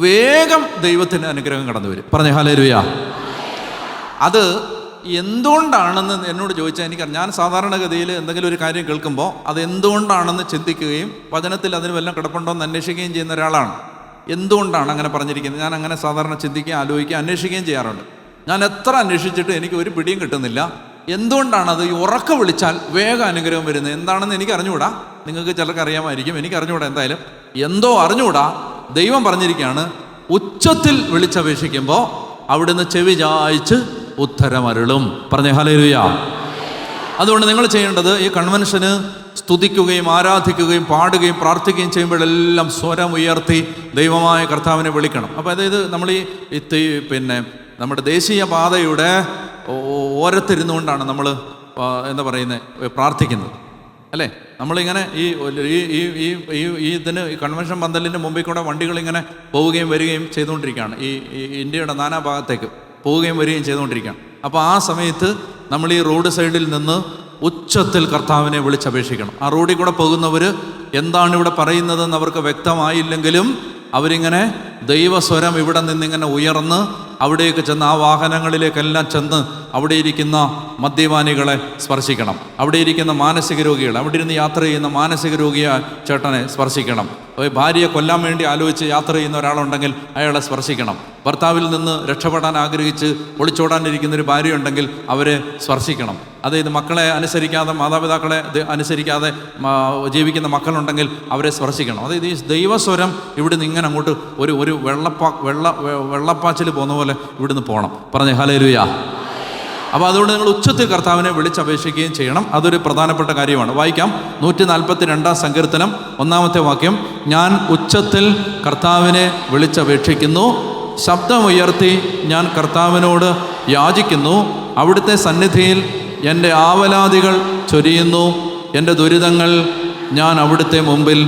വേഗം ദൈവത്തിൻ്റെ അനുഗ്രഹം കടന്നു വരും. പറഞ്ഞേ ഹല്ലേലൂയ. അത് എന്തുകൊണ്ടാണെന്ന് എന്നോട് ചോദിച്ചാൽ എനിക്കറിയാം. ഞാൻ സാധാരണഗതിയിൽ എന്തെങ്കിലും ഒരു കാര്യം കേൾക്കുമ്പോൾ അത് എന്തുകൊണ്ടാണെന്ന് ചിന്തിക്കുകയും വചനത്തിൽ അതിന് വല്ലതും കിടപ്പുണ്ടോ എന്ന് അന്വേഷിക്കുകയും ചെയ്യുന്ന ഒരാളാണ്. എന്തുകൊണ്ടാണ് അങ്ങനെ പറഞ്ഞിരിക്കുന്നത്? ഞാൻ അങ്ങനെ സാധാരണ ചിന്തിക്കുകയും ആലോചിക്കുകയും അന്വേഷിക്കുകയും ചെയ്യാറുണ്ട്. ഞാൻ എത്ര അന്വേഷിച്ചിട്ട് എനിക്ക് ഒരു പിടിയും കിട്ടുന്നില്ല. എന്തുകൊണ്ടാണത്? ഈ ഉറക്ക വിളിച്ചാൽ വേഗം അനുഗ്രഹം വരുന്നത് എന്താണെന്ന് എനിക്ക് അറിഞ്ഞുകൂടാ. നിങ്ങൾക്ക് ചിലർക്ക് അറിയാമായിരിക്കും, എനിക്ക് അറിഞ്ഞുകൂടാ. എന്തായാലും എന്തോ അറിഞ്ഞുകൂടാ. ദൈവം പറഞ്ഞിരിക്കുകയാണ്, ഉച്ചത്തിൽ വിളിച്ചപേക്ഷിക്കുമ്പോൾ അവിടുന്ന് ചെവി ചായ്ച്ച് ഉത്തരമരുളും. പറഞ്ഞേ ഹല്ലേലൂയ. അതുകൊണ്ട് നിങ്ങൾ ചെയ്യേണ്ടത്, ഈ കൺവെൻഷന് സ്തുതിക്കുകയും ആരാധിക്കുകയും പാടുകയും പ്രാർത്ഥിക്കുകയും ചെയ്യുമ്പോഴെല്ലാം സ്വരം ഉയർത്തി ദൈവമായ കർത്താവിനെ വിളിക്കണം. അപ്പോൾ അതായത് നമ്മൾ പിന്നെ നമ്മുടെ ദേശീയ പാതയുടെ ഓരത്തിരുന്നുകൊണ്ടാണ് നമ്മൾ പ്രാർത്ഥിക്കുന്നത് അല്ലേ? നമ്മളിങ്ങനെ ഇതിന് കൺവെൻഷൻ പന്തലിൻ്റെ മുമ്പിൽ കൂടെ വണ്ടികളിങ്ങനെ പോവുകയും വരികയും ചെയ്തുകൊണ്ടിരിക്കുകയാണ്. ഈ ഇന്ത്യയുടെ നാനാഭാഗത്തേക്ക് പോവുകയും വരികയും ചെയ്തുകൊണ്ടിരിക്കുകയാണ്. അപ്പോൾ ആ സമയത്ത് നമ്മൾ ഈ റോഡ് സൈഡിൽ നിന്ന് ഉച്ചത്തിൽ കർത്താവിനെ വിളിച്ചപേക്ഷിക്കണം. ആ റോഡിൽ കൂടെ പോകുന്നവർ എന്താണ് ഇവിടെ പറയുന്നതെന്ന് അവർക്ക് വ്യക്തമായില്ലെങ്കിലും അവരിങ്ങനെ ദൈവസ്വരം ഇവിടെ നിന്നിങ്ങനെ ഉയർന്ന് അവിടേക്ക് ചെന്ന്, ആ വാഹനങ്ങളിലേക്കെല്ലാം ചെന്ന് അവിടെ ഇരിക്കുന്ന മദ്യപാനികളെ സ്പർശിക്കണം. അവിടെ ഇരിക്കുന്ന മാനസിക രോഗികളെ, അവിടെ ഇരുന്ന് യാത്ര ചെയ്യുന്ന മാനസിക രോഗിയായ ചേട്ടനെ സ്പർശിക്കണം. ഭാര്യയെ കൊല്ലാൻ വേണ്ടി ആലോചിച്ച് യാത്ര ചെയ്യുന്ന ഒരാളുണ്ടെങ്കിൽ അയാളെ സ്പർശിക്കണം. ഭർത്താവിൽ നിന്ന് രക്ഷപ്പെടാൻ ആഗ്രഹിച്ച് ഒളിച്ചോടാനിരിക്കുന്നൊരു ഭാര്യയുണ്ടെങ്കിൽ അവരെ സ്പർശിക്കണം. അതായത് മക്കളെ അനുസരിക്കാതെ, മാതാപിതാക്കളെ അനുസരിക്കാതെ ജീവിക്കുന്ന മക്കളുണ്ടെങ്കിൽ അവരെ സ്പർശിക്കണം. അതായത് ഈ ദൈവസ്വരം ഇവിടുന്ന് ഇങ്ങനെ അങ്ങോട്ട് ഒരു വെള്ളപ്പാച്ചിൽ പോകുന്ന പോലെ ഇവിടുന്ന് പോകണം. പറഞ്ഞേ ഹല്ലേലൂയ. അപ്പോൾ അതുകൊണ്ട് നിങ്ങൾ ഉച്ചത്തിൽ കർത്താവിനെ വിളിച്ചപേക്ഷിക്കുകയും ചെയ്യണം. അതൊരു പ്രധാനപ്പെട്ട കാര്യമാണ്. വായിക്കാം 142 സങ്കീർത്തനം 1 വാക്യം. ഞാൻ ഉച്ചത്തിൽ കർത്താവിനെ വിളിച്ചപേക്ഷിക്കുന്നു, ശബ്ദമുയർത്തി ഞാൻ കർത്താവിനോട് യാചിക്കുന്നു. അവിടുത്തെ സന്നിധിയിൽ എൻ്റെ ആവലാദികൾ ചൊരിയുന്നു, എൻ്റെ ദുരിതങ്ങൾ ഞാൻ അവിടുത്തെ മുമ്പിൽ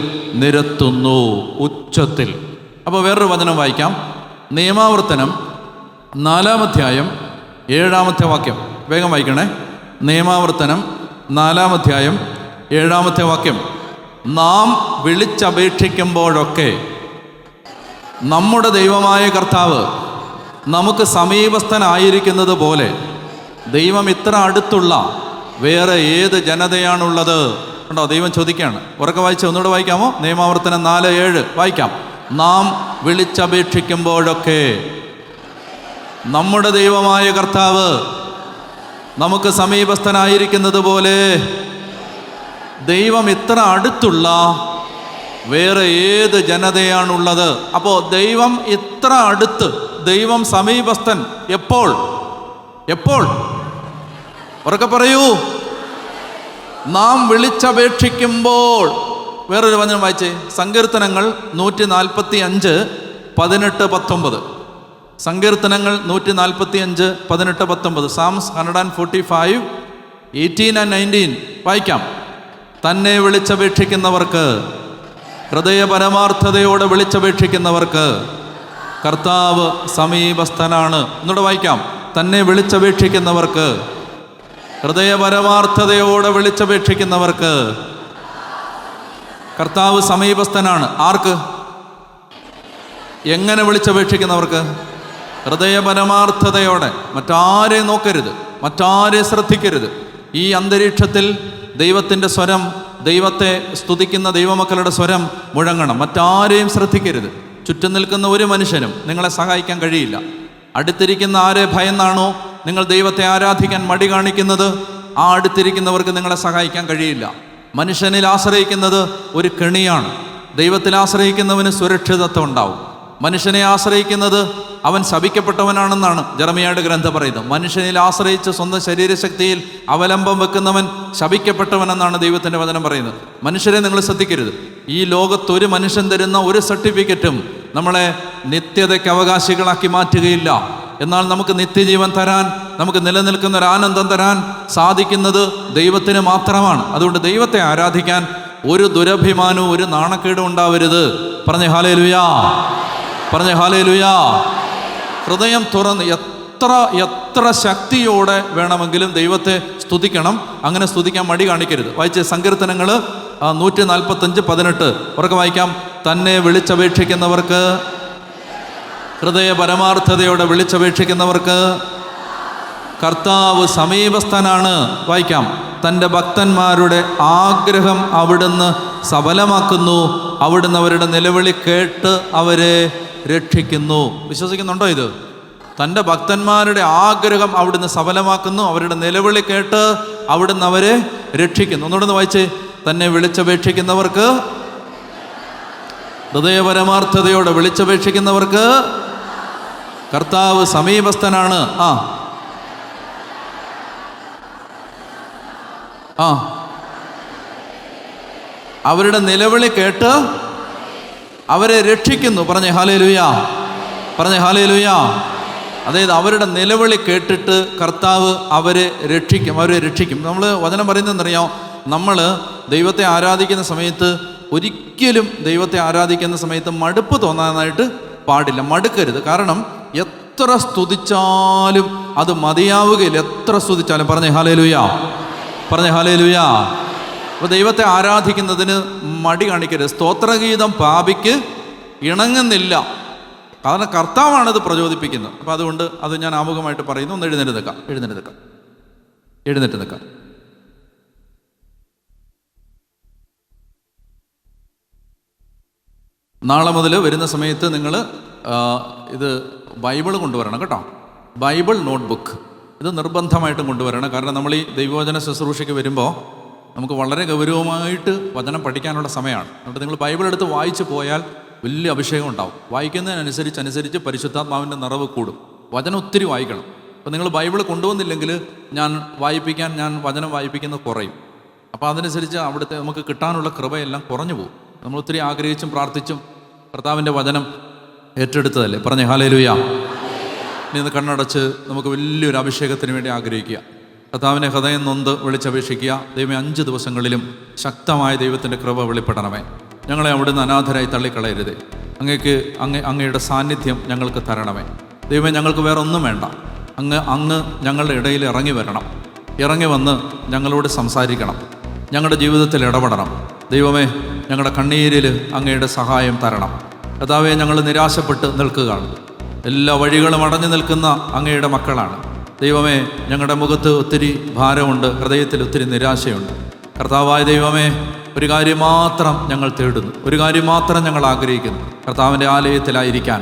നിരത്തുന്നു. ഉച്ചത്തിൽ. അപ്പോൾ വേറൊരു വചനം വായിക്കാം. നിയമാവർത്തനം 4 7 വാക്യം. വേഗം വായിക്കണേ. നിയമാവർത്തനം 4 7 വാക്യം. നാം വിളിച്ചപേക്ഷിക്കുമ്പോഴൊക്കെ നമ്മുടെ ദൈവമായ കർത്താവ് നമുക്ക് സമീപസ്ഥനായിരിക്കുന്നത് പോലെ ദൈവം ഇത്ര അടുത്തുള്ള വേറെ ഏത് ജനതയാണുള്ളത്? ഉണ്ടോ? ദൈവം ചോദിക്കുകയാണ്. ഉറക്കെ വായിച്ച് ഒന്നുകൂടെ വായിക്കാമോ? നിയമാവർത്തനം 4:7 വായിക്കാം. നാം വിളിച്ചപേക്ഷിക്കുമ്പോഴൊക്കെ നമ്മുടെ ദൈവമായ കർത്താവ് നമുക്ക് സമീപസ്ഥനായിരിക്കുന്നത് പോലെ ദൈവം ഇത്ര അടുത്തുള്ള വേറെ ഏത് ജനതയാണുള്ളത്? അപ്പോൾ ദൈവം ഇത്ര അടുത്ത്, ദൈവം സമീപസ്ഥൻ എപ്പോൾ? ഉറക്കെ പറയൂ. നാം വിളിച്ചപേക്ഷിക്കുമ്പോൾ. വേറൊരു വചനം വായിച്ചേ. സങ്കീർത്തനങ്ങൾ 145 18 19. സങ്കീർത്തനങ്ങൾ 145 18 19. സാംസ് 145 18 and 19 വായിക്കാം. തന്നെ വിളിച്ചപേക്ഷിക്കുന്നവർക്ക്, ഹൃദയപരമാർത്ഥതയോടെ വിളിച്ചപേക്ഷിക്കുന്നവർക്ക് കർത്താവ് സമീപസ്ഥനാണ്. എന്നോട് വായിക്കാം. തന്നെ വിളിച്ചപേക്ഷിക്കുന്നവർക്ക്, ഹൃദയപരമാർത്ഥതയോടെ വിളിച്ചപേക്ഷിക്കുന്നവർക്ക് കർത്താവ് സമീപസ്ഥനാണ്. ആർക്ക്? എങ്ങനെ വിളിച്ചപേക്ഷിക്കുന്നവർക്ക്? ഹൃദയപരമാർത്ഥതയോടെ. മറ്റാരെയും നോക്കരുത്, മറ്റാരെ ശ്രദ്ധിക്കരുത്. ഈ അന്തരീക്ഷത്തിൽ ദൈവത്തിൻ്റെ സ്വരം, ദൈവത്തെ സ്തുതിക്കുന്ന ദൈവമക്കളുടെ സ്വരം മുഴങ്ങണം. മറ്റാരെയും ശ്രദ്ധിക്കരുത്. ചുറ്റും നിൽക്കുന്ന ഒരു മനുഷ്യനും നിങ്ങളെ സഹായിക്കാൻ കഴിയില്ല. അടുത്തിരിക്കുന്ന ആരെ ഭയന്നാണോ നിങ്ങൾ ദൈവത്തെ ആരാധിക്കാൻ മടി കാണിക്കുന്നത്, ആ അടുത്തിരിക്കുന്നവർക്ക് നിങ്ങളെ സഹായിക്കാൻ കഴിയില്ല. മനുഷ്യനിൽ ആശ്രയിക്കുന്നത് ഒരു കെണിയാണ്. ദൈവത്തിൽ ആശ്രയിക്കുന്നവന് സുരക്ഷിതത്വം ഉണ്ടാവും. മനുഷ്യനെ ആശ്രയിക്കുന്നത് അവൻ ശപിക്കപ്പെട്ടവനാണെന്നാണ് ജെറമ്യായുടെ ഗ്രന്ഥം പറയുന്നത്. മനുഷ്യനിൽ ആശ്രയിച്ച് സ്വന്തം ശരീരശക്തിയിൽ അവലംബം വെക്കുന്നവൻ ശപിക്കപ്പെട്ടവനെന്നാണ് ദൈവത്തിൻ്റെ വചനം പറയുന്നത്. മനുഷ്യരെ നിങ്ങൾ ശ്രദ്ധിക്കരുത്. ഈ ലോകത്തൊരു മനുഷ്യൻ തരുന്ന ഒരു സർട്ടിഫിക്കറ്റും നമ്മളെ നിത്യതയ്ക്ക് അവകാശികളാക്കി മാറ്റുകയില്ല. എന്നാൽ നമുക്ക് നിത്യജീവൻ തരാൻ, നമുക്ക് നിലനിൽക്കുന്ന ഒരു ആനന്ദം തരാൻ സാധിക്കുന്നത് ദൈവത്തിന് മാത്രമാണ്. അതുകൊണ്ട് ദൈവത്തെ ആരാധിക്കാൻ ഒരു ദുരഭിമാനവും ഒരു നാണക്കേടും ഉണ്ടാവരുത്. പറഞ്ഞേ ഹല്ലേലൂയാ, പറഞ്ഞേ ഹല്ലേലൂയാ. ഹൃദയം തുറന്ന് എത്ര ശക്തിയോടെ വേണമെങ്കിലും ദൈവത്തെ സ്തുതിക്കണം. അങ്ങനെ സ്തുതിക്കാൻ മടി കാണിക്കരുത്. വായിച്ച സങ്കീർത്തനങ്ങൾ 145 18 ഉറക്കെ വായിക്കാം. തന്നെ വിളിച്ചപേക്ഷിക്കുന്നവർക്ക്, ഹൃദയ പരമാർത്ഥതയോടെ വിളിച്ചപേക്ഷിക്കുന്നവർക്ക് കർത്താവ് സമീപസ്ഥനാണ്. വായിക്കാം. തൻ്റെ ഭക്തന്മാരുടെ ആഗ്രഹം അവിടുന്ന് സഫലമാക്കുന്നു. അവിടുന്ന് അവരുടെ നിലവിളി കേട്ട് അവരെ രക്ഷിക്കുന്നു. വിശ്വസിക്കുന്നുണ്ടോ ഇത്? തൻ്റെ ഭക്തന്മാരുടെ ആഗ്രഹം അവിടുന്ന് സഫലമാക്കുന്നു. അവരുടെ നിലവിളി കേട്ട് അവിടുന്ന് അവരെ രക്ഷിക്കുന്നു. ഒന്നുകൂടെ വായിച്ച്. തന്നെ വിളിച്ചപേക്ഷിക്കുന്നവർക്ക്, ഹൃദയപരമാർത്ഥതയോടെ വിളിച്ചപേക്ഷിക്കുന്നവർക്ക് കർത്താവ് സമീപസ്ഥനാണ്. അവരുടെ നിലവിളി കേട്ട് അവരെ രക്ഷിക്കുന്നു. പറഞ്ഞേ ഹല്ലേലൂയാ, പറഞ്ഞേ ഹല്ലേലൂയാ. അതായത് അവരുടെ നിലവിളി കേട്ടിട്ട് കർത്താവ് അവരെ രക്ഷിക്കും. നമ്മൾ വചനം പറയുന്നതെന്നറിയാം, നമ്മൾ ദൈവത്തെ ആരാധിക്കുന്ന സമയത്ത് ഒരിക്കലും ദൈവത്തെ ആരാധിക്കുന്ന സമയത്ത് മടുപ്പ് തോന്നാനായിട്ട് പാടില്ല. മടുക്കരുത്. കാരണം എത്ര സ്തുതിച്ചാലും അത് മതിയാവുകയില്ല. എത്ര സ്തുതിച്ചാലും. പറഞ്ഞേ ഹല്ലേലൂയാ, പറഞ്ഞേ ഹല്ലേലൂയാ. അപ്പോൾ ദൈവത്തെ ആരാധിക്കുന്നതിന് മടി കാണിക്കരുത്. സ്തോത്രഗീതം പാപിക്ക് ഇണങ്ങുന്നില്ല. കാരണം കർത്താവാണത് പ്രചോദിപ്പിക്കുന്നത്. അപ്പോൾ അതുകൊണ്ട് അത് ഞാൻ ആമുഖമായിട്ട് പറയുന്നു. ഒന്ന് എഴുന്നേറ്റ് നിൽക്കാം. നാളെ മുതൽ വരുന്ന സമയത്ത് നിങ്ങൾ ഇത് ബൈബിൾ കൊണ്ടുവരണം കേട്ടോ. ബൈബിൾ നോട്ട്ബുക്ക് ഇത് നിർബന്ധമായിട്ടും കൊണ്ടുവരണം. കാരണം നമ്മൾ ഈ ദൈവവചന ശുശ്രൂഷയ്ക്ക് വരുമ്പോൾ നമുക്ക് വളരെ ഗൗരവമായിട്ട് വചനം പഠിക്കാനുള്ള സമയമാണ്. അതുകൊണ്ട് നിങ്ങൾ ബൈബിൾ എടുത്ത് വായിച്ച് പോയാൽ വലിയ അഭിഷേകം ഉണ്ടാവും. വായിക്കുന്നതിനനുസരിച്ച് പരിശുദ്ധാത്മാവിൻ്റെ നിറവ് കൂടും. വചനം ഒത്തിരി വായിക്കണം. അപ്പോൾ നിങ്ങൾ ബൈബിൾ കൊണ്ടുവന്നില്ലെങ്കിൽ ഞാൻ വചനം വായിപ്പിക്കുന്നത് കുറയും. അപ്പോൾ അതനുസരിച്ച് അവിടുത്തെ നമുക്ക് കിട്ടാനുള്ള കൃപയെല്ലാം കുറഞ്ഞു പോകും. നമ്മൾ ഒത്തിരി ആഗ്രഹിച്ചും പ്രാർത്ഥിച്ചും കർത്താവിൻ്റെ വചനം ഏറ്റെടുത്തതല്ലേ. പറഞ്ഞേ ഹല്ലേലൂയ. ഇനി ഒന്ന് കണ്ണടച്ച് നമുക്ക് വലിയൊരു അഭിഷേകത്തിന് വേണ്ടി ആഗ്രഹിക്കുക. കർത്താവിനെ ഹൃദയം നൊന്ത് വിളിച്ചപേക്ഷിക്കുക. ദൈവമേ, 5 ദിവസങ്ങളിലും ശക്തമായ ദൈവത്തിൻ്റെ കൃപ വെളിപ്പെടണമേ. ഞങ്ങളെ അവിടുന്ന് അനാഥരായി തള്ളിക്കളയരുതേ. അങ്ങയുടെ സാന്നിധ്യം ഞങ്ങൾക്ക് തരണമേ. ദൈവമേ, ഞങ്ങൾക്ക് വേറെ ഒന്നും വേണ്ട. അങ്ങ് ഞങ്ങളുടെ ഇടയിൽ ഇറങ്ങി വരണം. ഇറങ്ങി വന്ന് ഞങ്ങളോട് സംസാരിക്കണം. ഞങ്ങളുടെ ജീവിതത്തിൽ ഇടപെടണം. ദൈവമേ, ഞങ്ങളുടെ കണ്ണീരിൽ അങ്ങയുടെ സഹായം തരണം. കർത്താവേ, ഞങ്ങൾ നിരാശപ്പെട്ട് നിൽക്കുകയാണ്. എല്ലാ വഴികളും അടഞ്ഞു നിൽക്കുന്ന അങ്ങയുടെ മക്കളാണ്. ദൈവമേ, ഞങ്ങളുടെ മുഖത്ത് ഒത്തിരി ഭാരമുണ്ട്, ഹൃദയത്തിൽ ഒത്തിരി നിരാശയുണ്ട്. കർത്താവായ ദൈവമേ, ഒരു കാര്യം മാത്രം ഞങ്ങൾ തേടുന്നു, ഒരു കാര്യം മാത്രം ഞങ്ങൾ ആഗ്രഹിക്കുന്നു. കർത്താവിൻ്റെ ആലയത്തിലായിരിക്കാൻ.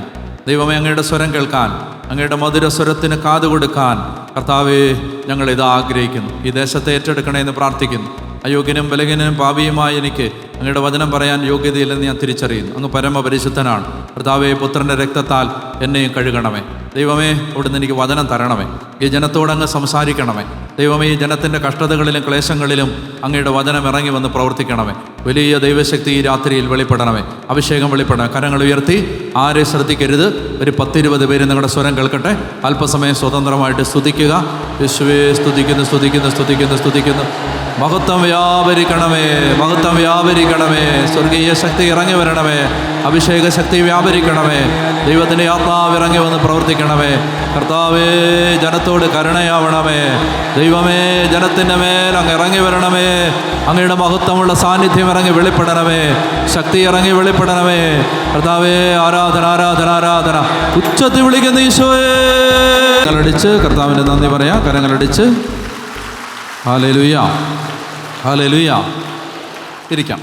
ദൈവമേ, അങ്ങയുടെ സ്വരം കേൾക്കാൻ, അങ്ങയുടെ മധുര സ്വരത്തിന് കാതുകൊടുക്കാൻ കർത്താവേ, ഞങ്ങളിത് ആഗ്രഹിക്കുന്നു. ഈ ദേശത്തെ ഏറ്റെടുക്കണേ എന്ന് പ്രാർത്ഥിക്കുന്നു. അയോഗ്യനും ബലഹീനനും പാപിയുമായ എനിക്ക് അങ്ങയുടെ വചനം പറയാൻ യോഗ്യതയില്ലെന്ന് ഞാൻ തിരിച്ചറിയുന്നു. അങ്ങ് പരമപരിശുദ്ധനാണ്. കർത്താവേ, പുത്രൻ്റെ രക്തത്താൽ എന്നെയും കഴുകണമേ. ദൈവമേ, അവിടുന്ന് എനിക്ക് വചനം തരണമേ. ഈ ജനത്തോട് അങ്ങ് സംസാരിക്കണമേ. ദൈവമേ, ഈ ജനത്തിൻ്റെ കഷ്ടതകളിലും ക്ലേശങ്ങളിലും അങ്ങയുടെ വചനം ഇറങ്ങി വന്ന് പ്രവർത്തിക്കണമേ. വലിയ ദൈവശക്തി ഈ രാത്രിയിൽ വെളിപ്പെടണമേ. അഭിഷേകം വെളിപ്പെടണം. കരങ്ങൾ ഉയർത്തി, ആരെ ശ്രദ്ധിക്കരുത്. ഒരു 10-20 പേര് നിങ്ങളുടെ സ്വരം കേൾക്കട്ടെ. അല്പസമയം സ്വതന്ത്രമായിട്ട് സ്തുതിക്കുക. യേശുവേ, സ്തുതിക്കുന്നു, സ്തുതിക്കുന്നു, സ്തുതിക്കുന്നു, സ്തുതിക്കുന്നു. മഹത്വം വ്യാപരിക്കണമേ, മഹത്വം വ്യാപരിക്കണമേ. സ്വർഗീയ ശക്തി ഇറങ്ങി വരണമേ. അഭിഷേക ശക്തി വ്യാപരിക്കണമേ. ദൈവത്തിൻ്റെ ആത്മാവ് ഇറങ്ങി വന്ന് പ്രവർത്തിക്കണമേ. കർത്താവേ, ജനത്തോട് കരുണയാവണമേ. ദൈവമേ, ജനത്തിൻ്റെ മേൽ അങ്ങ് ഇറങ്ങി വരണമേ. അങ്ങയുടെ മഹത്വമുള്ള സാന്നിധ്യം ഇറങ്ങി വെളിപ്പെടണമേ. ശക്തി ഇറങ്ങി വെളിപ്പെടണമേ. കർത്താവേ, ആരാധന, ആരാധന, ആരാധന. ഉച്ചത്തിൽ വിളിക്കുന്ന ഈശോയേ. കരങ്ങളടിച്ച് കർത്താവിന് നന്ദി പറയാം. കരങ്ങളടിച്ച് ഹല്ലേലൂയ, ഹല്ലേലൂയ. ഇരിക്കാം.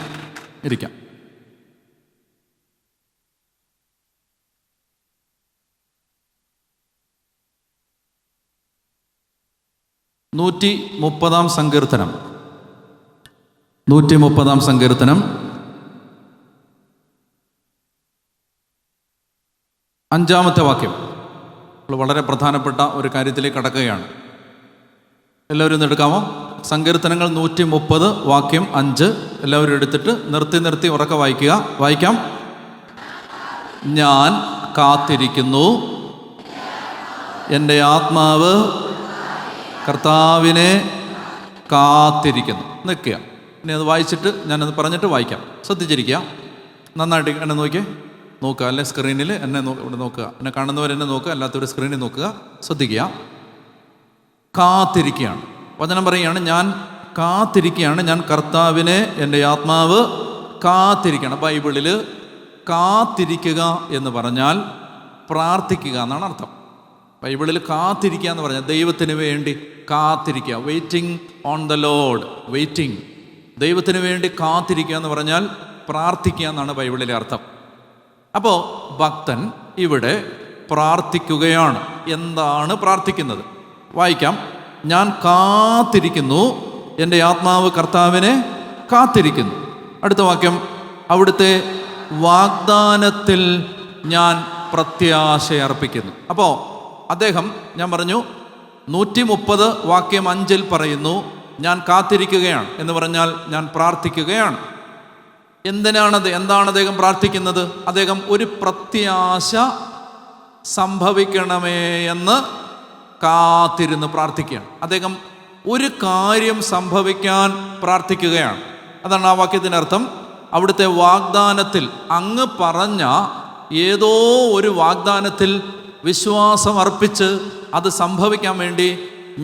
130 സങ്കീർത്തനം 130 സങ്കീർത്തനം 5-ാമത്തെ വാക്യം. വളരെ പ്രധാനപ്പെട്ട ഒരു കാര്യത്തിലേക്ക് കടക്കുകയാണ്. എല്ലാവരും ഒന്ന് എടുക്കാമോ? സങ്കീർത്തനങ്ങൾ 130 വാക്യം 5. എല്ലാവരും എടുത്തിട്ട് നിർത്തി ഉറക്കെ വായിക്കുക. വായിക്കാം. ഞാൻ കാത്തിരിക്കുന്നു, എൻ്റെ ആത്മാവ് കർത്താവിനെ കാത്തിരിക്കുന്നു. നിൽക്കുക. ഇനി അത് വായിച്ചിട്ട് ഞാനത് പറഞ്ഞിട്ട് വായിക്കാം. ശ്രദ്ധിച്ചിരിക്കുക. നന്നായിട്ട് എന്നെ നോക്കുക. അല്ലെ സ്ക്രീനിൽ എന്നെ ഇവിടെ നോക്കുക. എന്നെ കാണുന്നവരെന്നെ നോക്കുക, അല്ലാത്തവർ സ്ക്രീനിൽ നോക്കുക. ശ്രദ്ധിക്കുക. കാത്തിരിക്കുകയാണ്. വചനം പറയുകയാണ്, ഞാൻ കാത്തിരിക്കുകയാണ്, ഞാൻ കർത്താവിനെ എൻ്റെ ആത്മാവ് കാത്തിരിക്കുകയാണ്. ബൈബിളിൽ കാത്തിരിക്കുക എന്ന് പറഞ്ഞാൽ പ്രാർത്ഥിക്കുക എന്നാണ് അർത്ഥം. ബൈബിളിൽ കാത്തിരിക്കുക എന്ന് പറഞ്ഞാൽ ദൈവത്തിന് വേണ്ടി കാത്തിരിക്കുക. Waiting on the load. Waiting. ദൈവത്തിന് വേണ്ടി കാത്തിരിക്കുക എന്ന് പറഞ്ഞാൽ പ്രാർത്ഥിക്കുക എന്നാണ് ബൈബിളിലെ അർത്ഥം. അപ്പോൾ ഭക്തൻ ഇവിടെ പ്രാർത്ഥിക്കുകയാണ്. എന്താണ് പ്രാർത്ഥിക്കുന്നത്? വായിക്കാം. ഞാൻ കാത്തിരിക്കുന്നു, എൻ്റെ ആത്മാവ് കർത്താവിനെ കാത്തിരിക്കുന്നു. അടുത്ത വാക്യം, അവിടുത്തെ വാഗ്ദാനത്തിൽ ഞാൻ പ്രത്യാശയർപ്പിക്കുന്നു. അപ്പോൾ അദ്ദേഹം, ഞാൻ പറഞ്ഞു 130 വാക്യം 5 പറയുന്നു, ഞാൻ കാത്തിരിക്കുകയാണ് എന്ന് പറഞ്ഞാൽ ഞാൻ പ്രാർത്ഥിക്കുകയാണ്. എന്താണ് അദ്ദേഹം പ്രാർത്ഥിക്കുന്നത്? അദ്ദേഹം ഒരു പ്രത്യാശ സംഭവിക്കണമേ എന്ന് കാത്തിരുന്ന് പ്രാർത്ഥിക്കുകയാണ്. അദ്ദേഹം ഒരു കാര്യം സംഭവിക്കാൻ പ്രാർത്ഥിക്കുകയാണ്. അതാണ് ആ വാക്യത്തിൻ്റെ അർത്ഥം. അവിടുത്തെ വാഗ്ദാനത്തിൽ, അങ്ങ് പറഞ്ഞ ഏതോ ഒരു വാഗ്ദാനത്തിൽ വിശ്വാസം അർപ്പിച്ച് അത് സംഭവിക്കാൻ വേണ്ടി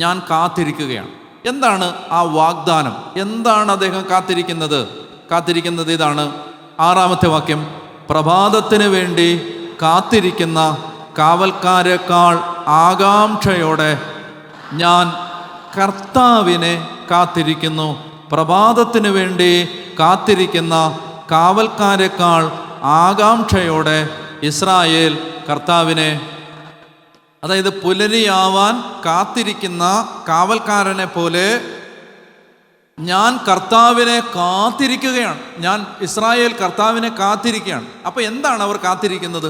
ഞാൻ കാത്തിരിക്കുകയാണ്. എന്താണ് ആ വാഗ്ദാനം? എന്താണ് അദ്ദേഹം കാത്തിരിക്കുന്നത്? ഇതാണ് 6-ാമത്തെ വാക്യം. പ്രഭാതത്തിന് വേണ്ടി കാത്തിരിക്കുന്ന കാവൽക്കാരേക്കാൾ ആകാംക്ഷയോടെ ഞാൻ കർത്താവിനെ കാത്തിരിക്കുന്നു. പ്രഭാതത്തിന് വേണ്ടി കാത്തിരിക്കുന്ന കാവൽക്കാരേക്കാൾ ആകാംക്ഷയോടെ ഇസ്രായേൽ കർത്താവിനെ, അതായത് പുലരിയാവാൻ കാത്തിരിക്കുന്ന കാവൽക്കാരനെ പോലെ ഞാൻ കർത്താവിനെ കാത്തിരിക്കുകയാണ്. ഇസ്രായേൽ കർത്താവിനെ കാത്തിരിക്കുകയാണ്. അപ്പോൾ എന്താണ് അവർ കാത്തിരിക്കുന്നത്?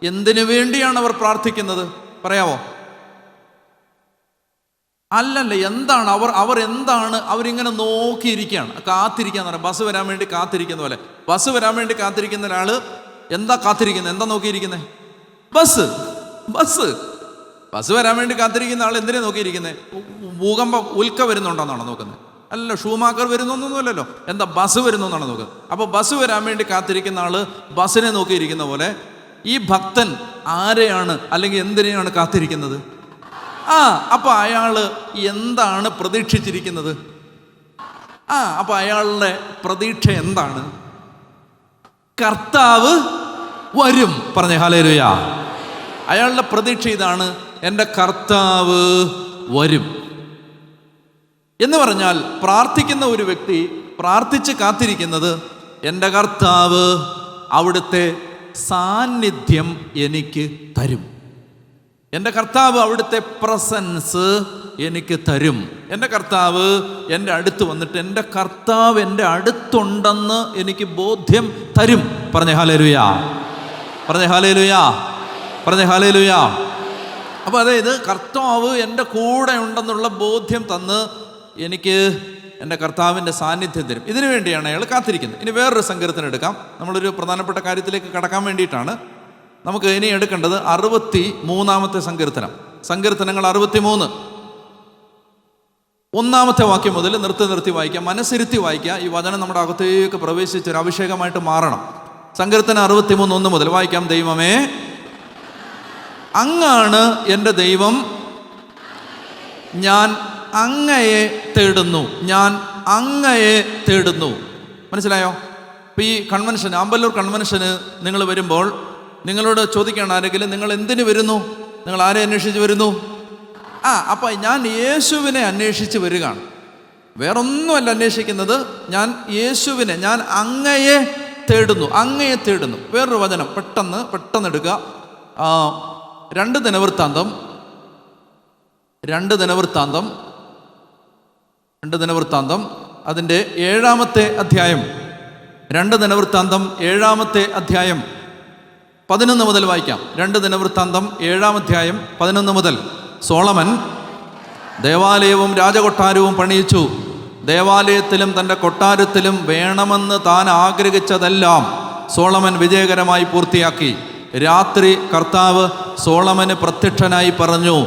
എന്തിനു വേണ്ടിയാണ് അവർ പ്രാർത്ഥിക്കുന്നത്? പറയാവോ? അല്ലല്ല, എന്താണ് അവരിങ്ങനെ നോക്കിയിരിക്കുകയാണ്. കാത്തിരിക്കാന്ന് പറയാം. ബസ് വരാൻ വേണ്ടി കാത്തിരിക്കുന്ന പോലെ. ബസ് വരാൻ വേണ്ടി കാത്തിരിക്കുന്ന ഒരാൾ എന്താ കാത്തിരിക്കുന്നത്? എന്താ നോക്കിയിരിക്കുന്നത്? ബസ് വരാൻ വേണ്ടി കാത്തിരിക്കുന്ന ആൾ എന്തിനാ നോക്കിയിരിക്കുന്നത്? ഭൂകമ്പം ഉൽക്ക വരുന്നുണ്ടെന്നാണോ നോക്കുന്നത്? അല്ല, ഷൂമാക്കർ വരുന്നൊന്നുമല്ലല്ലോ. എന്താ, ബസ് വരുന്നു എന്നാണ് നോക്കുന്നത്. അപ്പോൾ ബസ് വരാൻ വേണ്ടി കാത്തിരിക്കുന്ന ആള് ബസ്സിനെ നോക്കിയിരിക്കുന്ന പോലെ ഈ ഭക്തൻ ആരെയാണ് അല്ലെങ്കിൽ എന്തിനെയാണ് കാത്തിരിക്കുന്നത്? അപ്പൊ അയാള് എന്താണ് പ്രതീക്ഷിച്ചിരിക്കുന്നത്? അപ്പൊ അയാളുടെ പ്രതീക്ഷ എന്താണ്? കർത്താവ് വരും. പറഞ്ഞേ ഹല്ലേലൂയ. അയാളുടെ പ്രതീക്ഷ ഇതാണ്, എൻ്റെ കർത്താവ് വരും എന്ന് പറഞ്ഞാൽ പ്രാർത്ഥിക്കുന്ന ഒരു വ്യക്തി പ്രാർത്ഥിച്ച് കാത്തിരിക്കുന്നത്, എൻ്റെ കർത്താവ് അവിടുത്തെ സാന്നിധ്യം എനിക്ക് തരും, എൻ്റെ കർത്താവ് അവിടുത്തെ പ്രസൻസ് എനിക്ക് തരും, എൻ്റെ കർത്താവ് എൻ്റെ അടുത്ത് വന്നിട്ട് എൻ്റെ കർത്താവ് എൻ്റെ അടുത്തുണ്ടെന്ന് എനിക്ക് ബോധ്യം തരും. പറഞ്ഞേ ഹല്ലേലൂയ, പറഞ്ഞേ ഹല്ലേലൂയ, പറഞ്ഞേ ഹല്ലേലൂയ. അപ്പോൾ അതായത് കർത്താവ് എൻ്റെ കൂടെ ഉണ്ടെന്നുള്ള ബോധ്യം തന്ന് എനിക്ക് എൻ്റെ കർത്താവിൻ്റെ സാന്നിധ്യം തരും. ഇതിനു വേണ്ടിയാണ് അയാൾ കാത്തിരിക്കുന്നത്. ഇനി വേറൊരു സങ്കീർത്തനം എടുക്കാം. നമ്മളൊരു പ്രധാനപ്പെട്ട കാര്യത്തിലേക്ക് കടക്കാൻ വേണ്ടിയിട്ടാണ് നമുക്ക് ഇനി എടുക്കേണ്ടത് 63 സങ്കീർത്തനം. സങ്കീർത്തനങ്ങൾ 63, 1 വാക്യം മുതൽ നിർത്തി വായിക്കാം, മനസ്സിരുത്തി വായിക്കുക. ഈ വചനം നമ്മുടെ അകത്തേക്ക് പ്രവേശിച്ച് ഒരു അഭിഷേകമായിട്ട് മാറണം. സങ്കീർത്തനം 63, 1 മുതൽ വായിക്കാം. ദൈവമേ, അങ്ങാണ് എൻ്റെ ദൈവം, ഞാൻ അങ്ങയെ തേടുന്നു, ഞാൻ അങ്ങയെ തേടുന്നു. മനസ്സിലായോ? ഇപ്പം ഈ കൺവെൻഷൻ, ആമ്പല്ലൂർ കൺവെൻഷന് നിങ്ങൾ വരുമ്പോൾ നിങ്ങളോട് ചോദിക്കണം ആരെങ്കിലും, നിങ്ങൾ എന്തിനു വരുന്നു? നിങ്ങൾ ആരെ അന്വേഷിച്ച് വരുന്നു? അപ്പം ഞാൻ യേശുവിനെ അന്വേഷിച്ച് വരികയാണ്. വേറൊന്നുമല്ല അന്വേഷിക്കുന്നത്, ഞാൻ യേശുവിനെ, ഞാൻ അങ്ങയെ തേടുന്നു, അങ്ങയെ തേടുന്നു. വേറൊരു വചനം പെട്ടെന്ന് എടുക്കുക. 2 ദിനവൃത്താന്തം 2 ദിനവൃത്താന്തം അതിൻ്റെ 7-ാമത്തെ അധ്യായം. 2 ദിനവൃത്താന്തം 7-ാമത്തെ അധ്യായം 11 മുതൽ വായിക്കാം. 2 ദിനവൃത്താന്തം 7-ാം അധ്യായം 11 മുതൽ. സോളമൻ ദേവാലയവും രാജകൊട്ടാരവും പണിയിച്ചു. ദേവാലയത്തിലും തൻ്റെ കൊട്ടാരത്തിലും വേണമെന്ന് താൻ ആഗ്രഹിച്ചതെല്ലാം സോളമൻ വിജയകരമായി പൂർത്തിയാക്കി. രാത്രി കർത്താവ് സോളമന് പ്രത്യക്ഷനായി പറഞ്ഞു,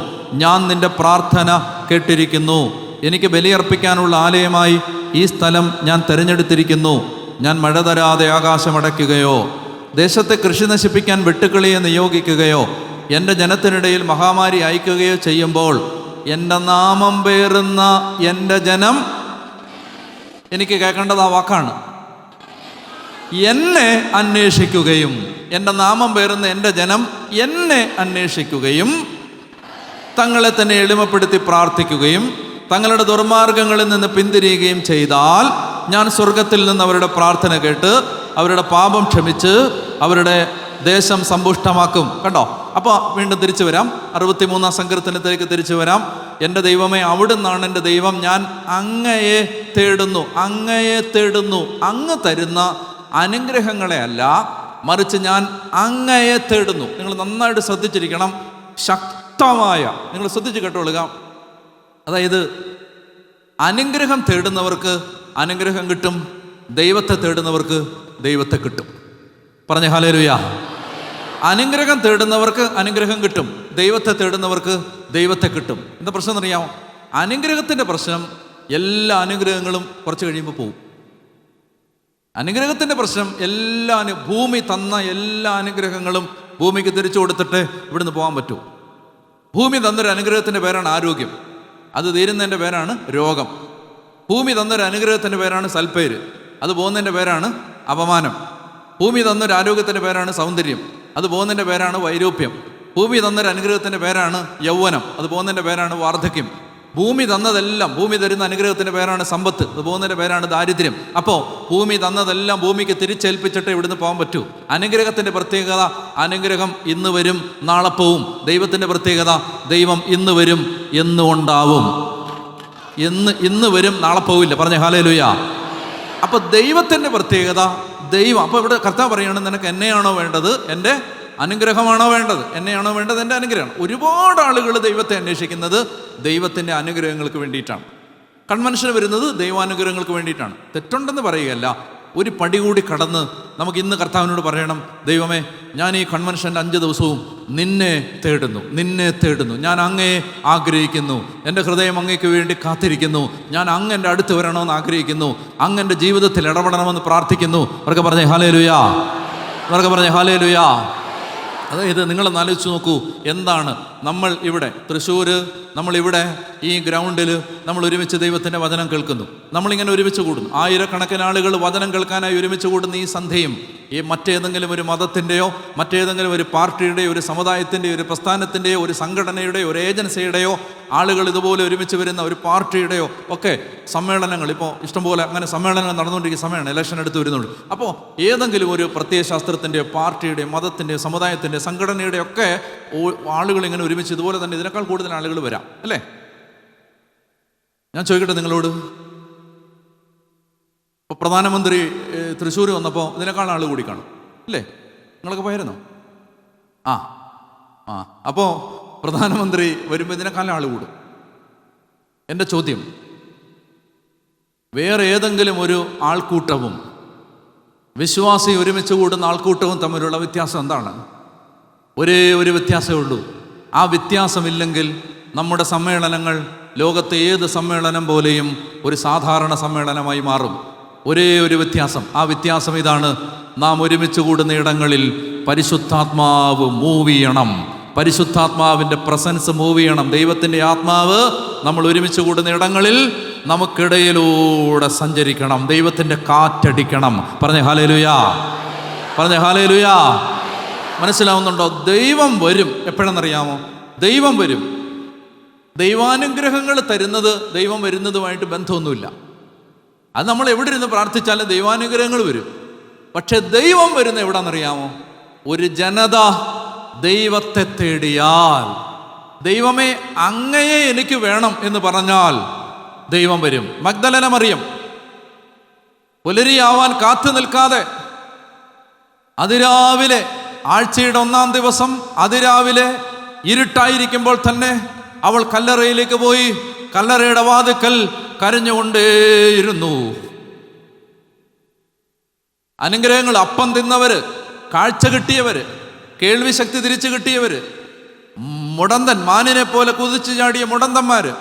ഞാൻ നിന്റെ പ്രാർത്ഥന കേട്ടിരിക്കുന്നു. എനിക്ക് ബലിയർപ്പിക്കാനുള്ള ആലയമായി ഈ സ്ഥലം ഞാൻ തിരഞ്ഞെടുത്തിരിക്കുന്നു. ഞാൻ മഴ തരാതെ ആകാശമടയ്ക്കുകയോ ദേശത്തെ കൃഷി നശിപ്പിക്കാൻ വെട്ടുക്കിളിയെ നിയോഗിക്കുകയോ എൻ്റെ ജനത്തിനിടയിൽ മഹാമാരി അയക്കുകയോ ചെയ്യുമ്പോൾ എൻ്റെ നാമം പേറുന്ന എൻ്റെ ജനം, എനിക്ക് കേൾക്കേണ്ടത് ആ വാക്കാണ്, എന്നെ അന്വേഷിക്കുകയും, എൻ്റെ നാമം പേറുന്ന എൻ്റെ ജനം എന്നെ അന്വേഷിക്കുകയും തങ്ങളെ തന്നെ എളിമപ്പെടുത്തി പ്രാർത്ഥിക്കുകയും തങ്ങളുടെ ദുർമാർഗങ്ങളിൽ നിന്ന് പിന്തിരിയുകയും ചെയ്താൽ ഞാൻ സ്വർഗത്തിൽ നിന്ന് അവരുടെ പ്രാർത്ഥന കേട്ട് അവരുടെ പാപം ക്ഷമിച്ച് അവരുടെ ദേശം സമ്പുഷ്ടമാക്കും. കണ്ടോ? അപ്പോൾ വീണ്ടും തിരിച്ചു വരാം. 63-ാം സങ്കീർത്തനത്തിലേക്ക് തിരിച്ചു വരാം. എൻ്റെ ദൈവമേ, അവിടുന്നാണ് എൻ്റെ ദൈവം, ഞാൻ അങ്ങയെ തേടുന്നു, അങ്ങയെ തേടുന്നു. അങ്ങ് തരുന്ന അനുഗ്രഹങ്ങളെ അല്ല, മറിച്ച് ഞാൻ അങ്ങയെ തേടുന്നു. നിങ്ങൾ നന്നായിട്ട് ശ്രദ്ധിച്ചിരിക്കണം. ശക്തമായ, നിങ്ങൾ ശ്രദ്ധിച്ച് കേട്ടോളുക. അതായത് അനുഗ്രഹം തേടുന്നവർക്ക് അനുഗ്രഹം കിട്ടും, ദൈവത്തെ തേടുന്നവർക്ക് ദൈവത്തെ കിട്ടും. പറഞ്ഞ ഹല്ലേലൂയ. അനുഗ്രഹം തേടുന്നവർക്ക് അനുഗ്രഹം കിട്ടും, ദൈവത്തെ തേടുന്നവർക്ക് ദൈവത്തെ കിട്ടും. എന്താ പ്രശ്നം എന്നറിയാമോ? അനുഗ്രഹത്തിൻ്റെ പ്രശ്നം, എല്ലാ അനുഗ്രഹങ്ങളും കുറച്ച് കഴിയുമ്പോൾ പോകും. അനുഗ്രഹത്തിൻ്റെ പ്രശ്നം, ഭൂമി തന്ന എല്ലാ അനുഗ്രഹങ്ങളും ഭൂമിക്ക് തിരിച്ചു കൊടുത്തിട്ട് ഇവിടുന്ന് പോകാൻ പറ്റൂ. ഭൂമി തന്നൊരു അനുഗ്രഹത്തിൻ്റെ പേരാണ് ആരോഗ്യം, അത് തീരുന്നതിൻ്റെ പേരാണ് രോഗം. ഭൂമി തന്നൊരു അനുഗ്രഹത്തിൻ്റെ പേരാണ് സൽപ്പേര്, അത് പോകുന്നതിൻ്റെ പേരാണ് അപമാനം. ഭൂമി തന്നൊരു ആരോഗ്യത്തിൻ്റെ പേരാണ് സൗന്ദര്യം, അത് പോകുന്നതിൻ്റെ പേരാണ് വൈരൂപ്യം. ഭൂമി തന്നൊരു അനുഗ്രഹത്തിൻ്റെ പേരാണ് യൗവനം, അത് പോകുന്നതിൻ്റെ പേരാണ് വാർദ്ധക്യം. ഭൂമി തന്നതെല്ലാം, ഭൂമി തരുന്ന അനുഗ്രഹത്തിൻ്റെ പേരാണ് സമ്പത്ത്, അത് പോകുന്നതിൻ്റെ പേരാണ് ദാരിദ്ര്യം. അപ്പോൾ ഭൂമി തന്നതെല്ലാം ഭൂമിക്ക് തിരിച്ചേൽപ്പിച്ചിട്ട് ഇവിടുന്ന് പോകാൻ പറ്റൂ. അനുഗ്രഹത്തിൻ്റെ പ്രത്യേകത, അനുഗ്രഹം ഇന്ന് വരും നാളെ പോവും. ദൈവത്തിൻ്റെ പ്രത്യേകത, ദൈവം ഇന്ന് വരും എന്നും ഉണ്ടാവും. ഇന്ന് വരും നാളെ പോവില്ല. പറഞ്ഞ ഹല്ലേലൂയ. അപ്പോൾ ദൈവത്തിൻ്റെ പ്രത്യേകത, ദൈവം. അപ്പോൾ ഇവിടെ കർത്താവ് പറയുകയാണ്, നിനക്ക് എന്നെയാണോ വേണ്ടത്, എൻ്റെ അനുഗ്രഹമാണോ വേണ്ടത്? എന്നെയാണോ വേണ്ടത്, എൻ്റെ അനുഗ്രഹമാണ്. ഒരുപാട് ആളുകൾ ദൈവത്തെ അന്വേഷിക്കുന്നത് ദൈവത്തിൻ്റെ അനുഗ്രഹങ്ങൾക്ക് വേണ്ടിയിട്ടാണ്. കൺവെൻഷന് വരുന്നത് ദൈവാനുഗ്രഹങ്ങൾക്ക് വേണ്ടിയിട്ടാണ്. തെറ്റുണ്ടെന്ന് പറയുകയല്ല. ഒരു പടി കൂടി കടന്ന് നമുക്ക് ഇന്ന് കർത്താവിനോട് പറയണം, ദൈവമേ, ഞാൻ ഈ കൺവെൻഷൻ്റെ 5 ദിവസവും നിന്നെ തേടുന്നു, ഞാൻ അങ്ങയെ ആഗ്രഹിക്കുന്നു, എൻ്റെ ഹൃദയം അങ്ങയ്ക്ക് വേണ്ടി കാത്തിരിക്കുന്നു, ഞാൻ അങ്ങൻ്റെ അടുത്ത് വരണമെന്ന് ആഗ്രഹിക്കുന്നു, അങ്ങൻ്റെ ജീവിതത്തിൽ ഇടപെടണമെന്ന് പ്രാർത്ഥിക്കുന്നു. അവർക്ക് പറഞ്ഞേ ഹല്ലേലൂയ, അവർക്ക് പറഞ്ഞേ ഹല്ലേലൂയ. അതായത് നിങ്ങളൊന്ന് ആലോചിച്ച് നോക്കൂ, എന്താണ് നമ്മൾ ഇവിടെ തൃശ്ശൂർ, നമ്മളിവിടെ ഈ ഗ്രൗണ്ടിൽ നമ്മൾ ഒരുമിച്ച് ദൈവത്തിൻ്റെ വചനം കേൾക്കുന്നു. നമ്മളിങ്ങനെ ഒരുമിച്ച് കൂടുന്നു. ആയിരക്കണക്കിന് ആളുകൾ വചനം കേൾക്കാനായി ഒരുമിച്ച് കൂടുന്ന ഈ സന്ധ്യയും ഈ മറ്റേതെങ്കിലും ഒരു മതത്തിൻ്റെയോ മറ്റേതെങ്കിലും ഒരു പാർട്ടിയുടെയോ ഒരു സമുദായത്തിൻ്റെയോ ഒരു പ്രസ്ഥാനത്തിൻ്റെയോ ഒരു സംഘടനയുടെയോ ഒരു ഏജൻസിയുടെയോ ആളുകൾ ഇതുപോലെ ഒരുമിച്ച് വരുന്ന ഒരു പാർട്ടിയുടെയോ ഒക്കെ സമ്മേളനങ്ങൾ, ഇപ്പോൾ ഇഷ്ടംപോലെ അങ്ങനെ സമ്മേളനങ്ങൾ നടന്നുകൊണ്ടിരിക്കുന്ന സമയമാണ്, ഇലക്ഷൻ എടുത്ത് വരുന്നുള്ളൂ. അപ്പോൾ ഏതെങ്കിലും ഒരു പ്രത്യയശാസ്ത്രത്തിൻ്റെയോ പാർട്ടിയുടെയോ മതത്തിൻ്റെയോ സമുദായത്തിൻ്റെയോ സംഘടനയുടെയോ ഒക്കെ ആളുകൾ ഇങ്ങനെ ഒരുമിച്ച് ഇതുപോലെ തന്നെ ഇതിനേക്കാൾ കൂടുതൽ ആളുകൾ വരാം അല്ലേ? ഞാൻ ചോദിക്കട്ടെ നിങ്ങളോട്, ഇപ്പോൾ പ്രധാനമന്ത്രി തൃശ്ശൂർ വന്നപ്പോൾ ഇതിനേക്കാൾ ആൾ കൂടി കാണും അല്ലേ? നിങ്ങളൊക്കെ പോയിരുന്നോ? അപ്പോൾ പ്രധാനമന്ത്രി വരുമ്പോൾ ഇതിനേക്കാൾ ആൾ കൂടും. എൻ്റെ ചോദ്യം, വേറെ ഏതെങ്കിലും ഒരു ആൾക്കൂട്ടവും വിശ്വാസി ഒരുമിച്ച് കൂടുന്ന ആൾക്കൂട്ടവും തമ്മിലുള്ള വ്യത്യാസം എന്താണ്? ഒരേ ഒരു വ്യത്യാസമേ ഉള്ളൂ. ആ വ്യത്യാസമില്ലെങ്കിൽ നമ്മുടെ സമ്മേളനങ്ങൾ ലോകത്തെ ഏത് സമ്മേളനം പോലെയും ഒരു സാധാരണ സമ്മേളനമായി മാറും. ഒരേ ഒരു വ്യത്യാസം, ആ വ്യത്യാസം ഇതാണ്: നാം ഒരുമിച്ച് കൂടുന്ന ഇടങ്ങളിൽ പരിശുദ്ധാത്മാവ് മൂവ് ചെയ്യണം, പരിശുദ്ധാത്മാവിൻ്റെ പ്രസൻസ് മൂവ് ചെയ്യണം. ദൈവത്തിൻ്റെ ആത്മാവ് നമ്മൾ ഒരുമിച്ച് കൂടുന്ന ഇടങ്ങളിൽ നമുക്കിടയിലൂടെ സഞ്ചരിക്കണം, ദൈവത്തിൻ്റെ കാറ്റടിക്കണം. പറഞ്ഞേ ഹല്ലേലൂയ, പറഞ്ഞേ ഹല്ലേലൂയ. മനസ്സിലാവുന്നുണ്ടോ? ദൈവം വരും. എപ്പോഴെന്നറിയാമോ? ദൈവം വരും. ദൈവാനുഗ്രഹങ്ങൾ തരുന്നത് ദൈവം വരുന്നതുമായിട്ട് ബന്ധമൊന്നുമില്ല. അത് നമ്മൾ എവിടെ ഇരുന്ന് പ്രാർത്ഥിച്ചാലും ദൈവാനുഗ്രഹങ്ങൾ വരും. പക്ഷെ ദൈവം വരുന്ന എവിടാന്നറിയാമോ? ഒരു ജനത ദൈവത്തെ തേടിയാൽ, ദൈവമേ അങ്ങയെ എനിക്ക് വേണം എന്ന് പറഞ്ഞാൽ ദൈവം വരും. മഗ്ദലന മറിയം പുലരിയാവാൻ കാത്തു നിൽക്കാതെ അതിരാവിലെ, ആഴ്ചയുടെ 1-ാം ദിവസം അതിരാവിലെ ഇരുട്ടായിരിക്കുമ്പോൾ തന്നെ അവൾ കല്ലറയിലേക്ക് പോയി കല്ലറയുടെ വാതിക്കൽ കരഞ്ഞുകൊണ്ടേയിരുന്നു. അനുഗ്രഹങ്ങൾ, അപ്പം തിന്നവര്, കാഴ്ച കിട്ടിയവര്, കേൾവി ശക്തി തിരിച്ചു കിട്ടിയവര്, മുടന്തൻ, മാനിനെ പോലെ കുതിച്ചു ചാടിയ മുടന്തന്മാര്,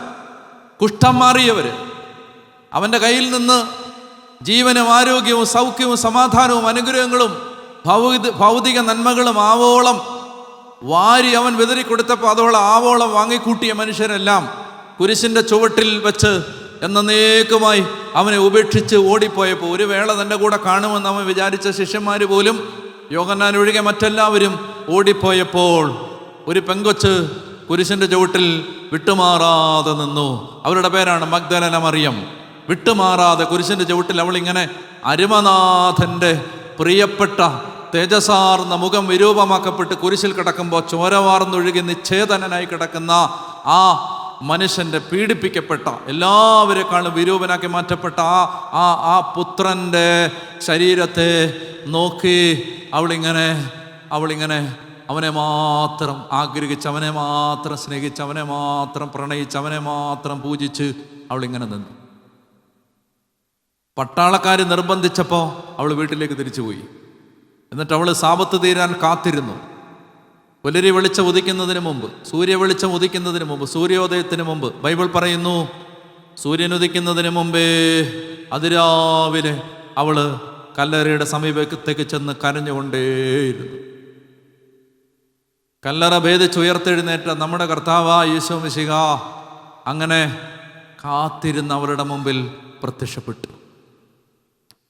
കുഷ്ഠം മാറിയവര്, അവൻ്റെ കയ്യിൽ നിന്ന് ജീവനും ആരോഗ്യവും സൗഖ്യവും സമാധാനവും അനുഗ്രഹങ്ങളും ഭൗതിക നന്മകളും ആവോളം വാരി അവൻ വിതറിക്കൊടുത്തപ്പോൾ അതോളം ആവോളം വാങ്ങിക്കൂട്ടിയ മനുഷ്യരെല്ലാം കുരിശിൻ്റെ ചുവട്ടിൽ വെച്ച് എന്നേക്കുമായി അവനെ ഉപേക്ഷിച്ച് ഓടിപ്പോയപ്പോൾ, ഒരു വേള തൻ്റെ കൂടെ കാണുമെന്ന് അവൻ വിചാരിച്ച ശിഷ്യന്മാർ പോലും, യോഹന്നാൻ ഒഴികെ മറ്റെല്ലാവരും ഓടിപ്പോയപ്പോൾ ഒരു പെങ്കൊച്ച് കുരിശിൻ്റെ ചുവട്ടിൽ വിട്ടുമാറാതെ നിന്നു. അവരുടെ പേരാണ് മഗ്ദലന മറിയം. വിട്ടുമാറാതെ കുരിശിൻ്റെ ചുവട്ടിൽ അവളിങ്ങനെ അരുമനാഥൻ്റെ പ്രിയപ്പെട്ട തേജസാർന്ന മുഖം വിരൂപമാക്കപ്പെട്ട് കുരിശിൽ കിടക്കുമ്പോൾ ചോരവാർന്നൊഴുകി നിശ്ചേതനായി കിടക്കുന്ന ആ മനുഷ്യൻ്റെ, പീഡിപ്പിക്കപ്പെട്ട, എല്ലാവരെക്കാളും വിരൂപനാക്കി മാറ്റപ്പെട്ട ആ പുത്രൻ്റെ ശരീരത്തെ നോക്കി അവളിങ്ങനെ അവനെ മാത്രം ആഗ്രഹിച്ച്, അവനെ മാത്രം സ്നേഹിച്ച്, അവനെ മാത്രം പ്രണയിച്ച്, അവനെ മാത്രം പൂജിച്ച് അവളിങ്ങനെ നിന്നു. പട്ടാളക്കാർ നിർബന്ധിച്ചപ്പോൾ അവൾ വീട്ടിലേക്ക് തിരിച്ചുപോയി. എന്നിട്ട് അവൾ സാപത്ത് തീരാൻ കാത്തിരുന്നു. പുലരി വെളിച്ചം ഉദിക്കുന്നതിന് മുമ്പ്, സൂര്യ വെളിച്ചം ഉദിക്കുന്നതിന് മുമ്പ്, സൂര്യോദയത്തിന് മുമ്പ്, ബൈബിൾ പറയുന്നു, സൂര്യൻ ഉദിക്കുന്നതിന് മുമ്പേ അതിരാവിലെ അവള് കല്ലറയുടെ സമീപത്തേക്ക് ചെന്ന് കരഞ്ഞുകൊണ്ടേയിരുന്നു. കല്ലറ ഭേദിച്ചുയർത്തെഴുന്നേറ്റ നമ്മുടെ കർത്താവായ യേശു മിശിഹ അങ്ങനെ കാത്തിരുന്ന് അവരുടെ മുമ്പിൽ പ്രത്യക്ഷപ്പെട്ടു.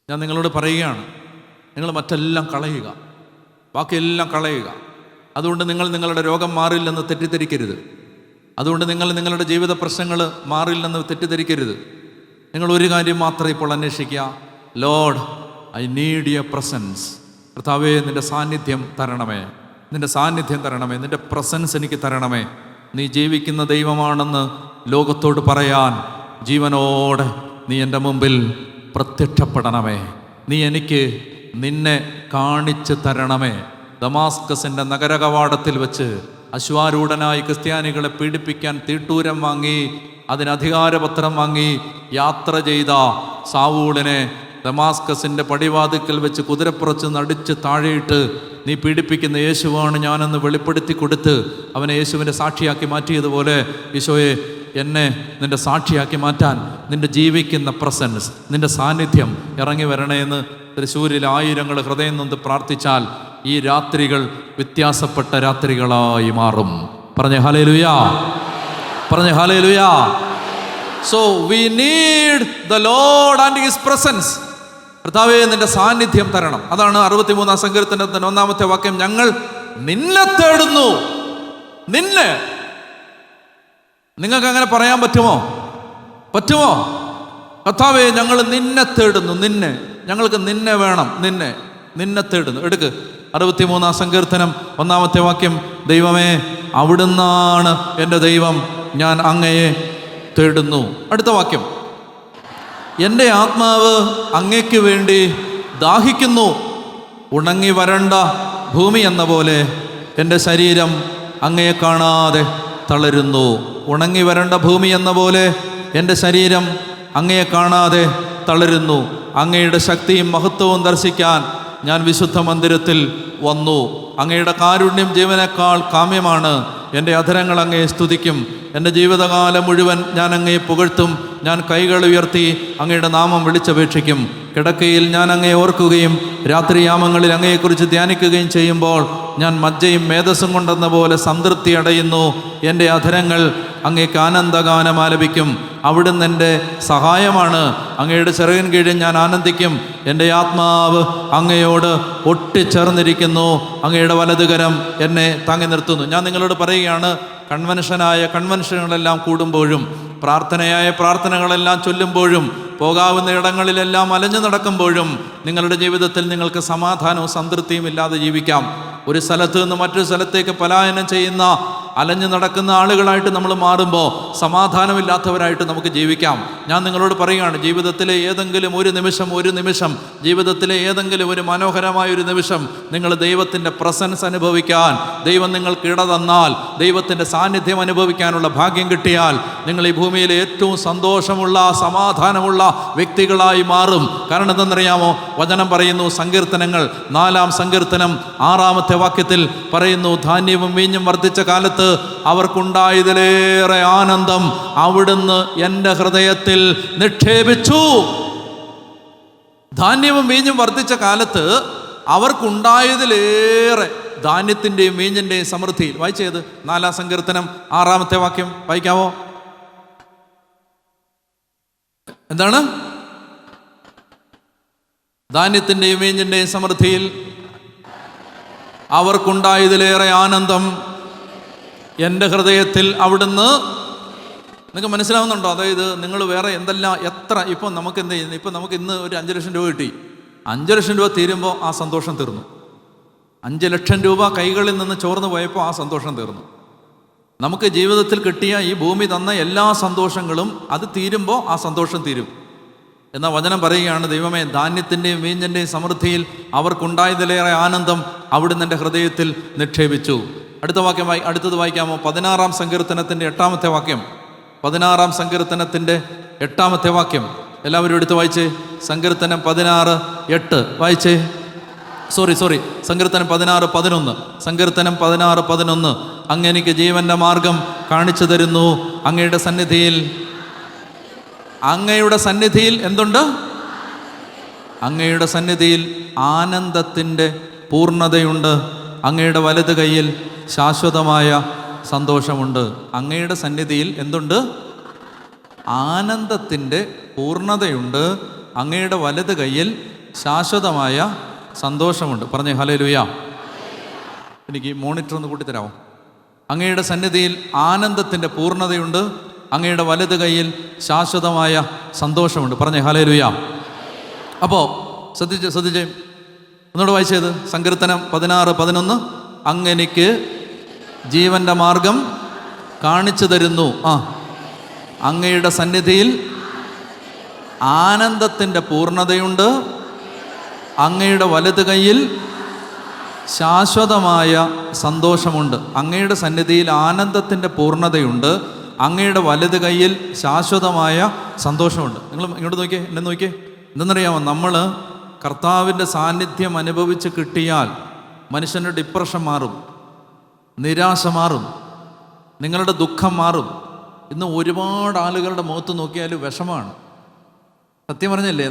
ഞാൻ നിങ്ങളോട് പറയുകയാണ്, നിങ്ങൾ മറ്റെല്ലാം കളയുക, ബാക്കിയെല്ലാം കളയുക. അതുകൊണ്ട് നിങ്ങൾ നിങ്ങളുടെ രോഗം മാറില്ലെന്ന് തെറ്റിദ്ധരിക്കരുത്. അതുകൊണ്ട് നിങ്ങൾ നിങ്ങളുടെ ജീവിത പ്രശ്നങ്ങൾ മാറില്ലെന്ന് തെറ്റിദ്ധരിക്കരുത്. നിങ്ങൾ ഒരു കാര്യം മാത്രം ഇപ്പോൾ അന്വേഷിക്കുക, Lord I need your presence. കർത്താവേ, നിൻ്റെ സാന്നിധ്യം തരണമേ, നിൻ്റെ സാന്നിധ്യം തരണമേ, നിൻ്റെ പ്രസൻസ് എനിക്ക് തരണമേ. നീ ജീവിക്കുന്ന ദൈവമാണെന്ന് ലോകത്തോട് പറയാൻ ജീവനോടെ നീ എൻ്റെ മുമ്പിൽ പ്രത്യക്ഷപ്പെടണമേ. നീ എനിക്ക് നിന്നെ കാണിച്ച് തരണമേ. ദമാസ്കസിൻ്റെ നഗരകവാടത്തിൽ വെച്ച് അശ്വാരൂഢനായി ക്രിസ്ത്യാനികളെ പീഡിപ്പിക്കാൻ തീട്ടൂരം വാങ്ങി, അതിന് അധികാരപത്രം വാങ്ങി യാത്ര ചെയ്ത സാവൂളിനെ ദമാസ്കസിൻ്റെ പടിവാതിക്കൽ വെച്ച് കുതിരപ്പുറച്ച് നടിച്ച് താഴെയിട്ട് നീ പീഡിപ്പിക്കുന്ന യേശുവാണ് ഞാനെന്ന് വെളിപ്പെടുത്തി കൊടുത്ത് അവനെ യേശുവിൻ്റെ സാക്ഷിയാക്കി മാറ്റിയതുപോലെ ഈശോയെ, എന്നെ നിൻ്റെ സാക്ഷിയാക്കി മാറ്റാൻ നിൻ്റെ ജീവിക്കുന്ന പ്രസൻസ്, നിൻ്റെ സാന്നിധ്യം ഇറങ്ങി വരണേ എന്ന് തൃശ്ശൂരിൽ ആയിരങ്ങൾ ഹൃദയം നൊന്ത് പ്രാർത്ഥിച്ചാൽ ഈ രാത്രികൾ വ്യത്യാസപ്പെട്ട രാത്രികളായി മാറും. പറഞ്ഞേ ഹല്ലേലൂയാ, പറഞ്ഞേ hallelujah. So we need the Lord and his presence. കർത്താവേ, നിന്റെ സാന്നിധ്യം തരണം. അതാണ് 63-ാം സങ്കീർത്തനത്തിന്റെ 1-ാമത്തെ വാക്യം. ഞങ്ങൾ നിന്നെ തേടുന്നു. നിന്നെ. നിങ്ങൾക്ക് അങ്ങനെ പറയാൻ പറ്റുമോ? പറ്റുമോ? കർത്താവേ, ഞങ്ങൾ നിന്നെ തേടുന്നു. നിന്നെ, ഞങ്ങൾക്ക് നിന്നെ വേണം. നിന്നെ തേടുന്നു. എടുക്ക് 63-ാം സങ്കീർത്തനം 1-ാമത്തെ വാക്യം. ദൈവമേ, അവിടുന്നാണ് എൻ്റെ ദൈവം, ഞാൻ അങ്ങയെ തേടുന്നു. അടുത്ത വാക്യം, എൻ്റെ ആത്മാവ് അങ്ങയ്ക്ക് വേണ്ടി ദാഹിക്കുന്നു. ഉണങ്ങി വരണ്ട ഭൂമി എന്ന പോലെ എൻ്റെ ശരീരം അങ്ങയെ കാണാതെ തളരുന്നു. ഉണങ്ങി വരണ്ട ഭൂമി എന്ന പോലെ എൻ്റെ ശരീരം അങ്ങയെ കാണാതെ തളരുന്നു. അങ്ങയുടെ ശക്തിയും മഹത്വവും ദർശിക്കാൻ ഞാൻ വിശുദ്ധ മന്ദിരത്തിൽ വന്നു. അങ്ങയുടെ കാരുണ്യം ജീവനേക്കാൾ കാമ്യമാണ്. എൻ്റെ അധരങ്ങൾ അങ്ങയെ സ്തുതിക്കും. എൻ്റെ ജീവിതകാലം മുഴുവൻ ഞാൻ അങ്ങയെ പുകഴ്ത്തും. ഞാൻ കൈകൾ ഉയർത്തി അങ്ങയുടെ നാമം വിളിച്ചപേക്ഷിക്കും. കിടക്കയിൽ ഞാൻ അങ്ങയെ ഓർക്കുകയും രാത്രിയാമങ്ങളിൽ അങ്ങയെക്കുറിച്ച് ധ്യാനിക്കുകയും ചെയ്യുമ്പോൾ ഞാൻ മജ്ജയും മേധസ്സും കൊണ്ടെന്ന പോലെ സംതൃപ്തി അടയുന്നു. എൻ്റെ അധരങ്ങൾ അങ്ങേക്ക് ആനന്ദഗാനം ആലപിക്കും. അവിടുന്ന് എൻ്റെ സഹായമാണ്. അങ്ങയുടെ ചിറകിൻ കീഴിൽ ഞാൻ ആനന്ദിക്കും. എൻ്റെ ആത്മാവ് അങ്ങയോട് ഒട്ടിച്ചേർന്നിരിക്കുന്നു. അങ്ങയുടെ വലതുകരം എന്നെ താങ്ങി നിർത്തുന്നു. ഞാൻ നിങ്ങളോട് പറയുകയാണ്, കൺവെൻഷനുകളെല്ലാം കൂടുമ്പോഴും പ്രാർത്ഥനയായ പ്രാർത്ഥനകളെല്ലാം ചൊല്ലുമ്പോഴും പോകാവുന്ന ഇടങ്ങളിലെല്ലാം അലഞ്ഞു നടക്കുമ്പോഴും നിങ്ങളുടെ ജീവിതത്തിൽ നിങ്ങൾക്ക് സമാധാനവും സംതൃപ്തിയും ഇല്ലാതെ ജീവിക്കാം. ഒരു സ്ഥലത്ത് നിന്ന് മറ്റൊരു സ്ഥലത്തേക്ക് പലായനം ചെയ്യുന്ന അലഞ്ഞു നടക്കുന്ന ആളുകളായിട്ട് നമ്മൾ മാറുമ്പോൾ സമാധാനമില്ലാത്തവരായിട്ട് നമുക്ക് ജീവിക്കാം. ഞാൻ നിങ്ങളോട് പറയുകയാണ്, ജീവിതത്തിലെ ഏതെങ്കിലും ഒരു നിമിഷം ജീവിതത്തിലെ ഏതെങ്കിലും ഒരു മനോഹരമായൊരു നിമിഷം നിങ്ങൾ ദൈവത്തിൻ്റെ പ്രസൻസ് അനുഭവിക്കാൻ, ദൈവം നിങ്ങൾക്ക് ഇട തന്നാൽ, ദൈവത്തിൻ്റെ സാന്നിധ്യം അനുഭവിക്കാനുള്ള ഭാഗ്യം കിട്ടിയാൽ നിങ്ങൾ ഈ ഭൂമിയിലെ ഏറ്റവും സന്തോഷമുള്ള സമാധാനമുള്ള വ്യക്തികളായി മാറും. കാരണം എന്തെന്നറിയാമോ? വചനം പറയുന്നു, സങ്കീർത്തനങ്ങൾ 4-ാം സങ്കീർത്തനം 6-ാമത്തെ വാക്യത്തിൽ പറയുന്നു, ധാന്യവും വീഞ്ഞും വർദ്ധിച്ച കാലത്ത് അവർക്കുണ്ടായതിലേറെ ആനന്ദം അവിടുന്ന് എൻ്റെ ഹൃദയത്തിൽ നിക്ഷേപിച്ചു. ധാന്യവും വീഞ്ഞും വർദ്ധിച്ച കാലത്ത് അവർക്കുണ്ടായതിലേറെ ധാന്യത്തിൻ്റെയും വീഞ്ഞിൻ്റെയും സമൃദ്ധിയിൽ. വായിച്ചത് 4-ാം സങ്കീർത്തനം 6-ാമത്തെ വാക്യം വായിക്കാവോ? എന്താണ്? ധാന്യത്തിൻ്റെയും വീഞ്ഞിൻ്റെയും സമൃദ്ധിയിൽ അവർക്കുണ്ടായതിലേറെ ആനന്ദം എൻ്റെ ഹൃദയത്തിൽ അവിടുന്ന്. നിങ്ങൾക്ക് മനസ്സിലാവുന്നുണ്ടോ? അതായത് നിങ്ങൾ വേറെ എന്തെല്ലാം ഇപ്പം നമുക്ക് എന്ത് ചെയ്യുന്നു? ഇപ്പം നമുക്ക് ഇന്ന് ഒരു 5 ലക്ഷം രൂപ കിട്ടി. 5 ലക്ഷം രൂപ തീരുമ്പോൾ ആ സന്തോഷം തീർന്നു. 5 ലക്ഷം രൂപ കൈകളിൽ നിന്ന് ചോർന്നു പോയപ്പോൾ ആ സന്തോഷം തീർന്നു. നമുക്ക് ജീവിതത്തിൽ കിട്ടിയ ഈ ഭൂമി തന്ന എല്ലാ സന്തോഷങ്ങളും അത് തീരുമ്പോൾ ആ സന്തോഷം തീരും. എന്നാൽ വചനം പറയുകയാണ്, ദൈവമേ, ധാന്യത്തിൻ്റെയും വീഞ്ഞിൻ്റെയും സമൃദ്ധിയിൽ അവർക്കുണ്ടായതിലേറെ ആനന്ദം അവിടുന്ന് എൻ്റെ ഹൃദയത്തിൽ നിക്ഷേപിച്ചു. അടുത്തത് വായിക്കാമോ? 16-ാം സങ്കീർത്തനത്തിൻ്റെ 8-ാമത്തെ വാക്യം. 16-ാം സങ്കീർത്തനത്തിൻ്റെ 8-ാമത്തെ വാക്യം എല്ലാവരും എടുത്ത് വായിച്ചേ. സങ്കീർത്തനം 16:8 വായിച്ചേ. സങ്കീർത്തനം 16:11. സങ്കീർത്തനം 16:11. അങ്ങ് എനിക്ക് ജീവന്റെ മാർഗം കാണിച്ചു തരുന്നു. അങ്ങയുടെ സന്നിധിയിൽ എന്തുണ്ട്? അങ്ങയുടെ സന്നിധിയിൽ ആനന്ദത്തിൻ്റെ പൂർണ്ണതയുണ്ട്. അങ്ങയുടെ വലത് കൈയിൽ ശാശ്വതമായ സന്തോഷമുണ്ട്. അങ്ങയുടെ സന്നിധിയിൽ എന്തുണ്ട്? ആനന്ദത്തിൻ്റെ പൂർണ്ണതയുണ്ട്. അങ്ങയുടെ വലത് കൈയിൽ ശാശ്വതമായ സന്തോഷമുണ്ട്. പറഞ്ഞേ ഹല്ലേലൂയ. എനിക്ക് മോണിറ്റർ ഒന്ന് കൂട്ടിത്തരാമോ? അങ്ങയുടെ സന്നിധിയിൽ ആനന്ദത്തിൻ്റെ പൂർണ്ണതയുണ്ട്. അങ്ങയുടെ വലത് കൈയിൽ ശാശ്വതമായ സന്തോഷമുണ്ട്. പറഞ്ഞേ ഹല്ലേലൂയ. അപ്പോൾ ശ്രദ്ധിച്ചേ ഒന്നുകൂടെ വായിച്ചത് സങ്കീർത്തനം 16:11. അങ്ങെനിക്ക് ജീവൻ്റെ മാർഗം കാണിച്ചു തരുന്നു. അങ്ങയുടെ സന്നിധിയിൽ ആനന്ദത്തിൻ്റെ പൂർണ്ണതയുണ്ട്. അങ്ങയുടെ വലത് കൈയിൽ ശാശ്വതമായ സന്തോഷമുണ്ട്. അങ്ങയുടെ സന്നിധിയിൽ ആനന്ദത്തിൻ്റെ പൂർണ്ണതയുണ്ട്. അങ്ങയുടെ വലത് കൈയിൽ ശാശ്വതമായ സന്തോഷമുണ്ട്. നിങ്ങൾ ഇങ്ങോട്ട് നോക്കിയേ, എന്നെ നോക്കിയേ. എന്തെന്നറിയാമോ, നമ്മൾ കർത്താവിൻ്റെ സാന്നിധ്യം അനുഭവിച്ച് കിട്ടിയാൽ മനുഷ്യൻ്റെ ഡിപ്രഷൻ മാറും, നിരാശ മാറും, നിങ്ങളുടെ ദുഃഖം മാറും. ഇന്ന് ഒരുപാട് ആളുകളുടെ മുഖത്ത് നോക്കിയാൽ വിഷമാണ്. സത്യം പറഞ്ഞല്ലേ,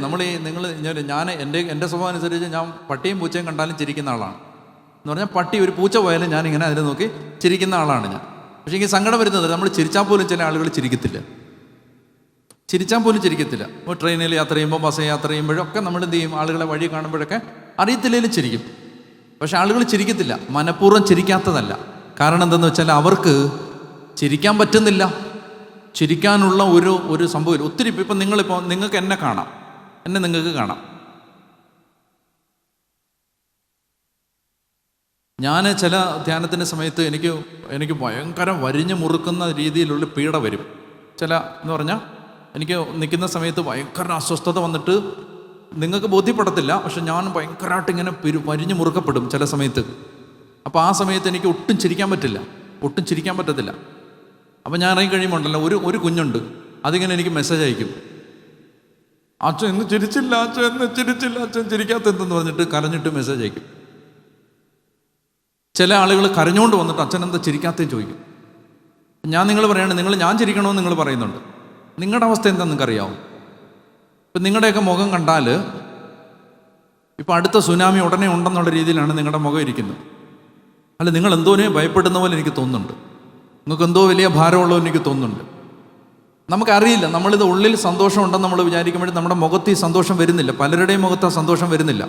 ഞാൻ എൻ്റെ സ്വഭാവം അനുസരിച്ച് ഞാൻ പട്ടിയും പൂച്ചയും കണ്ടാലും ചിരിക്കുന്ന ആളാണ്. എന്ന് പറഞ്ഞാൽ പട്ടി ഒരു പൂച്ച പോയാലും ഞാനിങ്ങനെ അതിനെ നോക്കി ചിരിക്കുന്ന ആളാണ് ഞാൻ. പക്ഷേ എനിക്ക് സങ്കടം വരുന്നത്, നമ്മൾ ചിരിച്ചാൽ പോലും ചില ആളുകൾ ചിരിക്കത്തില്ല. ഇപ്പോൾ ട്രെയിനിൽ യാത്ര ചെയ്യുമ്പോൾ, ബസ്സിൽ യാത്ര ചെയ്യുമ്പോഴൊക്കെ നമ്മൾ എന്ത് ചെയ്യും, ആളുകളെ വഴി കാണുമ്പോഴൊക്കെ അറിയത്തില്ലെങ്കിലും ചിരിക്കും. പക്ഷെ ആളുകൾ ചിരിക്കത്തില്ല. മനഃപൂർവ്വം ചിരിക്കാത്തതല്ല. കാരണം എന്താണെന്ന് വെച്ചാൽ അവർക്ക് ചിരിക്കാൻ പറ്റുന്നില്ല. ചിരിക്കാനുള്ള ഒരു സംഭവം ഒത്തിരി. ഇപ്പം നിങ്ങൾക്ക് എന്നെ കാണാം, എന്നെ നിങ്ങൾക്ക് കാണാം. ഞാൻ ചില ധ്യാനത്തിൻ്റെ സമയത്ത് എനിക്ക് ഭയങ്കര വരിഞ്ഞു മുറുക്കുന്ന രീതിയിലുള്ള പീഡ വരും. എന്ന് പറഞ്ഞാൽ എനിക്ക് നിൽക്കുന്ന സമയത്ത് ഭയങ്കര അസ്വസ്ഥത വന്നിട്ട് നിങ്ങൾക്ക് ബോധ്യപ്പെടത്തില്ല. പക്ഷെ ഞാൻ ഭയങ്കരമായിട്ട് ഇങ്ങനെ വരിഞ്ഞു മുറുക്കപ്പെടും ചില സമയത്ത്. അപ്പോൾ ആ സമയത്ത് എനിക്ക് ഒട്ടും ചിരിക്കാൻ പറ്റത്തില്ല. അപ്പം ഞാൻ ഇറങ്ങി കഴിയുമ്പോണ്ടല്ലോ, ഒരു കുഞ്ഞുണ്ട്, അതിങ്ങനെ എനിക്ക് മെസ്സേജ് അയക്കും, അച്ഛൻ ഇന്ന് ചിരിച്ചില്ല, അച്ഛൻ ചിരിക്കാത്തെന്തെന്ന് പറഞ്ഞിട്ട് കരഞ്ഞിട്ട് മെസ്സേജ് അയക്കും. ചില ആളുകൾ കരഞ്ഞുകൊണ്ട് വന്നിട്ട് അച്ഛൻ എന്താ ചിരിക്കാത്തതെന്ന് ചോദിക്കും. ഞാൻ ഞാൻ ചിരിക്കണമെന്ന് നിങ്ങൾ പറയുന്നുണ്ട്. നിങ്ങളുടെ അവസ്ഥ എന്താണെന്ന് നിങ്ങൾക്കറിയാവും. ഇപ്പം നിങ്ങളുടെയൊക്കെ മുഖം കണ്ടാൽ ഇപ്പം അടുത്ത സുനാമി ഉടനെ ഉണ്ടെന്നുള്ള രീതിയിലാണ് നിങ്ങളുടെ മുഖം ഇരിക്കുന്നത്. അല്ല, നിങ്ങൾ എന്തോനെ ഭയപ്പെടുന്ന പോലെ എനിക്ക് തോന്നുന്നുണ്ട്. നിങ്ങൾക്ക് എന്തോ വലിയ ഭാരമുള്ളോ എനിക്ക് തോന്നുന്നുണ്ട്. നമുക്കറിയില്ല, നമ്മളിത് ഉള്ളിൽ സന്തോഷമുണ്ടെന്ന് നമ്മൾ വിചാരിക്കുമ്പോഴും നമ്മുടെ മുഖത്ത് ഈ സന്തോഷം വരുന്നില്ല. പലരുടെയും മുഖത്ത് ആ സന്തോഷം വരുന്നില്ല.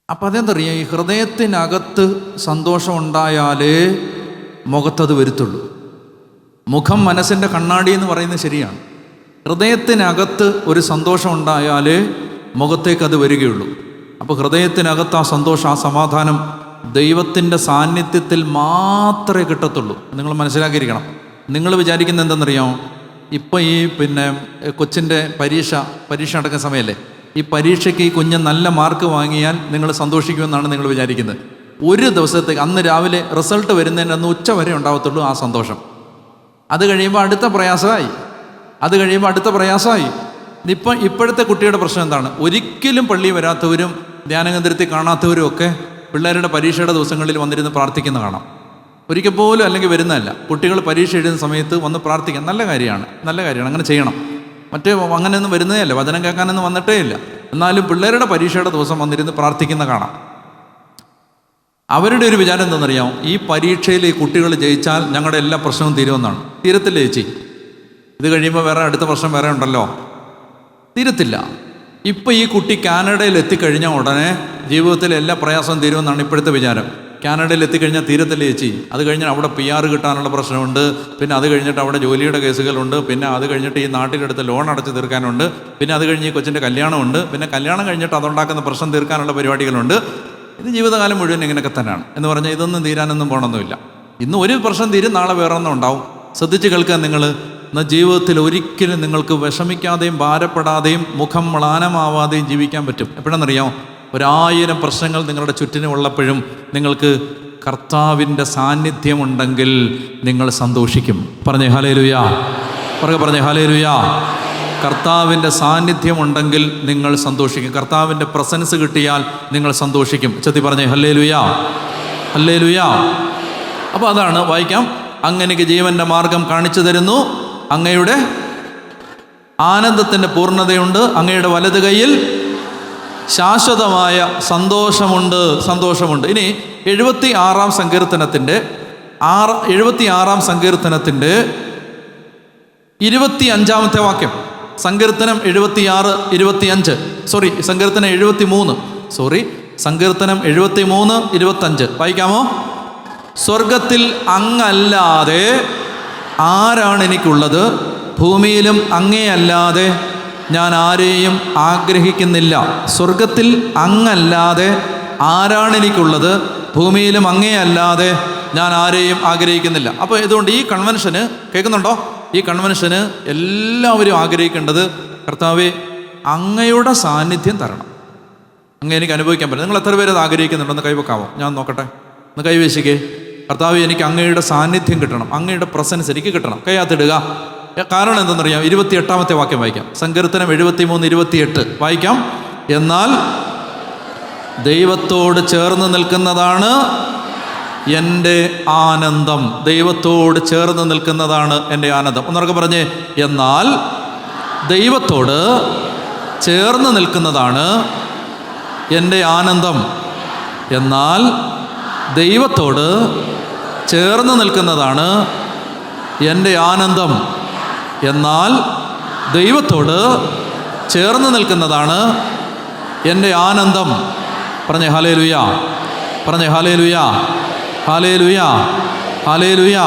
അപ്പം അതെന്തറിയാം, ഈ ഹൃദയത്തിനകത്ത് സന്തോഷം ഉണ്ടായാലേ മുഖത്തത് വരുത്തുള്ളൂ. മുഖം മനസ്സിൻ്റെ കണ്ണാടി എന്ന് പറയുന്നത് ശരിയാണ്. ഹൃദയത്തിനകത്ത് ഒരു സന്തോഷം ഉണ്ടായാലേ മുഖത്തേക്ക് അത് വരികയുള്ളൂ. അപ്പോൾ ഹൃദയത്തിനകത്ത് ആ സന്തോഷം, ആ സമാധാനം ദൈവത്തിൻ്റെ സാന്നിധ്യത്തിൽ മാത്രമേ കിട്ടത്തുള്ളൂ. നിങ്ങൾ മനസ്സിലാക്കിയിരിക്കണം. നിങ്ങൾ വിചാരിക്കുന്നത് എന്തെന്നറിയാമോ, ഇപ്പോൾ ഈ കൊച്ചിൻ്റെ പരീക്ഷ നടക്കുന്ന സമയമല്ലേ, ഈ പരീക്ഷയ്ക്ക് ഈ കുഞ്ഞ് നല്ല മാർക്ക് വാങ്ങിയാൽ നിങ്ങൾ സന്തോഷിക്കുമെന്നാണ് നിങ്ങൾ വിചാരിക്കുന്നത്. ഒരു ദിവസത്തേക്ക്, അന്ന് രാവിലെ റിസൾട്ട് വരുന്നതിന് അന്ന് ഉച്ച വരെ ഉണ്ടാവത്തുള്ളൂ ആ സന്തോഷം. അത് കഴിയുമ്പോൾ അടുത്ത പ്രയാസമായി. ഇപ്പോഴത്തെ കുട്ടിയുടെ പ്രശ്നം എന്താണ്? ഒരിക്കലും പള്ളി വരാത്തവരും ധ്യാനകേന്ദ്രത്തിൽ കാണാത്തവരും ഒക്കെ പിള്ളേരുടെ പരീക്ഷയുടെ ദിവസങ്ങളിൽ വന്നിരുന്ന് പ്രാർത്ഥിക്കുന്ന കാണാം. ഒരിക്കൽ പോലും അല്ലെങ്കിൽ വരുന്നതല്ല. കുട്ടികൾ പരീക്ഷ എഴുതുന്ന സമയത്ത് വന്ന് പ്രാർത്ഥിക്കാം. നല്ല കാര്യമാണ്, അങ്ങനെ ചെയ്യണം. അങ്ങനെയൊന്നും വരുന്നതേ അല്ല, വചനം കേൾക്കാനൊന്നും വന്നിട്ടേ ഇല്ല. എന്നാലും പിള്ളേരുടെ പരീക്ഷയുടെ ദിവസം വന്നിരുന്ന് പ്രാർത്ഥിക്കുന്ന കാണാം. അവരുടെ ഒരു വിചാരം എന്താണെന്നറിയാമോ, ഈ പരീക്ഷയിൽ ഈ കുട്ടികൾ ജയിച്ചാൽ ഞങ്ങളുടെ എല്ലാ പ്രശ്നവും തീരുമെന്നാണ്. തീരത്തില്ല ചേച്ചി, ഇത് കഴിയുമ്പോൾ അടുത്ത പ്രശ്നം വേറെ ഉണ്ടല്ലോ. തീരത്തില്ല. ഇപ്പം ഈ കുട്ടി കാനഡയിൽ എത്തിക്കഴിഞ്ഞാൽ ഉടനെ ജീവിതത്തിലെ എല്ലാ പ്രയാസവും തീരുമെന്നാണ് ഇപ്പോഴത്തെ വിചാരം. കാനഡയിൽ എത്തിക്കഴിഞ്ഞാൽ തീരത്തില്ല ചേച്ചി. അത് കഴിഞ്ഞാൽ അവിടെ PR കിട്ടാനുള്ള പ്രശ്നമുണ്ട്. പിന്നെ അത് കഴിഞ്ഞിട്ട് അവിടെ ജോലിയുടെ കേസുകളുണ്ട്. പിന്നെ അത് കഴിഞ്ഞിട്ട് ഈ നാട്ടിലെടുത്ത് ലോൺ അടച്ച് തീർക്കാനുണ്ട്. പിന്നെ അത് കഴിഞ്ഞ് ഈ കൊച്ചിൻ്റെ കല്യാണമുണ്ട്. പിന്നെ കല്യാണം കഴിഞ്ഞിട്ട് അതുണ്ടാക്കുന്ന പ്രശ്നം തീർക്കാനുള്ള പരിപാടികളുണ്ട്. ഇത് ജീവിതകാലം മുഴുവൻ ഇങ്ങനെയൊക്കെ തന്നെയാണ്. എന്ന് പറഞ്ഞാൽ ഇതൊന്നും തീരാനൊന്നും പോകണമെന്നില്ല. ഇന്ന് ഒരു പ്രശ്നം തീരും, നാളെ വേറൊന്നും ഉണ്ടാവും. ശ്രദ്ധിച്ച് കേൾക്കുക നിങ്ങൾ. എന്നാൽ ജീവിതത്തിൽ ഒരിക്കലും നിങ്ങൾക്ക് വിഷമിക്കാതെയും ഭാരപ്പെടാതെയും മുഖം മ്ലാനമാവാതെയും ജീവിക്കാൻ പറ്റും. എപ്പോഴാണെന്നറിയാമോ? 1000 പ്രശ്നങ്ങൾ നിങ്ങളുടെ ചുറ്റിനും ഉള്ളപ്പോഴും നിങ്ങൾക്ക് കർത്താവിൻ്റെ സാന്നിധ്യമുണ്ടെങ്കിൽ നിങ്ങൾ സന്തോഷിക്കും. പറഞ്ഞേ ഹല്ലേലൂയ. പറഞ്ഞേ ഹല്ലേലൂയ. കർത്താവിൻ്റെ സാന്നിധ്യമുണ്ടെങ്കിൽ നിങ്ങൾ സന്തോഷിക്കും. കർത്താവിൻ്റെ പ്രസൻസ് കിട്ടിയാൽ നിങ്ങൾ സന്തോഷിക്കും. ചെത്തി പറഞ്ഞേ ഹല്ലേലൂയ, ഹല്ലേലൂയ. അപ്പോൾ അതാണ് വായിക്കാം. അങ്ങനെക്ക് ജീവൻ്റെ മാർഗം കാണിച്ചു തരുന്നു. അങ്ങയുടെ ആനന്ദത്തിൻ്റെ പൂർണ്ണതയുണ്ട്. അങ്ങയുടെ വലത് കൈയിൽ ശാശ്വതമായ സന്തോഷമുണ്ട്. ഇനി 76-ാം സങ്കീർത്തനത്തിൻ്റെ 25-ാമത്തെ വാക്യം. സങ്കീർത്തനം 76-25 സങ്കീർത്തനം 73 സങ്കീർത്തനം 73-25 വായിക്കാമോ? സ്വർഗത്തിൽ അങ്ങല്ലാതെ ആരാണ് എനിക്കുള്ളത്? ഭൂമിയിലും അങ്ങേയല്ലാതെ ഞാൻ ആരെയും ആഗ്രഹിക്കുന്നില്ല. സ്വർഗത്തിൽ അങ്ങല്ലാതെ ആരാണ് എനിക്കുള്ളത്? ഭൂമിയിലും അങ്ങേയല്ലാതെ ഞാൻ ആരെയും ആഗ്രഹിക്കുന്നില്ല. അപ്പോൾ ഇതുകൊണ്ട് ഈ കൺവെൻഷന്, കേൾക്കുന്നുണ്ടോ? ഈ കൺവെൻഷന് എല്ലാവരും ആഗ്രഹിക്കേണ്ടത്, കർത്താവേ അങ്ങയുടെ സാന്നിധ്യം തരണം, അങ്ങ് എനിക്ക് അനുഭവിക്കാൻ പറ്റും. നിങ്ങൾ എത്ര പേര് അത് ആഗ്രഹിക്കുന്നുണ്ടെന്ന് കൈവെക്കാമോ? ഞാൻ നോക്കട്ടെ, ഒന്ന് കൈവശിക്കേ. കർത്താവേ എനിക്ക് അങ്ങയുടെ സാന്നിധ്യം കിട്ടണം, അങ്ങയുടെ പ്രസൻസ് എനിക്ക് കിട്ടണം. കൈയാത്തിടുക. കാരണം എന്തെന്നറിയാം? 28-ാമത്തെ വാക്യം വായിക്കാം. സങ്കീർത്തനം 73:28 വായിക്കാം. എന്നാൽ ദൈവത്തോട് ചേർന്ന് നിൽക്കുന്നതാണ് എൻ്റെ ആനന്ദം. ദൈവത്തോട് ചേർന്ന് നിൽക്കുന്നതാണ് എൻ്റെ ആനന്ദം. ഒന്നുറക്കെ പറഞ്ഞേ, എന്നാൽ ദൈവത്തോട് ചേർന്ന് നിൽക്കുന്നതാണ് എൻ്റെ ആനന്ദം. എന്നാൽ ദൈവത്തോട് ചേർന്ന് നിൽക്കുന്നതാണ് എൻ്റെ ആനന്ദം. എന്നാൽ ദൈവത്തോട് ചേർന്ന് നിൽക്കുന്നതാണ് എൻ്റെ ആനന്ദം. പറഞ്ഞേ ഹല്ലേലൂയ, പറഞ്ഞേ ഹല്ലേലൂയ, ഹല്ലേലൂയ, ഹല്ലേലൂയ,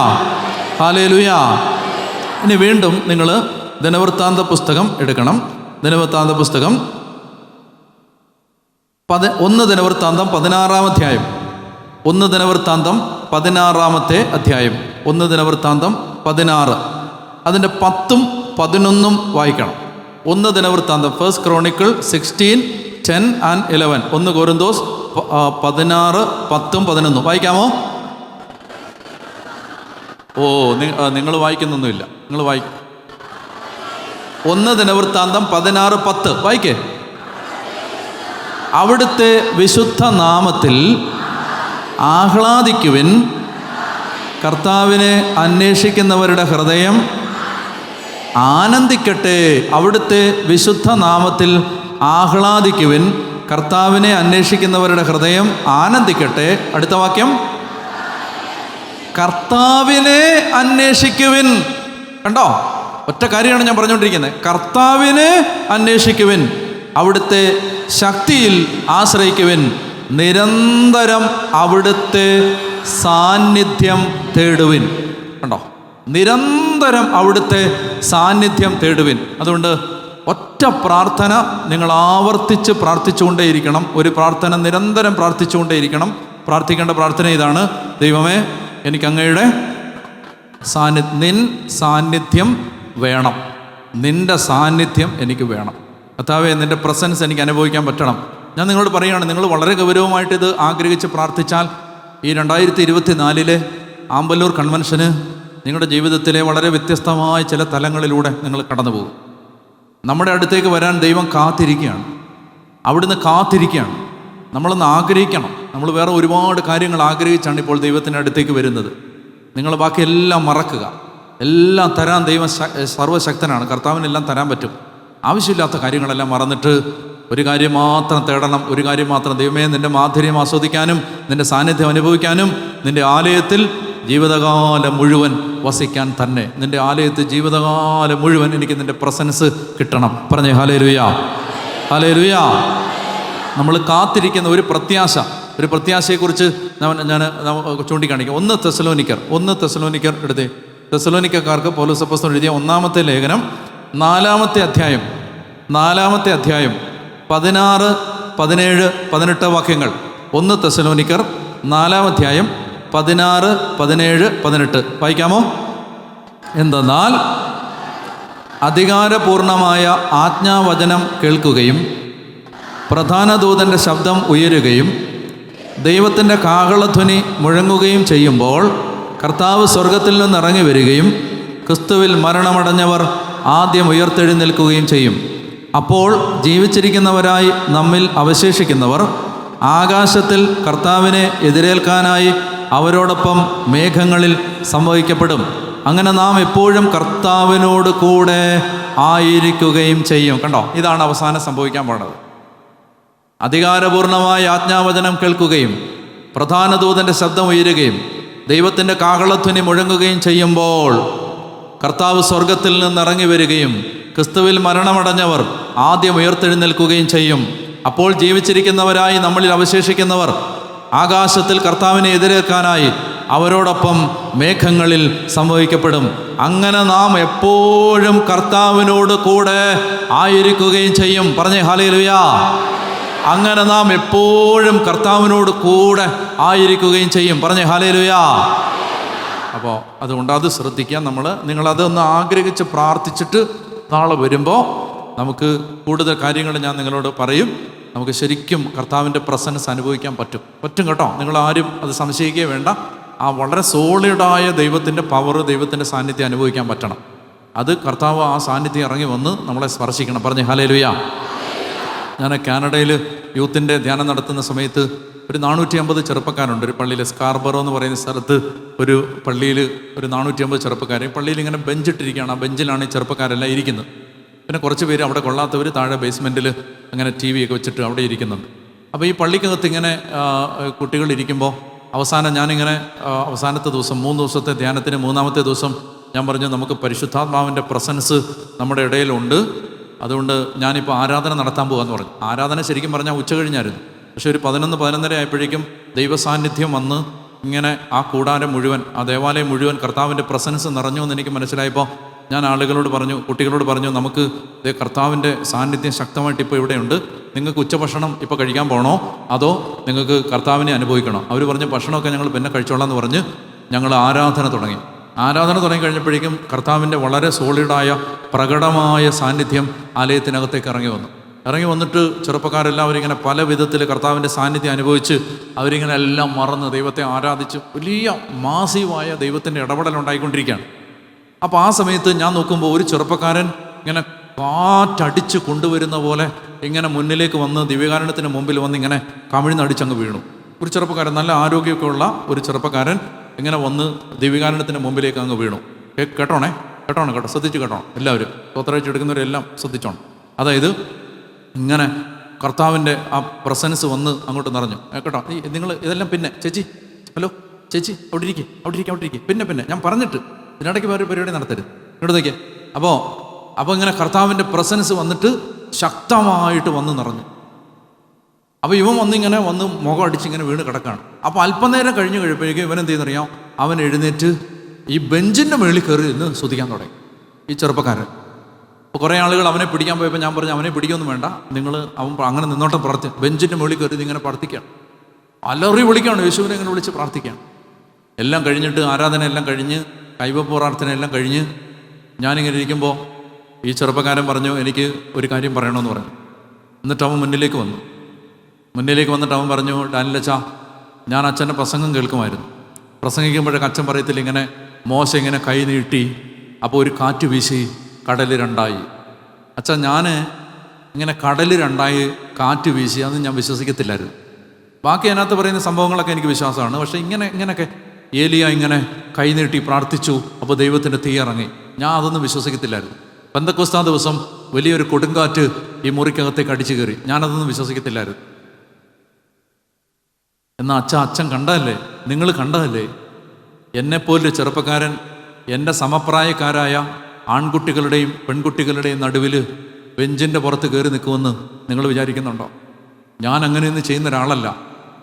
ഹല്ലേലൂയ. ഇനി വീണ്ടും നിങ്ങൾ ദിനവൃത്താന്ത പുസ്തകം എടുക്കണം. ദിനവൃത്താന്ത പുസ്തകം 1 ദിനവൃത്താന്തം 16-ാം അധ്യായം. 1 ദിനവൃത്താന്തം 16-ാമത്തെ അധ്യായം. 1 ദിനവൃത്താന്തം 16, അതിൻ്റെ 10ഉം 11ഉം വായിക്കണം. 1 ദിനവൃത്താന്തം, ഫസ്റ്റ് ക്രോണിക്കിൾ 16, 10 and 11. 1 കൊരിന്തോസ് 16, 10ഉം 11ഉം വായിക്കാമോ? ഓ, നിങ്ങൾ വായിക്കുന്നൊന്നുമില്ല. നിങ്ങൾ വായിക്കും. 1 ദിനവൃത്താന്തം 16, 10 വായിക്കേ. അവിടുത്തെ വിശുദ്ധ നാമത്തിൽ ആഹ്ലാദിക്കുവിൻ, കർത്താവിനെ അന്വേഷിക്കുന്നവരുടെ ഹൃദയം ആനന്ദിക്കട്ടെ. അവിടുത്തെ വിശുദ്ധ നാമത്തിൽ ആഹ്ലാദിക്കുവിൻ, കർത്താവിനെ അന്വേഷിക്കുന്നവരുടെ ഹൃദയം ആനന്ദിക്കട്ടെ. അടുത്ത വാക്യം, കർത്താവിനെ അന്വേഷിക്കുവിൻ. കണ്ടോ? ഒറ്റ കാര്യമാണ് ഞാൻ പറഞ്ഞുകൊണ്ടിരിക്കുന്നത്. കർത്താവിനെ അന്വേഷിക്കുവിൻ, അവിടുത്തെ ശക്തിയിൽ ആശ്രയിക്കുവിൻ, നിരന്തരം അവിടുത്തെ സാന്നിധ്യം തേടുവിൻ. കണ്ടോ? നിരന്തരം അവിടുത്തെ സാന്നിധ്യം തേടുവിൻ. അതുകൊണ്ട് ഒറ്റ പ്രാർത്ഥന നിങ്ങൾ ആവർത്തിച്ച് പ്രാർത്ഥിച്ചുകൊണ്ടേയിരിക്കണം. ഒരു പ്രാർത്ഥന നിരന്തരം പ്രാർത്ഥിച്ചുകൊണ്ടേയിരിക്കണം. പ്രാർത്ഥിക്കേണ്ട പ്രാർത്ഥന ഇതാണ്: ദൈവമേ, എനിക്ക് അങ്ങയുടെ നിൻ സാന്നിധ്യം വേണം, നിൻ്റെ സാന്നിധ്യം എനിക്ക് വേണം. കർത്താവേ, നിൻ്റെ പ്രസൻസ് എനിക്ക് അനുഭവിക്കാൻ പറ്റണം. ഞാൻ നിങ്ങളോട് പറയുകയാണ്, നിങ്ങൾ വളരെ ഗൗരവമായിട്ട് ഇത് ആഗ്രഹിച്ച് പ്രാർത്ഥിച്ചാൽ ഈ 2024 ആമ്പല്ലൂർ കൺവെൻഷന് നിങ്ങളുടെ ജീവിതത്തിലെ വളരെ വ്യത്യസ്തമായ ചില തലങ്ങളിലൂടെ നിങ്ങൾ കടന്നു പോകും. നമ്മുടെ അടുത്തേക്ക് വരാൻ ദൈവം കാത്തിരിക്കുകയാണ്, അവിടുന്ന് കാത്തിരിക്കുകയാണ്. നമ്മളൊന്ന് ആഗ്രഹിക്കണം. നമ്മൾ വേറെ ഒരുപാട് കാര്യങ്ങൾ ആഗ്രഹിച്ചാണ് ഇപ്പോൾ ദൈവത്തിൻ്റെ അടുത്തേക്ക് വരുന്നത്. നിങ്ങൾ ബാക്കിയെല്ലാം മറക്കുക. എല്ലാം തരാൻ ദൈവം സർവ്വശക്തനാണ്. കർത്താവിനെല്ലാം തരാൻ പറ്റും. ആവശ്യമില്ലാത്ത കാര്യങ്ങളെല്ലാം മറന്നിട്ട് ഒരു കാര്യം മാത്രം തേടണം. ഒരു കാര്യം മാത്രം: ദൈവമേ, നിൻ്റെ മാധുര്യം ആസ്വദിക്കാനും നിൻ്റെ സാന്നിധ്യം അനുഭവിക്കാനും നിൻ്റെ ആലയത്തിൽ ജീവിതകാലം മുഴുവൻ വസിക്കാൻ തന്നെ. നിൻ്റെ ആലയത്തിൽ ജീവിതകാലം മുഴുവൻ എനിക്ക് നിൻ്റെ പ്രസൻസ് കിട്ടണം. പറഞ്ഞേ ഹല്ലേലൂയ, ഹല്ലേലൂയ. നമ്മൾ കാത്തിരിക്കുന്ന ഒരു പ്രത്യാശയെക്കുറിച്ച് ഞാൻ ചൂണ്ടിക്കാണിക്കാം. 1 തെസ്സലോനിക്കർ എടുത്തേ. തെസ്സലോനിക്കക്കാർക്ക് പൗലോസ് അപ്പോസ്തലൻ എഴുതിയ 1-ാമത്തെ ലേഖനം 4-ാമത്തെ അധ്യായം 16, 17, 18 വാക്യങ്ങൾ. 1 തെസ്സലോനിക്കർ 4-ാം അധ്യായം 16, 17, 18 വായിക്കാമോ? എന്തെന്നാൽ അധികാരപൂർണമായ ആജ്ഞാവചനം കേൾക്കുകയും പ്രധാന ദൂതൻ്റെ ശബ്ദം ഉയരുകയും ദൈവത്തിൻ്റെ കാഹളധ്വനി മുഴങ്ങുകയും ചെയ്യുമ്പോൾ കർത്താവ് സ്വർഗത്തിൽ നിന്ന് ഇറങ്ങി വരികയും ക്രിസ്തുവിൽ മരണമടഞ്ഞവർ ആദ്യം ഉയർത്തെഴുന്നേൽക്കുകയും ചെയ്യും. അപ്പോൾ ജീവിച്ചിരിക്കുന്നവരായി നമ്മിൽ അവശേഷിക്കുന്നവർ ആകാശത്തിൽ കർത്താവിനെ എതിരേൽക്കാനായി അവരോടൊപ്പം മേഘങ്ങളിൽ സംവഹിക്കപ്പെടും. അങ്ങനെ നാം എപ്പോഴും കർത്താവിനോട് കൂടെ ആയിരിക്കുകയും ചെയ്യും. കണ്ടോ? ഇതാണ് അവസാനം സംഭവിക്കാൻ പോകുന്നത്. അധികാരപൂർണമായ ആജ്ഞാവചനം കേൾക്കുകയും പ്രധാന ദൂതൻ്റെ ശബ്ദം ഉയരുകയും ദൈവത്തിൻ്റെ കാഹളധ്വനി മുഴങ്ങുകയും ചെയ്യുമ്പോൾ കർത്താവ് സ്വർഗത്തിൽ നിന്ന് ഇറങ്ങി വരികയും ക്രിസ്തുവിൽ മരണമടഞ്ഞവർ ആദ്യം ഉയർത്തെഴുന്നേൽക്കുകയും ചെയ്യും. അപ്പോൾ ജീവിച്ചിരിക്കുന്നവരായി നമ്മളിൽ അവശേഷിക്കുന്നവർ ആകാശത്തിൽ കർത്താവിനെ എതിരേൽക്കാനായി അവരോടൊപ്പം മേഘങ്ങളിൽ സംഭവിക്കപ്പെടും. അങ്ങനെ നാം എപ്പോഴും കർത്താവിനോട് കൂടെ ആയിരിക്കുകയും ചെയ്യും. പറഞ്ഞേ ഹല്ലേലൂയ. അങ്ങനെ നാം എപ്പോഴും കർത്താവിനോട് കൂടെ ആയിരിക്കുകയും ചെയ്യും. പറഞ്ഞേ ഹല്ലേലൂയ. അപ്പോൾ അതുകൊണ്ട് അത് ശ്രദ്ധിക്കാൻ നിങ്ങളതൊന്ന് ആഗ്രഹിച്ച് പ്രാർത്ഥിച്ചിട്ട് നാളെ വരുമ്പോൾ നമുക്ക് കൂടുതൽ കാര്യങ്ങൾ ഞാൻ നിങ്ങളോട് പറയും. നമുക്ക് ശരിക്കും കർത്താവിൻ്റെ പ്രസൻസ് അനുഭവിക്കാൻ പറ്റും കേട്ടോ. നിങ്ങളാരും അത് സംശയിക്കുകയേ വേണ്ട. ആ വളരെ സോളിഡായ ദൈവത്തിൻ്റെ പവർ, ദൈവത്തിൻ്റെ സാന്നിധ്യം അനുഭവിക്കാൻ പറ്റണം. അത് കർത്താവ് ആ സാന്നിധ്യം ഇറങ്ങി വന്ന് നമ്മളെ സ്പർശിക്കണം. പറഞ്ഞേ ഹല്ലേലൂയ. ഞാൻ കാനഡയിൽ യൂത്തിൻ്റെ ധ്യാനം നടത്തുന്ന സമയത്ത് ഒരു 450 ചെറുപ്പക്കാരുണ്ട്. ഒരു പള്ളിയിൽ സ്കാർബറോ എന്ന് പറയുന്ന സ്ഥലത്ത് ഒരു പള്ളിയിൽ ഒരു 450 ചെറുപ്പക്കാർ. പള്ളിയിൽ ഇങ്ങനെ ബെഞ്ചിട്ടിരിക്കുകയാണ്. ആ ബെഞ്ചിലാണ് ഈ ചെറുപ്പക്കാരെല്ലാം ഇരിക്കുന്നത്. പിന്നെ കുറച്ച് പേര് അവിടെ കൊള്ളാത്തവർ താഴെ ബേസ്മെൻറ്റിൽ അങ്ങനെ TV ഒക്കെ വെച്ചിട്ട് അവിടെ ഇരിക്കുന്നുണ്ട്. അപ്പോൾ ഈ പള്ളിക്കകത്ത് ഇങ്ങനെ കുട്ടികളിരിക്കുമ്പോൾ അവസാനം ഞാനിങ്ങനെ അവസാനത്തെ ദിവസം 3 ദിവസത്തെ ധ്യാനത്തിന് 3-ാമത്തെ ദിവസം ഞാൻ പറഞ്ഞു, നമുക്ക് പരിശുദ്ധാത്മാവിൻ്റെ പ്രസൻസ് നമ്മുടെ ഇടയിലുണ്ട്, അതുകൊണ്ട് ഞാനിപ്പോൾ ആരാധന നടത്താൻ പോകാമെന്ന് പറഞ്ഞു. ആരാധന ശരിക്കും പറഞ്ഞാൽ ഉച്ച കഴിഞ്ഞായിരുന്നു. പക്ഷേ ഒരു 11-11:30 ആയപ്പോഴേക്കും ദൈവസാന്നിധ്യം വന്ന് ഇങ്ങനെ ആ കൂടാരം മുഴുവൻ, ആ ദേവാലയം മുഴുവൻ കർത്താവിൻ്റെ പ്രസൻസ് നിറഞ്ഞു എന്ന് എനിക്ക് മനസ്സിലായപ്പോൾ ഞാൻ ആളുകളോട് പറഞ്ഞു, കുട്ടികളോട് പറഞ്ഞു, നമുക്ക് കർത്താവിൻ്റെ സാന്നിധ്യം ശക്തമായിട്ട് ഇപ്പോൾ ഇവിടെയുണ്ട്. നിങ്ങൾക്ക് ഉച്ചഭക്ഷണം ഇപ്പോൾ കഴിക്കാൻ പോകണോ അതോ നിങ്ങൾക്ക് കർത്താവിനെ അനുഭവിക്കണോ? അവർ പറഞ്ഞു ഭക്ഷണമൊക്കെ ഞങ്ങൾ പിന്നെ കഴിച്ചോളാം എന്ന് പറഞ്ഞ് ഞങ്ങൾ ആരാധന തുടങ്ങി കഴിഞ്ഞപ്പോഴേക്കും കർത്താവിൻ്റെ വളരെ സോളിഡായ പ്രകടമായ സാന്നിധ്യം ആലയത്തിനകത്തേക്ക് ഇറങ്ങി വന്നിട്ട് ചെറുപ്പക്കാരെല്ലാവരും ഇങ്ങനെ പല വിധത്തിൽ കർത്താവിൻ്റെ സാന്നിധ്യം അനുഭവിച്ച് അവരിങ്ങനെ എല്ലാം മറന്ന് ദൈവത്തെ ആരാധിച്ച് വലിയ മാസീവായ ദൈവത്തിൻ്റെ ഇടപെടലുണ്ടായിക്കൊണ്ടിരിക്കുകയാണ്. അപ്പോൾ ആ സമയത്ത് ഞാൻ നോക്കുമ്പോൾ ഒരു ചെറുപ്പക്കാരൻ ഇങ്ങനെ കാറ്റടിച്ച് കൊണ്ടുവരുന്ന പോലെ ഇങ്ങനെ മുന്നിലേക്ക് വന്ന് ദിവ്യകാരുണ്യത്തിന് മുമ്പിൽ വന്ന് ഇങ്ങനെ കമിഴ്ന്നടിച്ചങ്ങ് വീണു. ഒരു ചെറുപ്പക്കാരൻ, നല്ല ആരോഗ്യമൊക്കെ ഉള്ള ഒരു ചെറുപ്പക്കാരൻ ഇങ്ങനെ വന്ന് ദിവ്യകാരുണ്യത്തിന് മുമ്പിലേക്ക് അങ്ങ് വീണു. കേട്ടോ, ശ്രദ്ധിച്ച് കേട്ടോ എല്ലാവരും. സ്വത്തറയിച്ച് എടുക്കുന്നവരെല്ലാം ശ്രദ്ധിച്ചോണം. അതായത് ഇങ്ങനെ കർത്താവിൻ്റെ ആ പ്രസൻസ് വന്ന് അങ്ങോട്ട് നിറഞ്ഞു. കേട്ടോ, നിങ്ങൾ ഇതെല്ലാം പിന്നെ ഹലോ ചേച്ചി അവിടെ ഇരിക്കുക പിന്നെ ഞാൻ പറഞ്ഞിട്ട് ഇതിനിടയ്ക്ക് വേറെ പരിപാടി നടത്തരുത്. ഇങ്ങോട്ടേക്ക് അപ്പോൾ ഇങ്ങനെ കർത്താവിൻ്റെ പ്രസൻസ് വന്നിട്ട് ശക്തമായിട്ട് വന്ന് നിറഞ്ഞു. അപ്പോൾ ഇവൻ വന്നിങ്ങനെ മുഖം അടിച്ചിങ്ങനെ വീണ് കിടക്കുകയാണ്. അപ്പോൾ അല്പനേരം കഴിയുമ്പോഴേക്കും ഇവൻ എന്ത് ചെയ്യുന്നറിയാം, അവൻ എഴുന്നേറ്റ് ഈ ബെഞ്ചിൻ്റെ മുകളിൽ കയറി നിന്ന് സ്തുതിക്കാൻ തുടങ്ങി, ഈ ചെറുപ്പക്കാരൻ. അപ്പോൾ കുറേ ആളുകൾ അവനെ പിടിക്കാൻ പോയപ്പോൾ ഞാൻ പറഞ്ഞു, അവനെ പിടിക്കൊന്നും വേണ്ട, അവൻ അങ്ങനെ നിന്നോട്ടം ബെഞ്ചിൻ്റെ മുകളിൽ കയറി ഇങ്ങനെ പ്രാർത്ഥിക്കുകയാണ്, അലറി വിളിക്കുകയാണ്, യേശുവിനെ ഇങ്ങനെ വിളിച്ച് പ്രാർത്ഥിക്കുകയാണ്. എല്ലാം കഴിഞ്ഞിട്ട് ആരാധന എല്ലാം കഴിഞ്ഞ് കൈവപ്പ് പ്രാർത്ഥന എല്ലാം കഴിഞ്ഞ് ഞാനിങ്ങനെ ഇരിക്കുമ്പോൾ ഈ ചെറുപ്പക്കാരൻ പറഞ്ഞു, എനിക്ക് ഒരു കാര്യം പറയണമെന്ന് പറഞ്ഞു. എന്നിട്ട് അവൻ മുന്നിലേക്ക് വന്നിട്ട് അവൻ പറഞ്ഞു, ഡാനിലച്ചാ, ഞാൻ അച്ഛൻ്റെ പ്രസംഗം കേൾക്കുമായിരുന്നു. പ്രസംഗിക്കുമ്പോഴൊക്കെ അച്ഛൻ പറയത്തില്ല, ഇങ്ങനെ മോശ ഇങ്ങനെ കൈ നീട്ടി അപ്പോൾ ഒരു കാറ്റ് വീശി കടൽ രണ്ടായി. അച്ഛാ, ഞാൻ ഇങ്ങനെ കടൽ രണ്ടായി കാറ്റ് വീശി അതൊന്നും ഞാൻ വിശ്വസിക്കത്തില്ലായിരുന്നു. ബാക്കി അതിനകത്ത് പറയുന്ന സംഭവങ്ങളൊക്കെ എനിക്ക് വിശ്വാസമാണ്. പക്ഷേ ഇങ്ങനെയൊക്കെ ഏലിയ ഇങ്ങനെ കൈ നീട്ടി പ്രാർത്ഥിച്ചു, അപ്പോൾ ദൈവത്തിൻ്റെ തീ ഇറങ്ങി, ഞാൻ അതൊന്നും വിശ്വസിക്കത്തില്ലായിരുന്നു. പെന്തക്കോസ്താ ദിവസം വലിയൊരു കൊടുങ്കാറ്റ് ഈ മുറിക്കകത്തേക്ക് അടിച്ചു കയറി, ഞാനതൊന്നും വിശ്വസിക്കത്തില്ലായിരുന്നു. എന്നാൽ അച്ഛൻ കണ്ടതല്ലേ, നിങ്ങൾ കണ്ടതല്ലേ, എന്നെപ്പോലൊരു ചെറുപ്പക്കാരൻ എൻ്റെ സമപ്രായക്കാരായ ആൺകുട്ടികളുടെയും പെൺകുട്ടികളുടെയും നടുവിൽ ബെഞ്ചിൻ്റെ പുറത്ത് കയറി നിൽക്കുമെന്ന് നിങ്ങൾ വിചാരിക്കുന്നുണ്ടോ? ഞാൻ അങ്ങനെയൊന്നും ചെയ്യുന്ന ഒരാളല്ല,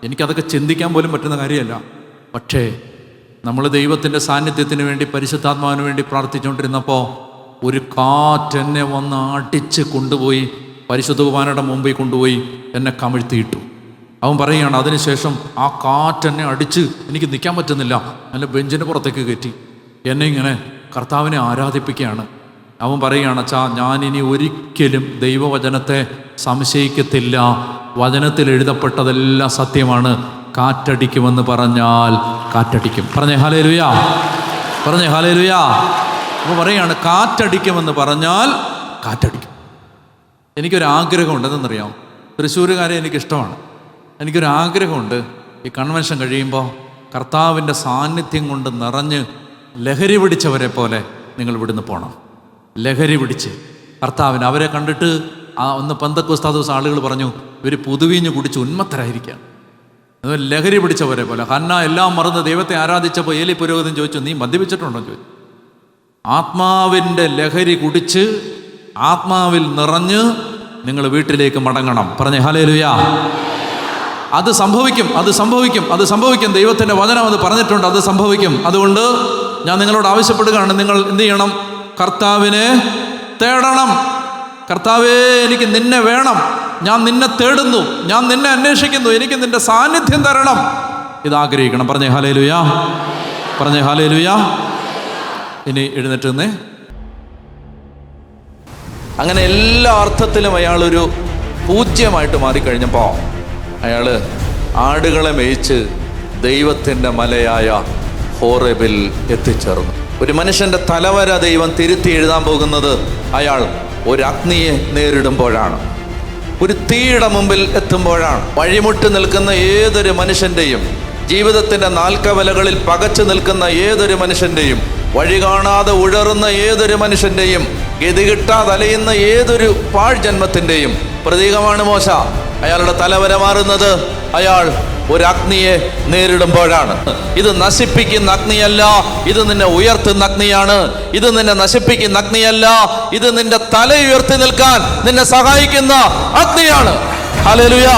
എനിക്കതൊക്കെ ചിന്തിക്കാൻ പോലും പറ്റുന്ന കാര്യമല്ല. പക്ഷേ നമ്മൾ ദൈവത്തിൻ്റെ സാന്നിധ്യത്തിന് വേണ്ടി, പരിശുദ്ധാത്മാവിന് വേണ്ടി പ്രാർത്ഥിച്ചുകൊണ്ടിരുന്നപ്പോൾ ഒരു കാറ്റെന്നെ വന്ന് അടിച്ച് കൊണ്ടുപോയി പരിശുദ്ധ കുർബാനയുടെ മുമ്പിൽ കൊണ്ടുപോയി എന്നെ കമിഴ്ത്തിയിട്ടു. അവൻ പറയുകയാണ്, അതിനുശേഷം ആ കാറ്റെന്നെ അടിച്ച് എനിക്ക് നിൽക്കാൻ പറ്റുന്നില്ല, നല്ല ബെഞ്ചിൻ്റെ പുറത്തേക്ക് കയറ്റി എന്നെ ഇങ്ങനെ കർത്താവിനെ ആരാധിപ്പിക്കുകയാണ്. അവൻ പറയുകയാണ്, അച്ഛാ, ഞാനിനി ഒരിക്കലും ദൈവവചനത്തെ സംശയിക്കത്തില്ല, വചനത്തിൽ എഴുതപ്പെട്ടതെല്ലാം സത്യമാണ്, കാറ്റടിക്കുമെന്ന് പറഞ്ഞാൽ കാറ്റടിക്കും. പറഞ്ഞേ ഹല്ലേലൂയ. അപ്പോൾ പറയുകയാണ്, കാറ്റടിക്കുമെന്ന് പറഞ്ഞാൽ കാറ്റടിക്കും. എനിക്കൊരാഗ്രഹമുണ്ട്, എന്തെന്നറിയാം, തൃശ്ശൂരുകാരെ എനിക്കിഷ്ടമാണ്. എനിക്കൊരാഗ്രഹമുണ്ട്, ഈ കൺവെൻഷൻ കഴിയുമ്പോൾ കർത്താവിൻ്റെ സാന്നിധ്യം കൊണ്ട് നിറഞ്ഞ് ലഹരി പിടിച്ചവരെ പോലെ നിങ്ങൾ ഇവിടുന്ന് പോകണം. ലഹരി പിടിച്ച് കർത്താവിന് അവരെ കണ്ടിട്ട് ഒന്ന് പെന്തക്കോസ്താ ദിവസം ആളുകൾ പറഞ്ഞു, ഇവർ പുതുവീഞ്ഞ് കുടിച്ച് ഉന്മത്തരായിരിക്കുകയാണ്. ലഹരി പിടിച്ചവരെ പോലെ. ഹന്ന എല്ലാം മറന്ന് ദൈവത്തെ ആരാധിച്ചപ്പോൾ ഏലി പുരോഹിതൻ ചോദിച്ചു, നീ മദ്യപിച്ചിട്ടുണ്ടോ ചോദിച്ചു. ആത്മാവിൻ്റെ ലഹരി കുടിച്ച് ആത്മാവിൽ നിറഞ്ഞ് നിങ്ങൾ വീട്ടിലേക്ക് മടങ്ങണം. പറഞ്ഞേ ഹല്ലേലൂയ. അത് സംഭവിക്കും, അത് സംഭവിക്കും, അത് സംഭവിക്കും. ദൈവത്തിൻ്റെ വചനം അത് പറഞ്ഞിട്ടുണ്ട്, അത് സംഭവിക്കും. അതുകൊണ്ട് ഞാൻ നിങ്ങളോട് ആവശ്യപ്പെടുകയാണ്, നിങ്ങൾ എന്ത് ചെയ്യണം? കർത്താവിനെ തേടണം. കർത്താവേ, എനിക്ക് നിന്നെ വേണം, ഞാൻ നിന്നെ തേടുന്നു, ഞാൻ നിന്നെ അന്വേഷിക്കുന്നു, എനിക്ക് നിന്റെ സാന്നിധ്യം തരണം. ഇതാഗ്രഹിക്കണം. പറഞ്ഞേ ഹല്ലേലൂയ, പറഞ്ഞേ ഹല്ലേലൂയ. ഇനി എഴുന്നേറ്റ് നിന്നേ. അങ്ങനെ എല്ലാ അർത്ഥത്തിലും അയാളൊരു പൂജ്യമായിട്ട് മാറിക്കഴിഞ്ഞപ്പോൾ അയാൾ ആടുകളെ മേയിച്ച് ദൈവത്തിൻ്റെ മലയായ ഹോറേബിൽ എത്തിച്ചേർന്നു. ഒരു മനുഷ്യൻ്റെ തലവര ദൈവം തിരുത്തി എഴുതാൻ പോകുന്നത് അയാൾ ഒരു അഗ്നിയെ നേരിടുമ്പോഴാണ്, ഒരു തീയുടെ മുമ്പിൽ എത്തുമ്പോഴാണ്. വഴിമുട്ടി നിൽക്കുന്ന ഏതൊരു മനുഷ്യൻ്റെയും, ജീവിതത്തിൻ്റെ നാൽക്കവലകളിൽ പകച്ചു നിൽക്കുന്ന ഏതൊരു മനുഷ്യൻ്റെയും, വഴി കാണാതെ ഉഴറുന്ന ഏതൊരു മനുഷ്യൻ്റെയും, ഗതികിട്ടാതെ അലയുന്ന ഏതൊരു പാഴ്ജന്മത്തിൻ്റെയും പ്രതീകമാണ് മോശ. അയാളുടെ തലവര മാറുന്നത് അയാൾ ഒരു അഗ്നിയെ നേരിടുമ്പോഴാണ്. ഇത് നശിപ്പിക്കുന്ന അഗ്നിയല്ല, ഇത് നിന്നെ ഉയർത്തുന്ന അഗ്നിയാണ്. ഇത് നിന്നെ നശിപ്പിക്കുന്ന അഗ്നിയല്ല, ഇത് നിന്റെ തല ഉയർത്തി നിൽക്കാൻ നിന്നെ സഹായിക്കുന്ന അഗ്നിയാണ്. ഹല്ലേലൂയ.